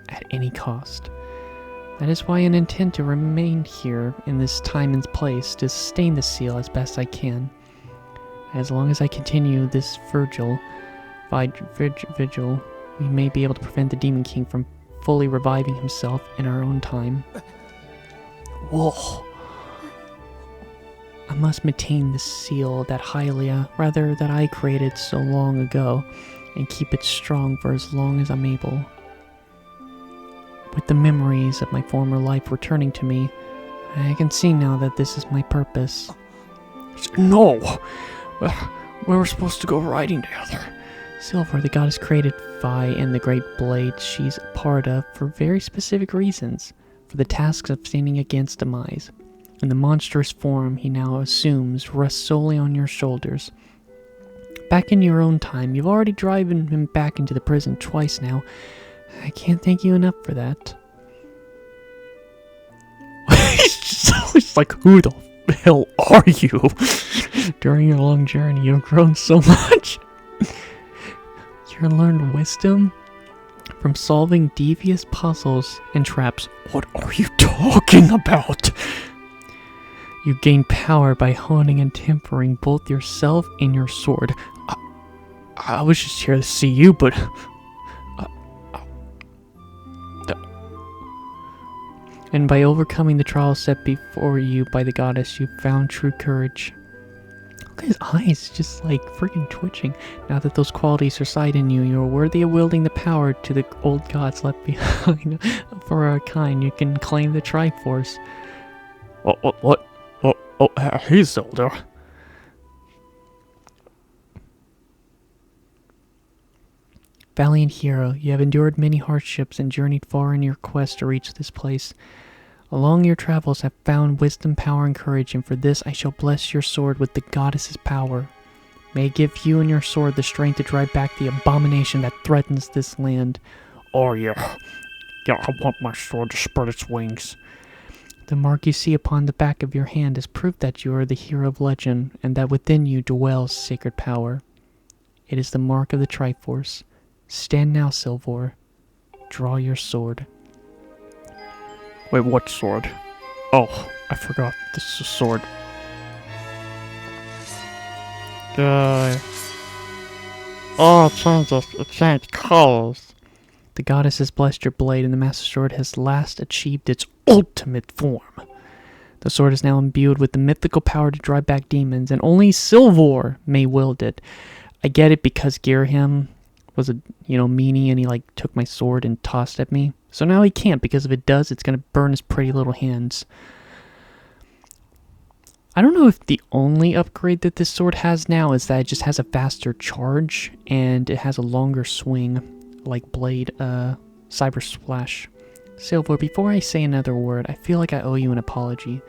at any cost. That is why I intend to remain here in this time and place to sustain the seal as best I can. As long as I continue this vigil, we may be able to prevent the Demon King from fully reviving himself in our own time. Whoa! I must maintain the seal that that I created so long ago, and keep it strong for as long as I'm able. With the memories of my former life returning to me, I can see now that this is my purpose. No! We were supposed to go riding together. Silver, the goddess created Vi and the great blade she's a part of for very specific reasons, for the tasks of standing against demise. And the monstrous form he now assumes rests solely on your shoulders. Back in your own time, you've already driven him back into the prison twice now. I can't thank you enough for that. It's like, who the hell are you? During your long journey, you've grown so much. You learned wisdom from solving devious puzzles and traps. What are you talking about? You gain power by honing and tempering both yourself and your sword. I was just here to see you, but... And by overcoming the trials set before you by the goddess, you found true courage. Look at his eyes, just like freaking twitching. Now that those qualities reside in you, you are worthy of wielding the power to the old gods left behind. For our kind, you can claim the Triforce. What? Oh, hey, Zelda. Valiant hero, you have endured many hardships and journeyed far in your quest to reach this place. Along your travels have found wisdom, power, and courage, and for this I shall bless your sword with the goddess's power. May it give you and your sword the strength to drive back the abomination that threatens this land. Oh yeah, I want my sword to spread its wings. The mark you see upon the back of your hand is proof that you are the hero of legend, and that within you dwells sacred power. It is the mark of the Triforce. Stand now, Silvor. Draw your sword. Wait, what sword? Oh, I forgot. This is a sword. Oh, it changed colors. The goddess has blessed your blade, and the Master Sword has last achieved its ultimate form. The sword is now imbued with the mythical power to drive back demons, and only Silvor may wield it. I get it because Girahim was a, meanie, and he, took my sword and tossed at me. So now he can't, because if it does, it's going to burn his pretty little hands. I don't know if the only upgrade that this sword has now is that it just has a faster charge, and it has a longer swing, like Blade, Cyber Splash. Silvor, before I say another word, I feel like I owe you an apology.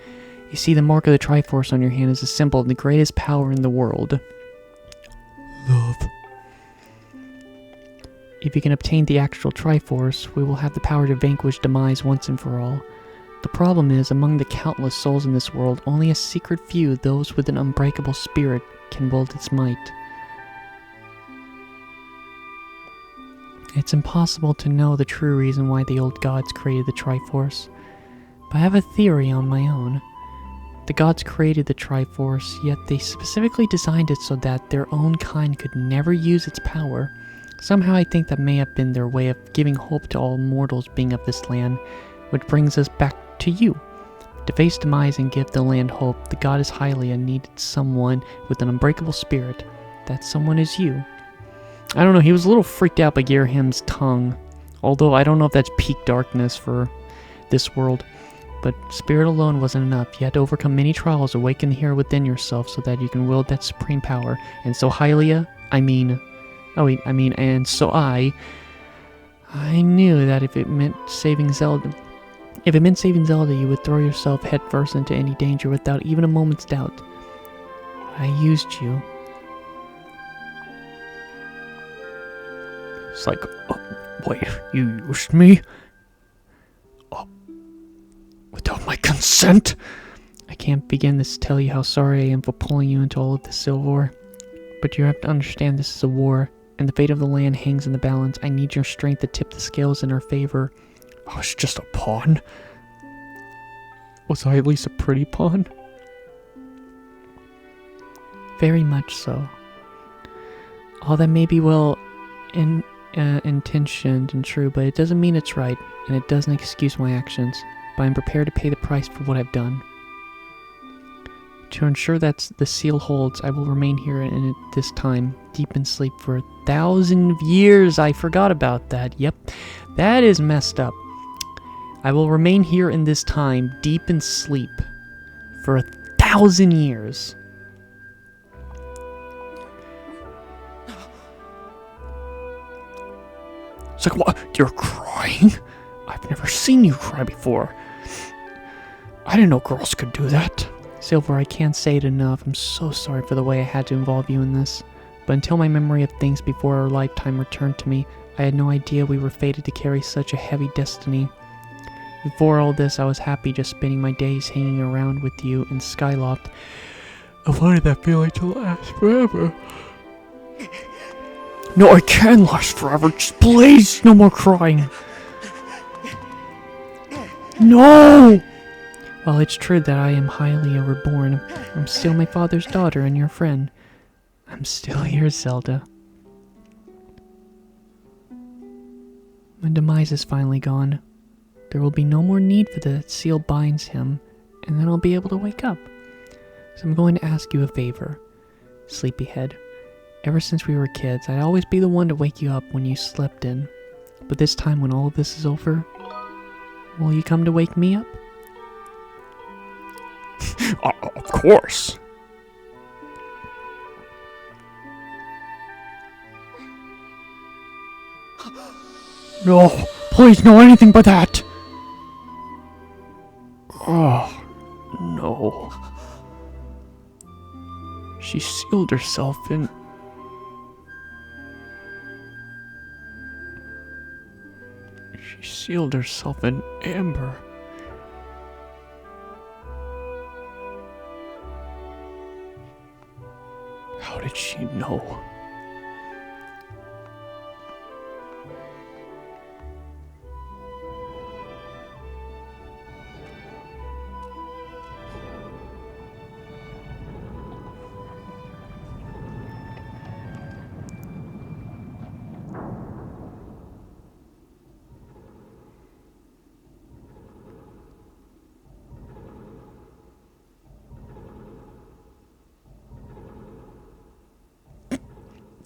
You see, the mark of the Triforce on your hand is a symbol of the greatest power in the world. Love. If you can obtain the actual Triforce, we will have the power to vanquish demise once and for all. The problem is, among the countless souls in this world, only a secret few, those with an unbreakable spirit, can wield its might. It's impossible to know the true reason why the old gods created the Triforce, but I have a theory on my own. The gods created the Triforce, yet they specifically designed it so that their own kind could never use its power. Somehow I think that may have been their way of giving hope to all mortals being of this land, which brings us back to you. To face demise and give the land hope, the goddess Hylia needed someone with an unbreakable spirit. That someone is you. I don't know, he was a little freaked out by Girahim's tongue, although I don't know if that's peak darkness for this world. But spirit alone wasn't enough. You had to overcome many trials, awaken the hero within yourself so that you can wield that supreme power. And so Hylia, and so I knew that if it meant saving Zelda, you would throw yourself headfirst into any danger without even a moment's doubt. I used you. It's like, wait, you used me? Without my consent? I can't begin to tell you how sorry I am for pulling you into all of this, Silver. But you have to understand this is a war, and the fate of the land hangs in the balance. I need your strength to tip the scales in our favor. I was just a pawn. Was I at least a pretty pawn? Very much so. All that may be intentioned and true, but it doesn't mean it's right, and it doesn't excuse my actions. But I'm prepared to pay the price for what I've done. To ensure that the seal holds, I will remain here in this time, deep in sleep for 1,000 years. I forgot about that. Yep, that is messed up. I will remain here in this time, deep in sleep, for 1,000 years. It's like, what? You're crying? I've never seen you cry before. I didn't know girls could do that. Silver, I can't say it enough. I'm so sorry for the way I had to involve you in this. But until my memory of things before our lifetime returned to me, I had no idea we were fated to carry such a heavy destiny. Before all this, I was happy just spending my days hanging around with you in Skyloft. I wanted that feeling to last forever. No, I can last forever. Just please, no more crying. No! While it's true that I am highly reborn, I'm still my father's daughter and your friend. I'm still here, Zelda. When demise is finally gone, there will be no more need for the seal binds him, and then I'll be able to wake up. So I'm going to ask you a favor, Sleepyhead. Ever since we were kids, I'd always be the one to wake you up when you slept in. But this time when all of this is over, will you come to wake me up? Of course. No, please, no, anything but that. Oh, no. She sealed herself in... She sealed herself in amber. How did she know?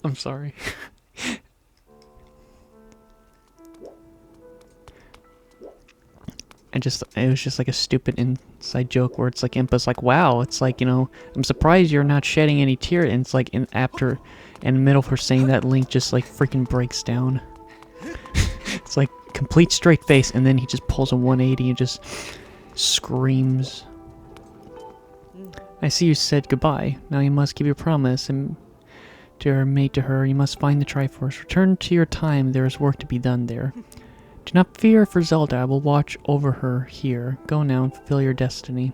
I'm sorry. It was just like a stupid inside joke where it's like Impa's like, wow, it's like, you know, I'm surprised you're not shedding any tear. And it's like in the middle of her saying that, Link just like freaking breaks down. It's like complete straight face, and then he just pulls a 180 and just screams. I see you said goodbye. Now you must keep your promise and made to her. You must find the Triforce. Return to your time. There is work to be done there. Do not fear for Zelda. I will watch over her here. Go now and fulfill your destiny.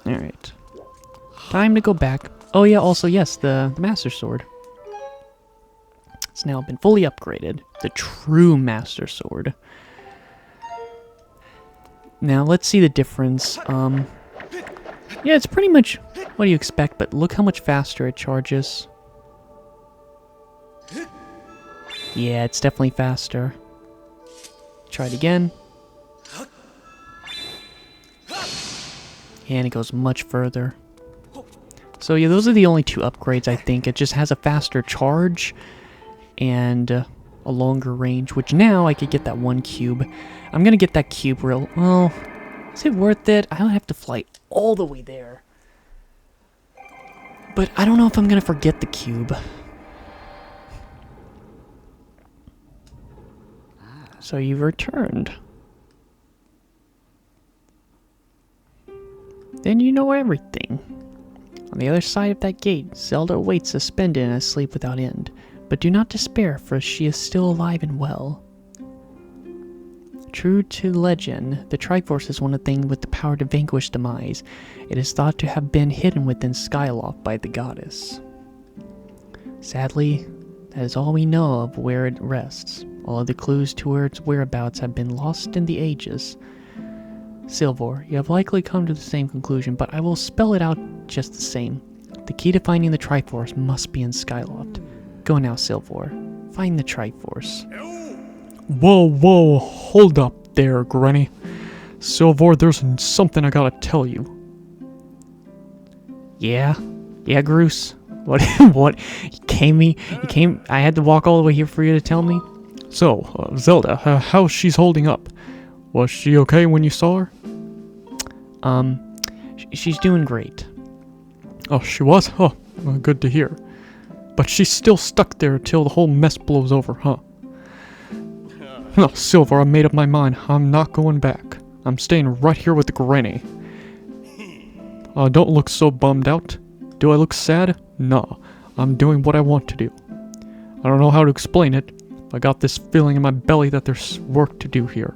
Alright. Time to go back. Oh yeah, also yes, the Master Sword. It's now been fully upgraded. The true Master Sword. Now let's see the difference. Yeah, it's pretty much what do you expect, but look how much faster it charges. Yeah, it's definitely faster. Try it again. And it goes much further. So yeah, those are the only two upgrades, I think. It just has a faster charge and a longer range, which now I could get that 1 cube. I'm gonna get that cube real... Well, is it worth it? I don't have to fly all the way there. But I don't know if I'm gonna forget the cube. So you've returned. Then you know everything. On the other side of that gate, Zelda awaits suspended in a sleep without end. But do not despair, for she is still alive and well. True to legend, the Triforce is one of the things with the power to vanquish demise. It is thought to have been hidden within Skyloft by the goddess. Sadly, that is all we know of where it rests. All of the clues to its whereabouts have been lost in the ages. Silvor, you have likely come to the same conclusion, but I will spell it out just the same. The key to finding the Triforce must be in Skyloft. Go now, Silvor. Find the Triforce. Whoa, hold up there, Granny. Silvor, there's something I gotta tell you. Yeah, Groose. What? You came, I had to walk all the way here for you to tell me? So, Zelda, how's she's holding up? Was she okay when you saw her? She's doing great. Oh, she was? Oh, well, good to hear. But she's still stuck there till the whole mess blows over, huh? No, Silver, I made up my mind. I'm not going back. I'm staying right here with the Granny. Don't look so bummed out. Do I look sad? No. I'm doing what I want to do. I don't know how to explain it. I got this feeling in my belly that there's work to do here.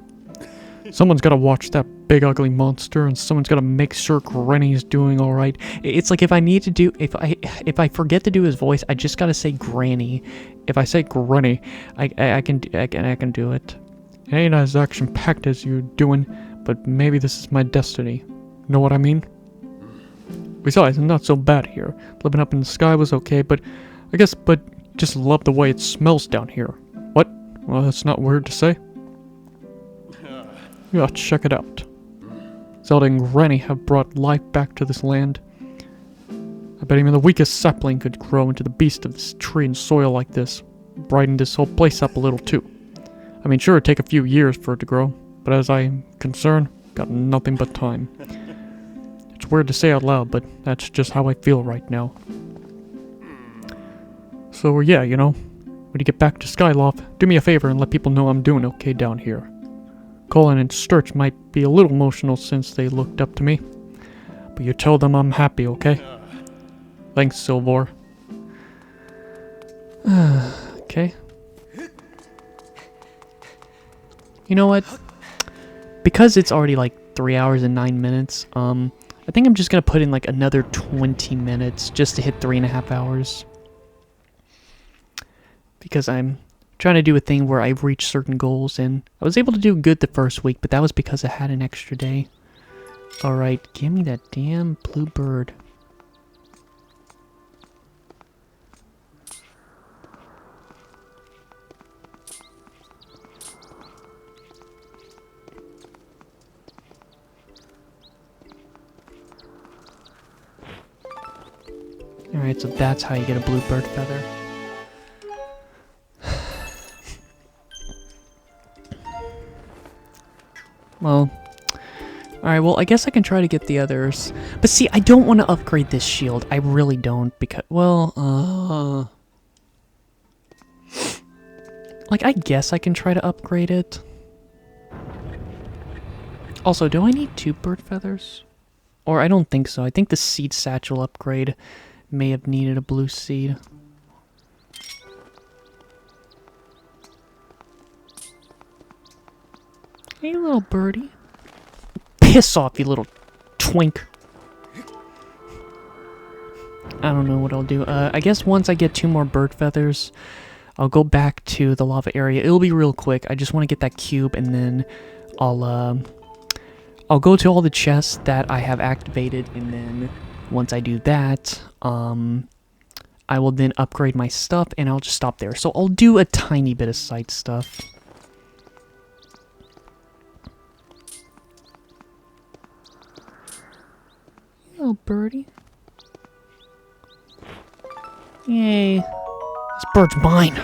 Someone's gotta watch that big ugly monster, and someone's gotta make sure Granny's doing alright. It's like if I forget to do his voice, I just gotta say Granny. If I say Granny, I can do it. It ain't as action-packed as you're doing, but maybe this is my destiny. Know what I mean? Besides, I'm not so bad here. Living up in the sky was okay, but just love the way it smells down here. What? Well, that's not weird to say. Yeah, check it out. Zelda and Granny have brought life back to this land. I bet even the weakest sapling could grow into the beast of this tree and soil like this. Brighten this whole place up a little too. I mean, sure, it'd take a few years for it to grow, but as I'm concerned, got nothing but time. It's weird to say out loud, but that's just how I feel right now. So yeah, you know, when you get back to Skyloft, do me a favor and let people know I'm doing okay down here. Colin and Sturch might be a little emotional since they looked up to me, but you tell them I'm happy, okay? Thanks, Silvor. Okay. You know what? Because it's already like 3 hours and 9 minutes, I think I'm just gonna put in like another 20 minutes just to hit 3.5 hours. Because I'm trying to do a thing where I've reached certain goals, and I was able to do good the first week, but that was because I had an extra day. Alright, give me that damn blue bird. Alright, so that's how you get a blue bird feather. Well, alright, well, I guess I can try to get the others. But see, I don't want to upgrade this shield. I really don't, because, well, like, I guess I can try to upgrade it. Also, do I need 2 bird feathers? Or I don't think so. I think the seed satchel upgrade may have needed a blue seed. Hey, little birdie. Piss off, you little twink. I don't know what I'll do. I guess once I get 2 more bird feathers, I'll go back to the lava area. It'll be real quick. I just want to get that cube, and then I'll go to all the chests that I have activated, and then once I do that, I will then upgrade my stuff, and I'll just stop there. So I'll do a tiny bit of side stuff. Oh, birdie. Yay. This bird's mine.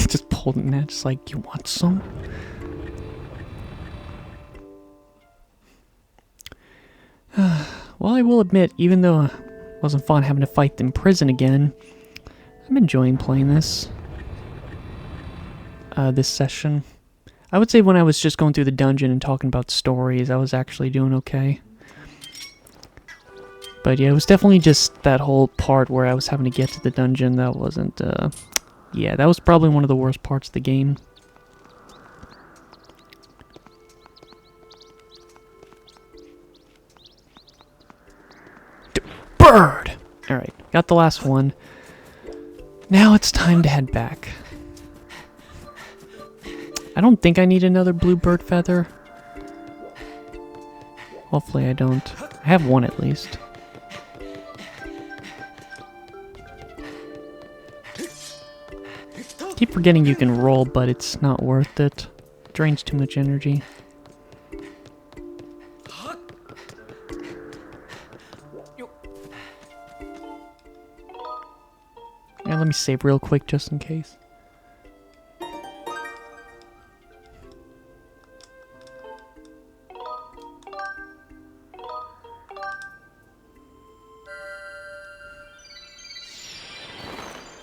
Just holding that, just like, you want some? Well, I will admit, even though it wasn't fun having to fight in prison again, I'm enjoying playing this. This session. I would say when I was just going through the dungeon and talking about stories, I was actually doing okay. But yeah, it was definitely just that whole part where I was having to get to the dungeon that wasn't, yeah, that was probably one of the worst parts of the game. Bird! Alright, got the last one. Now it's time to head back. I don't think I need another blue bird feather. Hopefully I don't. I have one at least. Keep forgetting you can roll, but it's not worth it. Drains too much energy. Yeah, let me save real quick just in case.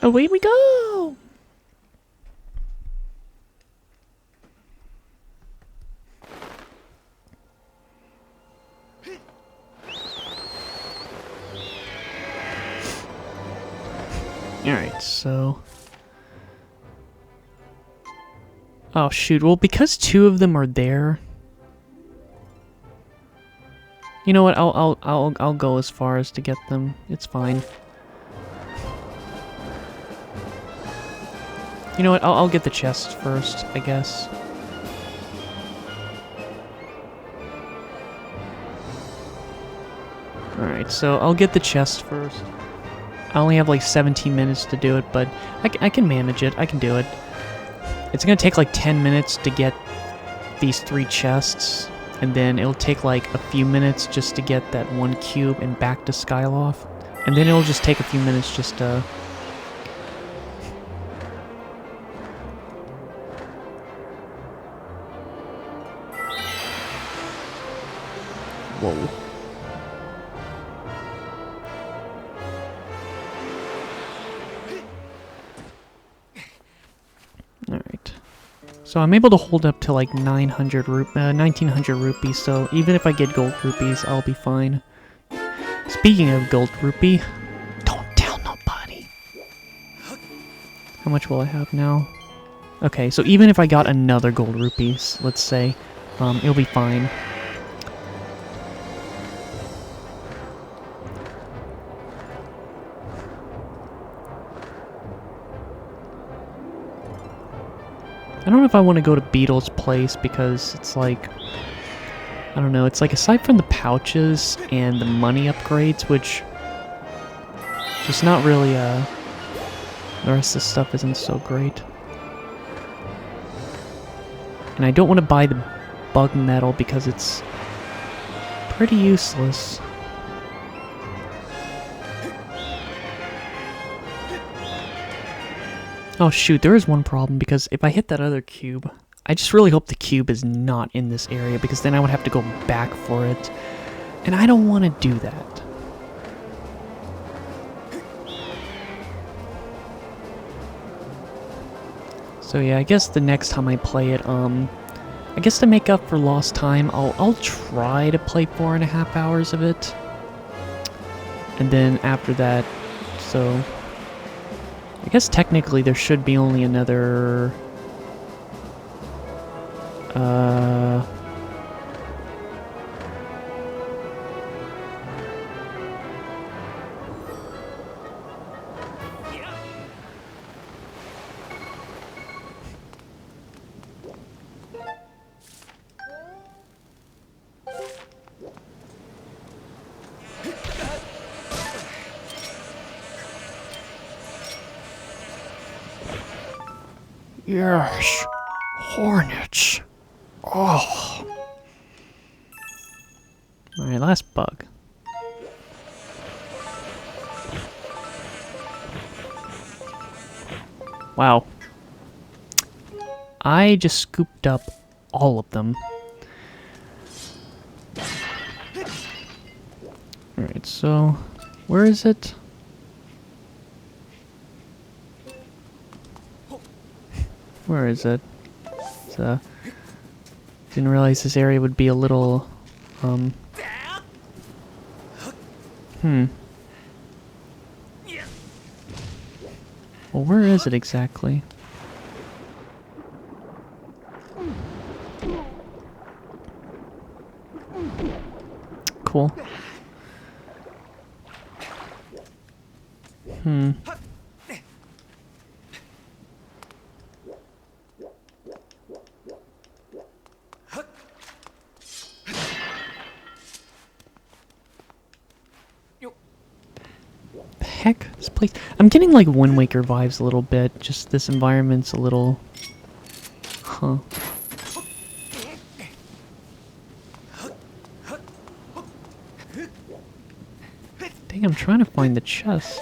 Away we go! Alright, so... Oh shoot, well because two of them are there... You know what, I'll go as far as to get them. It's fine. You know what, I'll get the chest first, I guess. Alright, so I'll get the chest first. I only have like 17 minutes to do it, but I can manage it. I can do it. It's gonna take like 10 minutes to get these 3 chests, and then it'll take like a few minutes just to get that 1 cube and back to Skyloft. And then it'll just take a few minutes just to... Whoa. Alright. So I'm able to hold up to like 1900 rupees, so even if I get gold rupees, I'll be fine. Speaking of gold rupee, don't tell nobody. How much will I have now? Okay, so even if I got another gold rupees, let's say, it'll be fine. I don't know if I want to go to Beetle's place because it's like, I don't know, it's like aside from the pouches and the money upgrades, which just not really, the rest of the stuff isn't so great. And I don't want to buy the bug metal because it's pretty useless. Oh shoot, there is one problem, because if I hit that other cube, I just really hope the cube is not in this area, because then I would have to go back for it. And I don't want to do that. So yeah, I guess the next time I play it, I guess to make up for lost time, I'll try to play 4.5 hours of it. And then after that, so... I guess technically there should be only another... Yes! Hornets! Oh! Alright, last bug. Wow. I just scooped up all of them. Alright, so... where is it? Where is it? It's, Didn't realize this area would be a little, Well, where is it exactly? Cool. Heck, this place. I'm getting like Wind Waker vibes a little bit. Just this environment's a little. Huh. Dang, I'm trying to find the chest.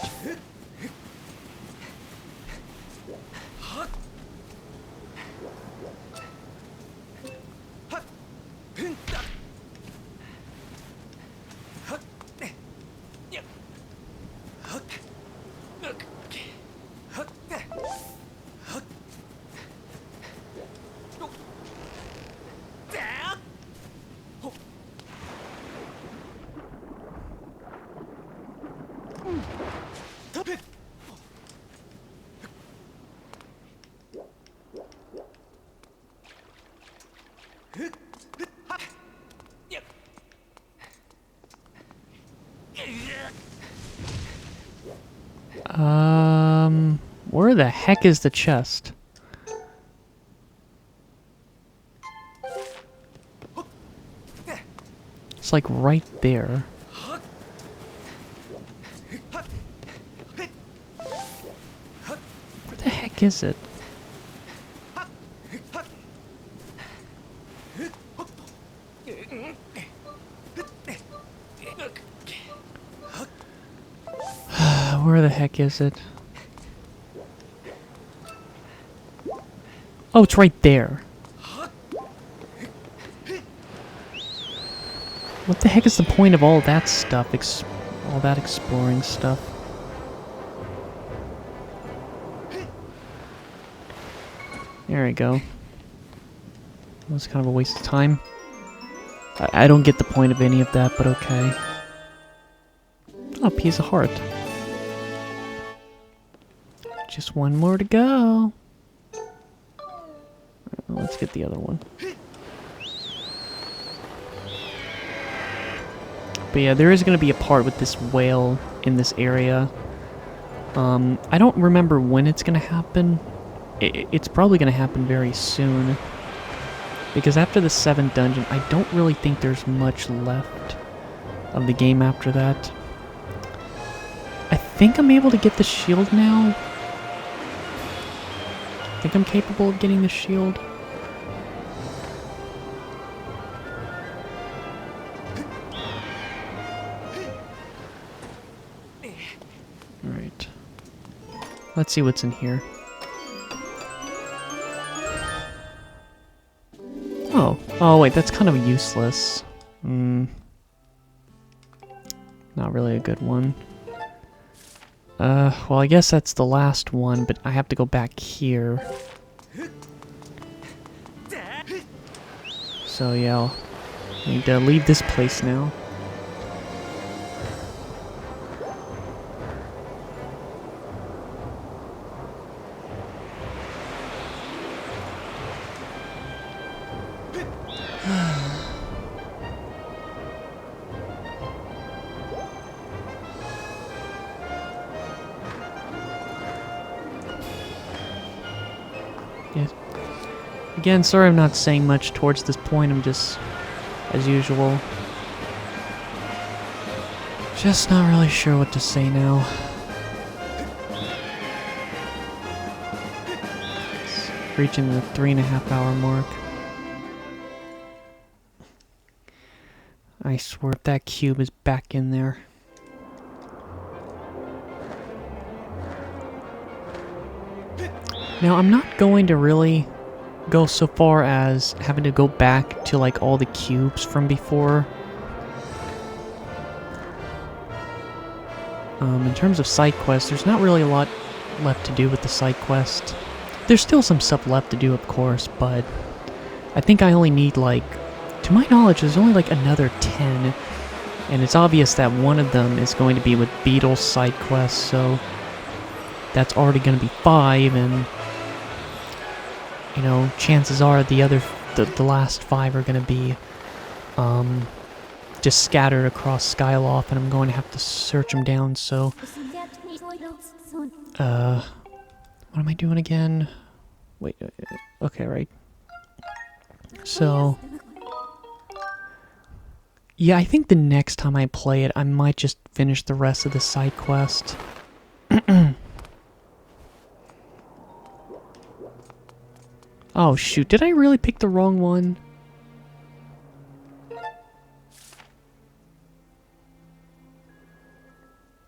Where the heck is the chest? It's like right there. Where the heck is it? Where the heck is it? Oh, it's right there. What the heck is the point of all that stuff? All that exploring stuff? There we go. That was kind of a waste of time. I don't get the point of any of that, but okay. Oh, piece of heart. Just one more to go. Let's get the other one. But yeah, there is going to be a part with this whale in this area. I don't remember when it's going to happen. It's probably going to happen very soon. Because after the 7th dungeon, I don't really think there's much left of the game after that. I think I'm able to get the shield now. I think I'm capable of getting the shield. Alright. Let's see what's in here. Oh wait, that's kind of useless. Not really a good one. Well, I guess that's the last one, but I have to go back here. So yeah, I'll need to leave this place now. Yes. Again, sorry I'm not saying much towards this point. I'm just, as usual, just not really sure what to say now. It's reaching the 3.5 hour mark. I swear if that cube is back in there. Now, I'm not going to really go so far as having to go back to, like, all the cubes from before. In terms of side quests, there's not really a lot left to do with the side quest. There's still some stuff left to do, of course, but I think I only need like, to my knowledge, there's only like another 10. And it's obvious that one of them is going to be with Beetle's side quest, so that's already going to be 5, and you know, chances are the last 5 are going to be just scattered across Skyloft, and I'm going to have to search them down. So what am I doing again? Wait, okay, right. So yeah, I think the next time I play it, I might just finish the rest of the side quest. Oh shoot, did I really pick the wrong one?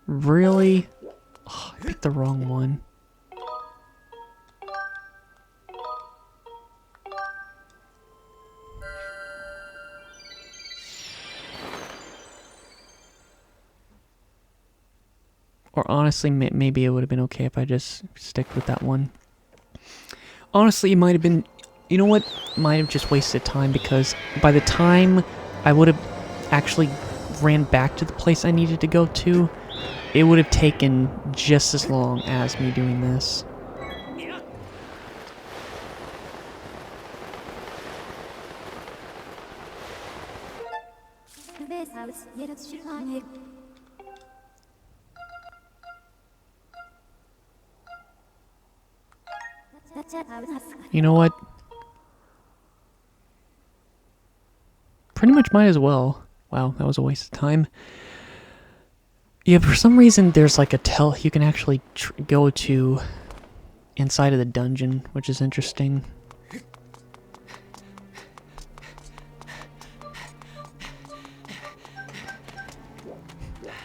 Really? Oh, I picked the wrong one. Or honestly, maybe it would have been okay if I just stick with that one. Honestly, it might have been... You know what? Might have just wasted time, because by the time I would have actually ran back to the place I needed to go to, it would have taken just as long as me doing this. You know what? Pretty much might as well. Wow, that was a waste of time. Yeah, for some reason there's like a you can actually go to inside of the dungeon, which is interesting.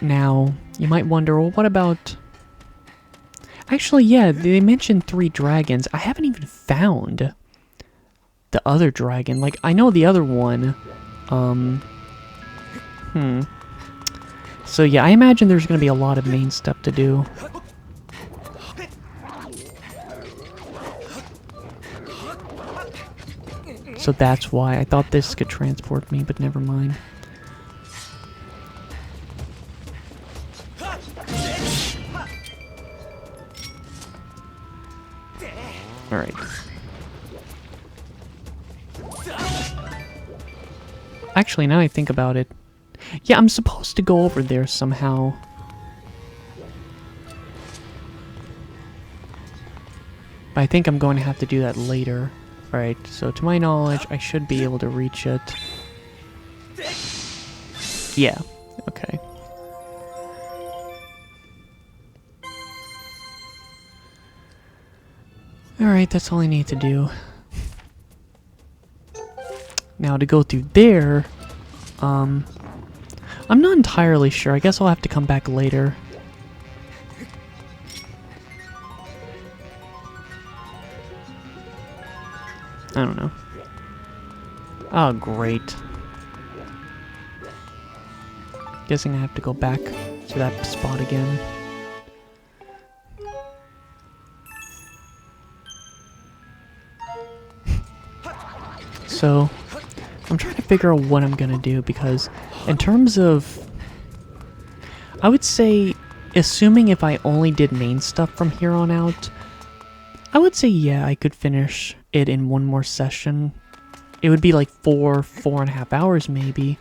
Now, you might wonder, well, what about... Actually, yeah, they mentioned 3 dragons. I haven't even found the other dragon. Like, I know the other one. So yeah, I imagine there's going to be a lot of main stuff to do. So that's why I thought this could transport me, but never mind. Alright. Actually, now I think about it. Yeah, I'm supposed to go over there somehow. But I think I'm going to have to do that later. Alright, so to my knowledge, I should be able to reach it. Yeah, okay. Alright, that's all I need to do. Now to go through there, I'm not entirely sure. I guess I'll have to come back later. I don't know. Oh, great. Guessing I have to go back to that spot again. So, I'm trying to figure out what I'm gonna do, because in terms of... I would say, assuming if I only did main stuff from here on out, I would say yeah, I could finish it in one more session. It would be like 4.5 hours maybe.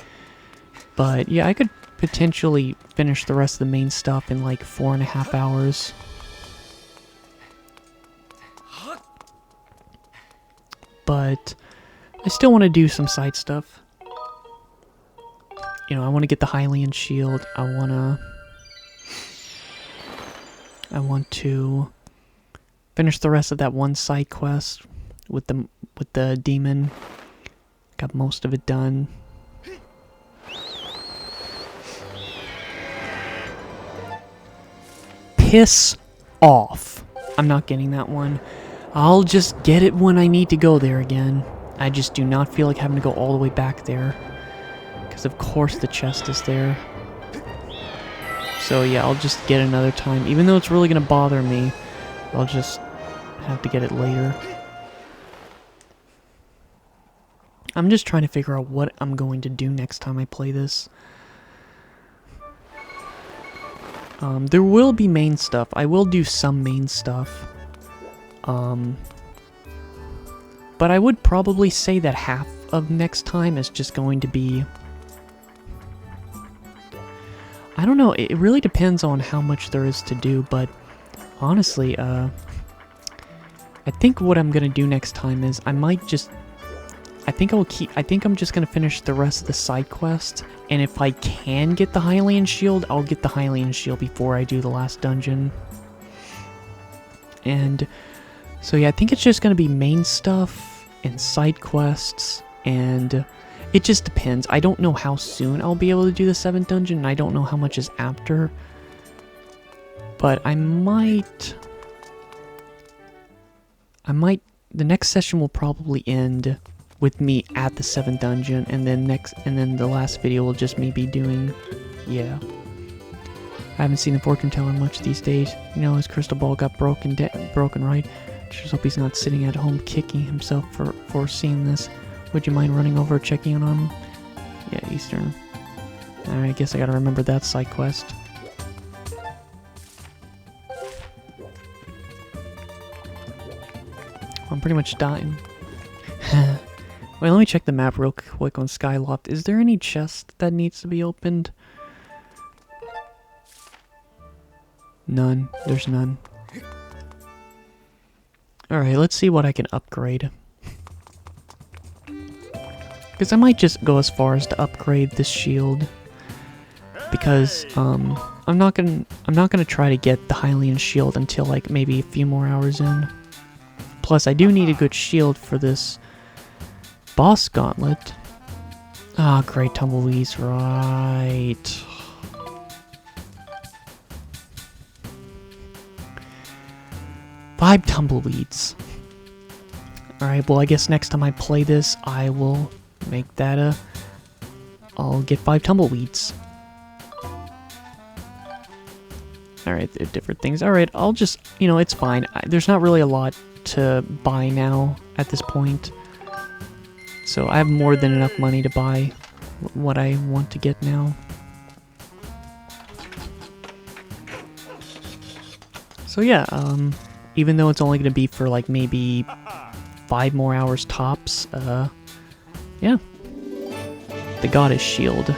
But yeah, I could potentially finish the rest of the main stuff in like 4.5 hours. But I still want to do some side stuff. You know, I want to get the Hylian shield. I want to finish the rest of that one side quest with the demon. Got most of it done. Piss off. I'm not getting that one. I'll just get it when I need to go there again. I just do not feel like having to go all the way back there. Because of course the chest is there. So yeah, I'll just get it another time. Even though it's really going to bother me, I'll just have to get it later. I'm just trying to figure out what I'm going to do next time I play this. There will be main stuff. I will do some main stuff. But I would probably say that half of next time is just going to be... I don't know, it really depends on how much there is to do, but honestly, I think what I'm gonna do next time is I might just... I think I'm just gonna finish the rest of the side quest, and if I can get the Hylian Shield, I'll get the Hylian Shield before I do the last dungeon. And so yeah, I think it's just gonna be main stuff and side quests, and it just depends. I don't know how soon I'll be able to do the 7th dungeon, and I don't know how much is after. But I might, the next session will probably end with me at the 7th dungeon, and then the last video will just me be doing, yeah. I haven't seen the fortune teller much these days. You know, his crystal ball got broken, right? Just hope he's not sitting at home kicking himself for seeing this. Would you mind running over checking on him? Yeah, Eastern. Alright, I guess I gotta remember that side quest. I'm pretty much dying. Wait, let me check the map real quick on Skyloft. Is there any chest that needs to be opened? None. There's none. Alright, let's see what I can upgrade. Because I might just go as far as to upgrade this shield. Because, I'm not gonna try to get the Hylian Shield until, like, maybe a few more hours in. Plus, I do need a good shield for this boss gauntlet. Ah, great tumbleweeds, right. Five tumbleweeds. Alright, well, I guess next time I play this, I will make that I'll get 5 tumbleweeds. Alright, they're different things. Alright, I'll just, you know, it's fine. There's not really a lot to buy now at this point. So I have more than enough money to buy what I want to get now. So yeah, even though it's only going to be for like maybe 5 more hours tops, yeah. The Goddess Shield.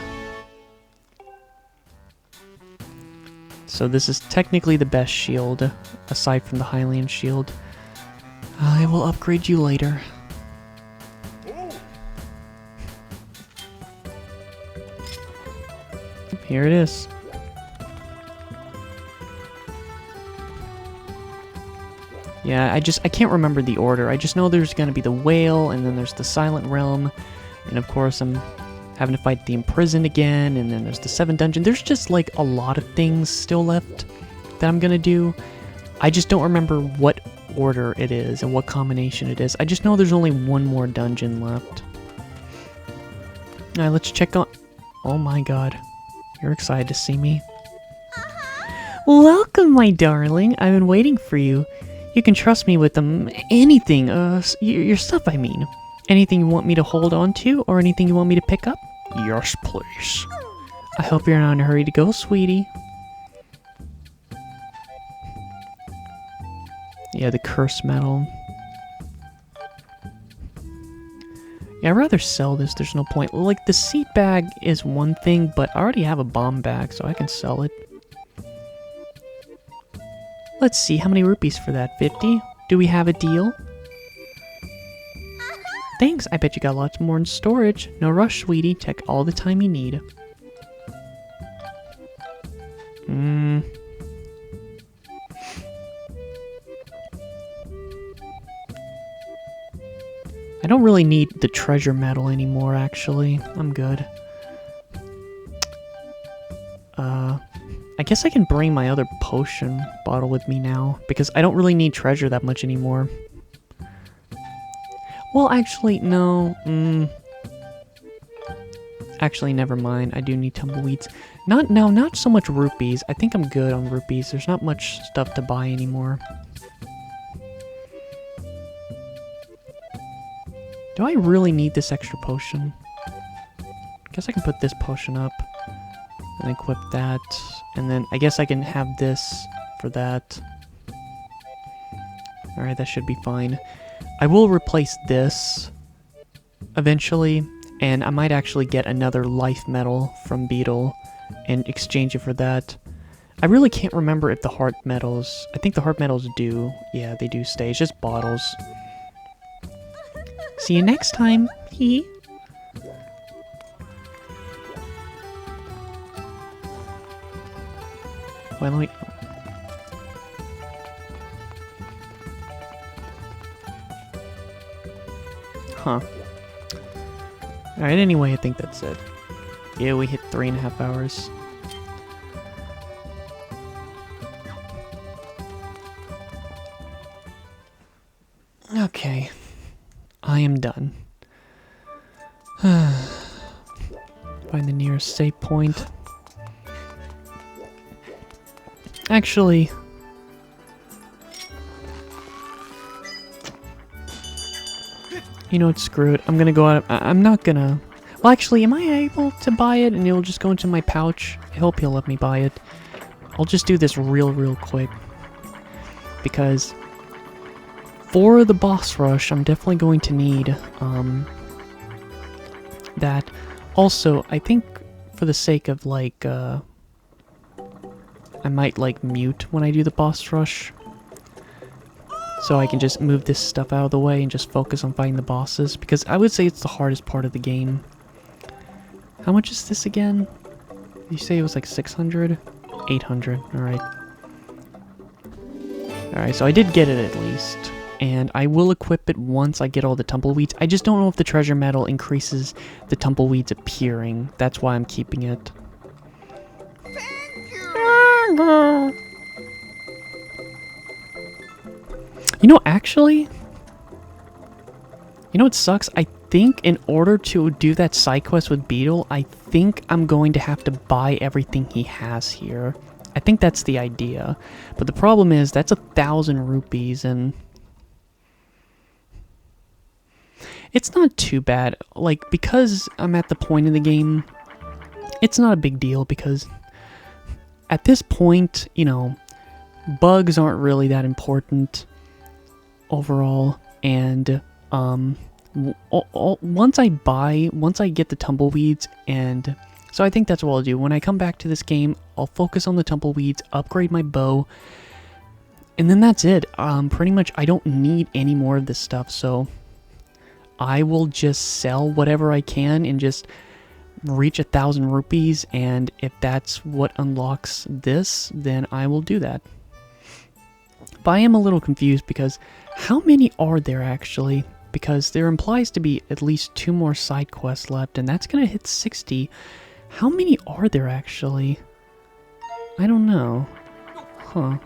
So this is technically the best shield, aside from the Hylian Shield. I will upgrade you later. Here it is. Yeah, I can't remember the order. I just know there's gonna be the Whale, and then there's the Silent Realm, and of course I'm having to fight the Imprisoned again, and then there's the 7th dungeon. There's just like a lot of things still left that I'm gonna do. I just don't remember what order it is and what combination it is. I just know there's only one more dungeon left. Alright, let's check on... Oh my god. You're excited to see me? Welcome, my darling. I've been waiting for you. You can trust me with anything, your stuff, I mean. Anything you want me to hold on to, or anything you want me to pick up? Yes, please. I hope you're not in a hurry to go, sweetie. Yeah, the curse metal. Yeah, I'd rather sell this, there's no point. Like, the seat bag is one thing, but I already have a bomb bag, so I can sell it. Let's see, how many rupees for that? 50? Do we have a deal? Thanks, I bet you got lots more in storage. No rush, sweetie. Take all the time you need. I don't really need the treasure medal anymore, actually. I'm good. I guess I can bring my other potion bottle with me now, because I don't really need treasure that much anymore. Well, actually, no. Actually, never mind. I do need tumbleweeds. Not so much rupees. I think I'm good on rupees. There's not much stuff to buy anymore. Do I really need this extra potion? Guess I can put this potion up and equip that, and then I guess I can have this for that. Alright, that should be fine. I will replace this eventually, and I might actually get another life medal from Beetle and exchange it for that. I really can't remember if the heart medals... I think the heart medals do. Yeah, they do stay. It's just bottles. See you next time. Hee. Why don't we... Huh. Alright, anyway, I think that's it. Yeah, we hit 3.5 hours. Okay. I am done. Find the nearest save point. Actually... You know what, screw it. I'm gonna go out. I'm not gonna... Well, actually, am I able to buy it and it'll just go into my pouch? I hope he'll let me buy it. I'll just do this real quick. Because... for the boss rush, I'm definitely going to need, that. Also, I think for the sake of, like, I might, like, mute when I do the boss rush. So I can just move this stuff out of the way and just focus on fighting the bosses. Because I would say it's the hardest part of the game. How much is this again? Did you say it was like 600? 800, alright. Alright, so I did get it at least. And I will equip it once I get all the tumbleweeds. I just don't know if the treasure medal increases the tumbleweeds appearing. That's why I'm keeping it. Thank you! You know, actually... You know what sucks? I think in order to do that side quest with Beetle, I think I'm going to have to buy everything he has here. I think that's the idea. But the problem is, that's 1,000 rupees, and... It's not too bad. Like, because I'm at the point in the game, it's not a big deal, because at this point, you know, bugs aren't really that important overall, and once I get the tumbleweeds, and so I think that's what I'll do. When I come back to this game, I'll focus on the tumbleweeds, upgrade my bow, and then that's it. Pretty much I don't need any more of this stuff, so I will just sell whatever I can and just reach 1,000 rupees, and if that's what unlocks this, then I will do that. But I am a little confused because how many are there actually? Because there implies to be at least 2 more side quests left, and that's gonna hit 60. How many are there actually? I don't know. Huh.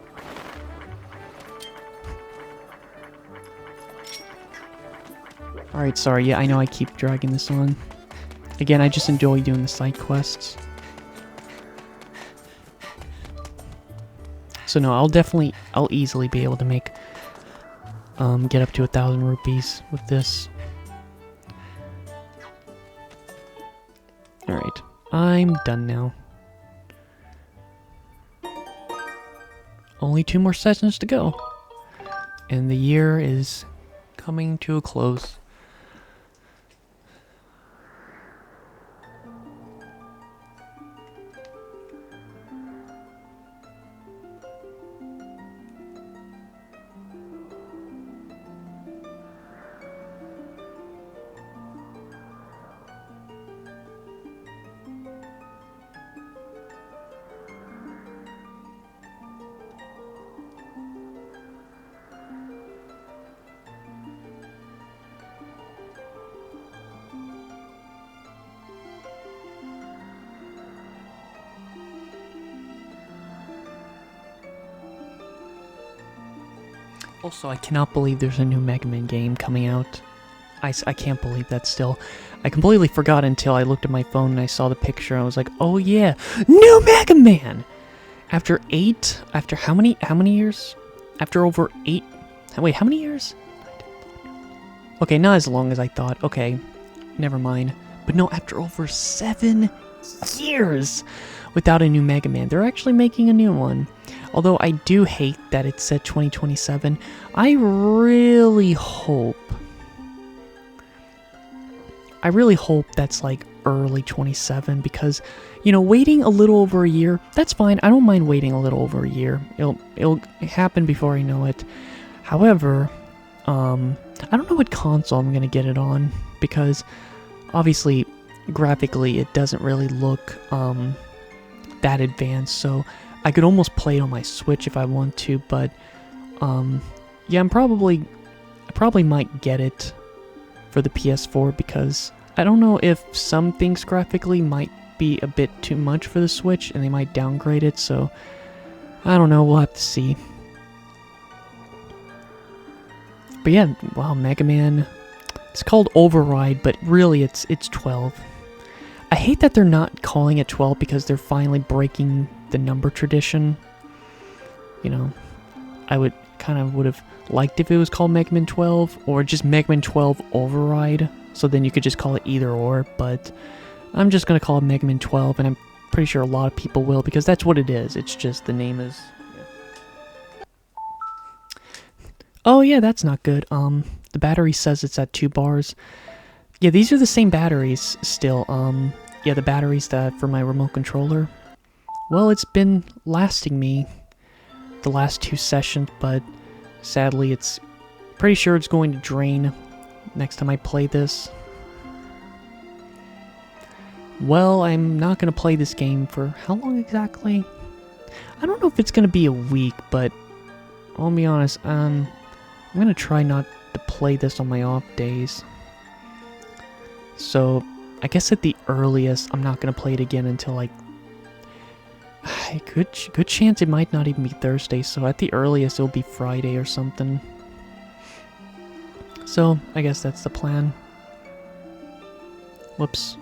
Alright, sorry, yeah, I know I keep dragging this on. Again, I just enjoy doing the side quests. So no, I'll easily be able to make, get up to 1,000 rupees with this. Alright, I'm done now. Only 2 more sessions to go. And the year is coming to a close. Also, I cannot believe there's a new Mega Man game coming out. I can't believe that still. I completely forgot until I looked at my phone and I saw the picture and I was like, oh yeah, new Mega Man! After how many years? After over 8, wait, how many years? Okay, not as long as I thought. Okay, never mind. But no, after over 7 years without a new Mega Man, they're actually making a new one. Although I do hate that it said 2027. I really hope that's like early 27 because, you know, waiting a little over a year, that's fine. I don't mind waiting a little over a year. It'll happen before I know it. However, I don't know what console I'm gonna get it on because obviously graphically it doesn't really look that advanced, so I could almost play it on my Switch if I want to, but yeah, I probably might get it for the PS4 because I don't know if some things graphically might be a bit too much for the Switch and they might downgrade it, so I don't know, we'll have to see. But yeah, wow, Mega Man, it's called Override, but really it's 12. I hate that they're not calling it 12 because they're finally breaking the number tradition. You know, I would have liked if it was called Mega Man 12 or just Mega Man 12 Override, so then you could just call it either or, but I'm just going to call it Mega Man 12, and I'm pretty sure a lot of people will because that's what it is. It's just the name is... Oh yeah, that's not good. The battery says it's at 2 bars. Yeah, these are the same batteries still. Yeah, the batteries that for my remote controller. Well, it's been lasting me the last 2 sessions, but sadly it's pretty sure it's going to drain next time I play this. Well, I'm not going to play this game for how long exactly? I don't know if it's going to be a week, but I'll be honest, I'm going to try not to play this on my off days. So, I guess at the earliest, I'm not going to play it again until like... Good chance it might not even be Thursday, so at the earliest it'll be Friday or something. So, I guess that's the plan. Whoops.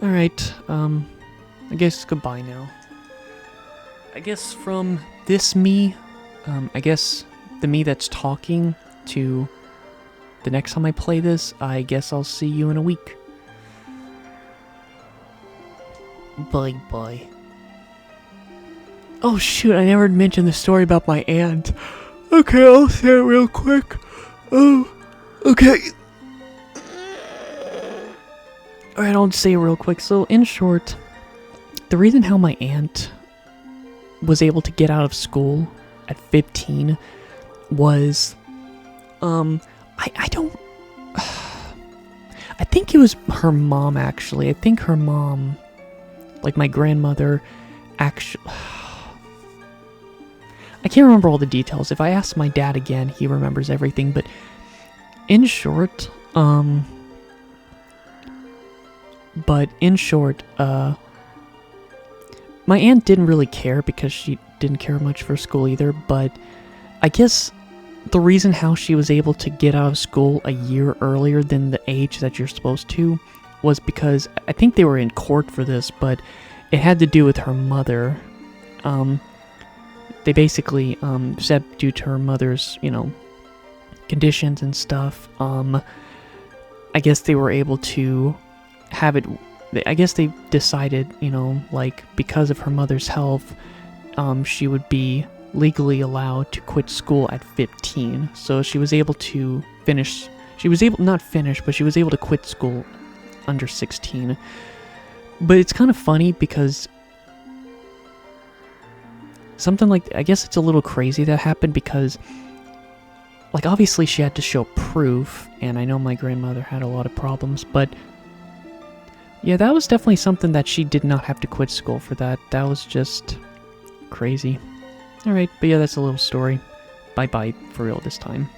Alright, I guess goodbye now. I guess from this me, I guess the me that's talking to the next time I play this, I guess I'll see you in a week. Bye-bye. Oh shoot, I never mentioned the story about my aunt. Okay, I'll say it real quick. Oh, okay. Alright, I'll say it real quick. So, in short, the reason how my aunt was able to get out of school at 15 was, I don't... I think it was her mom, actually. I think her mom, like my grandmother, actually... I can't remember all the details. If I ask my dad again, he remembers everything, but in short, my aunt didn't really care because she didn't care much for school either, but I guess the reason how she was able to get out of school a year earlier than the age that you're supposed to was because, I think they were in court for this, but it had to do with her mother. They basically said due to her mother's, you know, conditions and stuff, I guess they were able to have it, I guess they decided, you know, like, because of her mother's health, she would be legally allowed to quit school at 15. So she was able to finish, not finish, but she was able to quit school under 16. But it's kind of funny because something like, I guess it's a little crazy that happened because, like, obviously she had to show proof, and I know my grandmother had a lot of problems, but yeah, that was definitely something that she did not have to quit school for that. That was just crazy. Alright, but yeah, that's a little story. Bye-bye for real this time.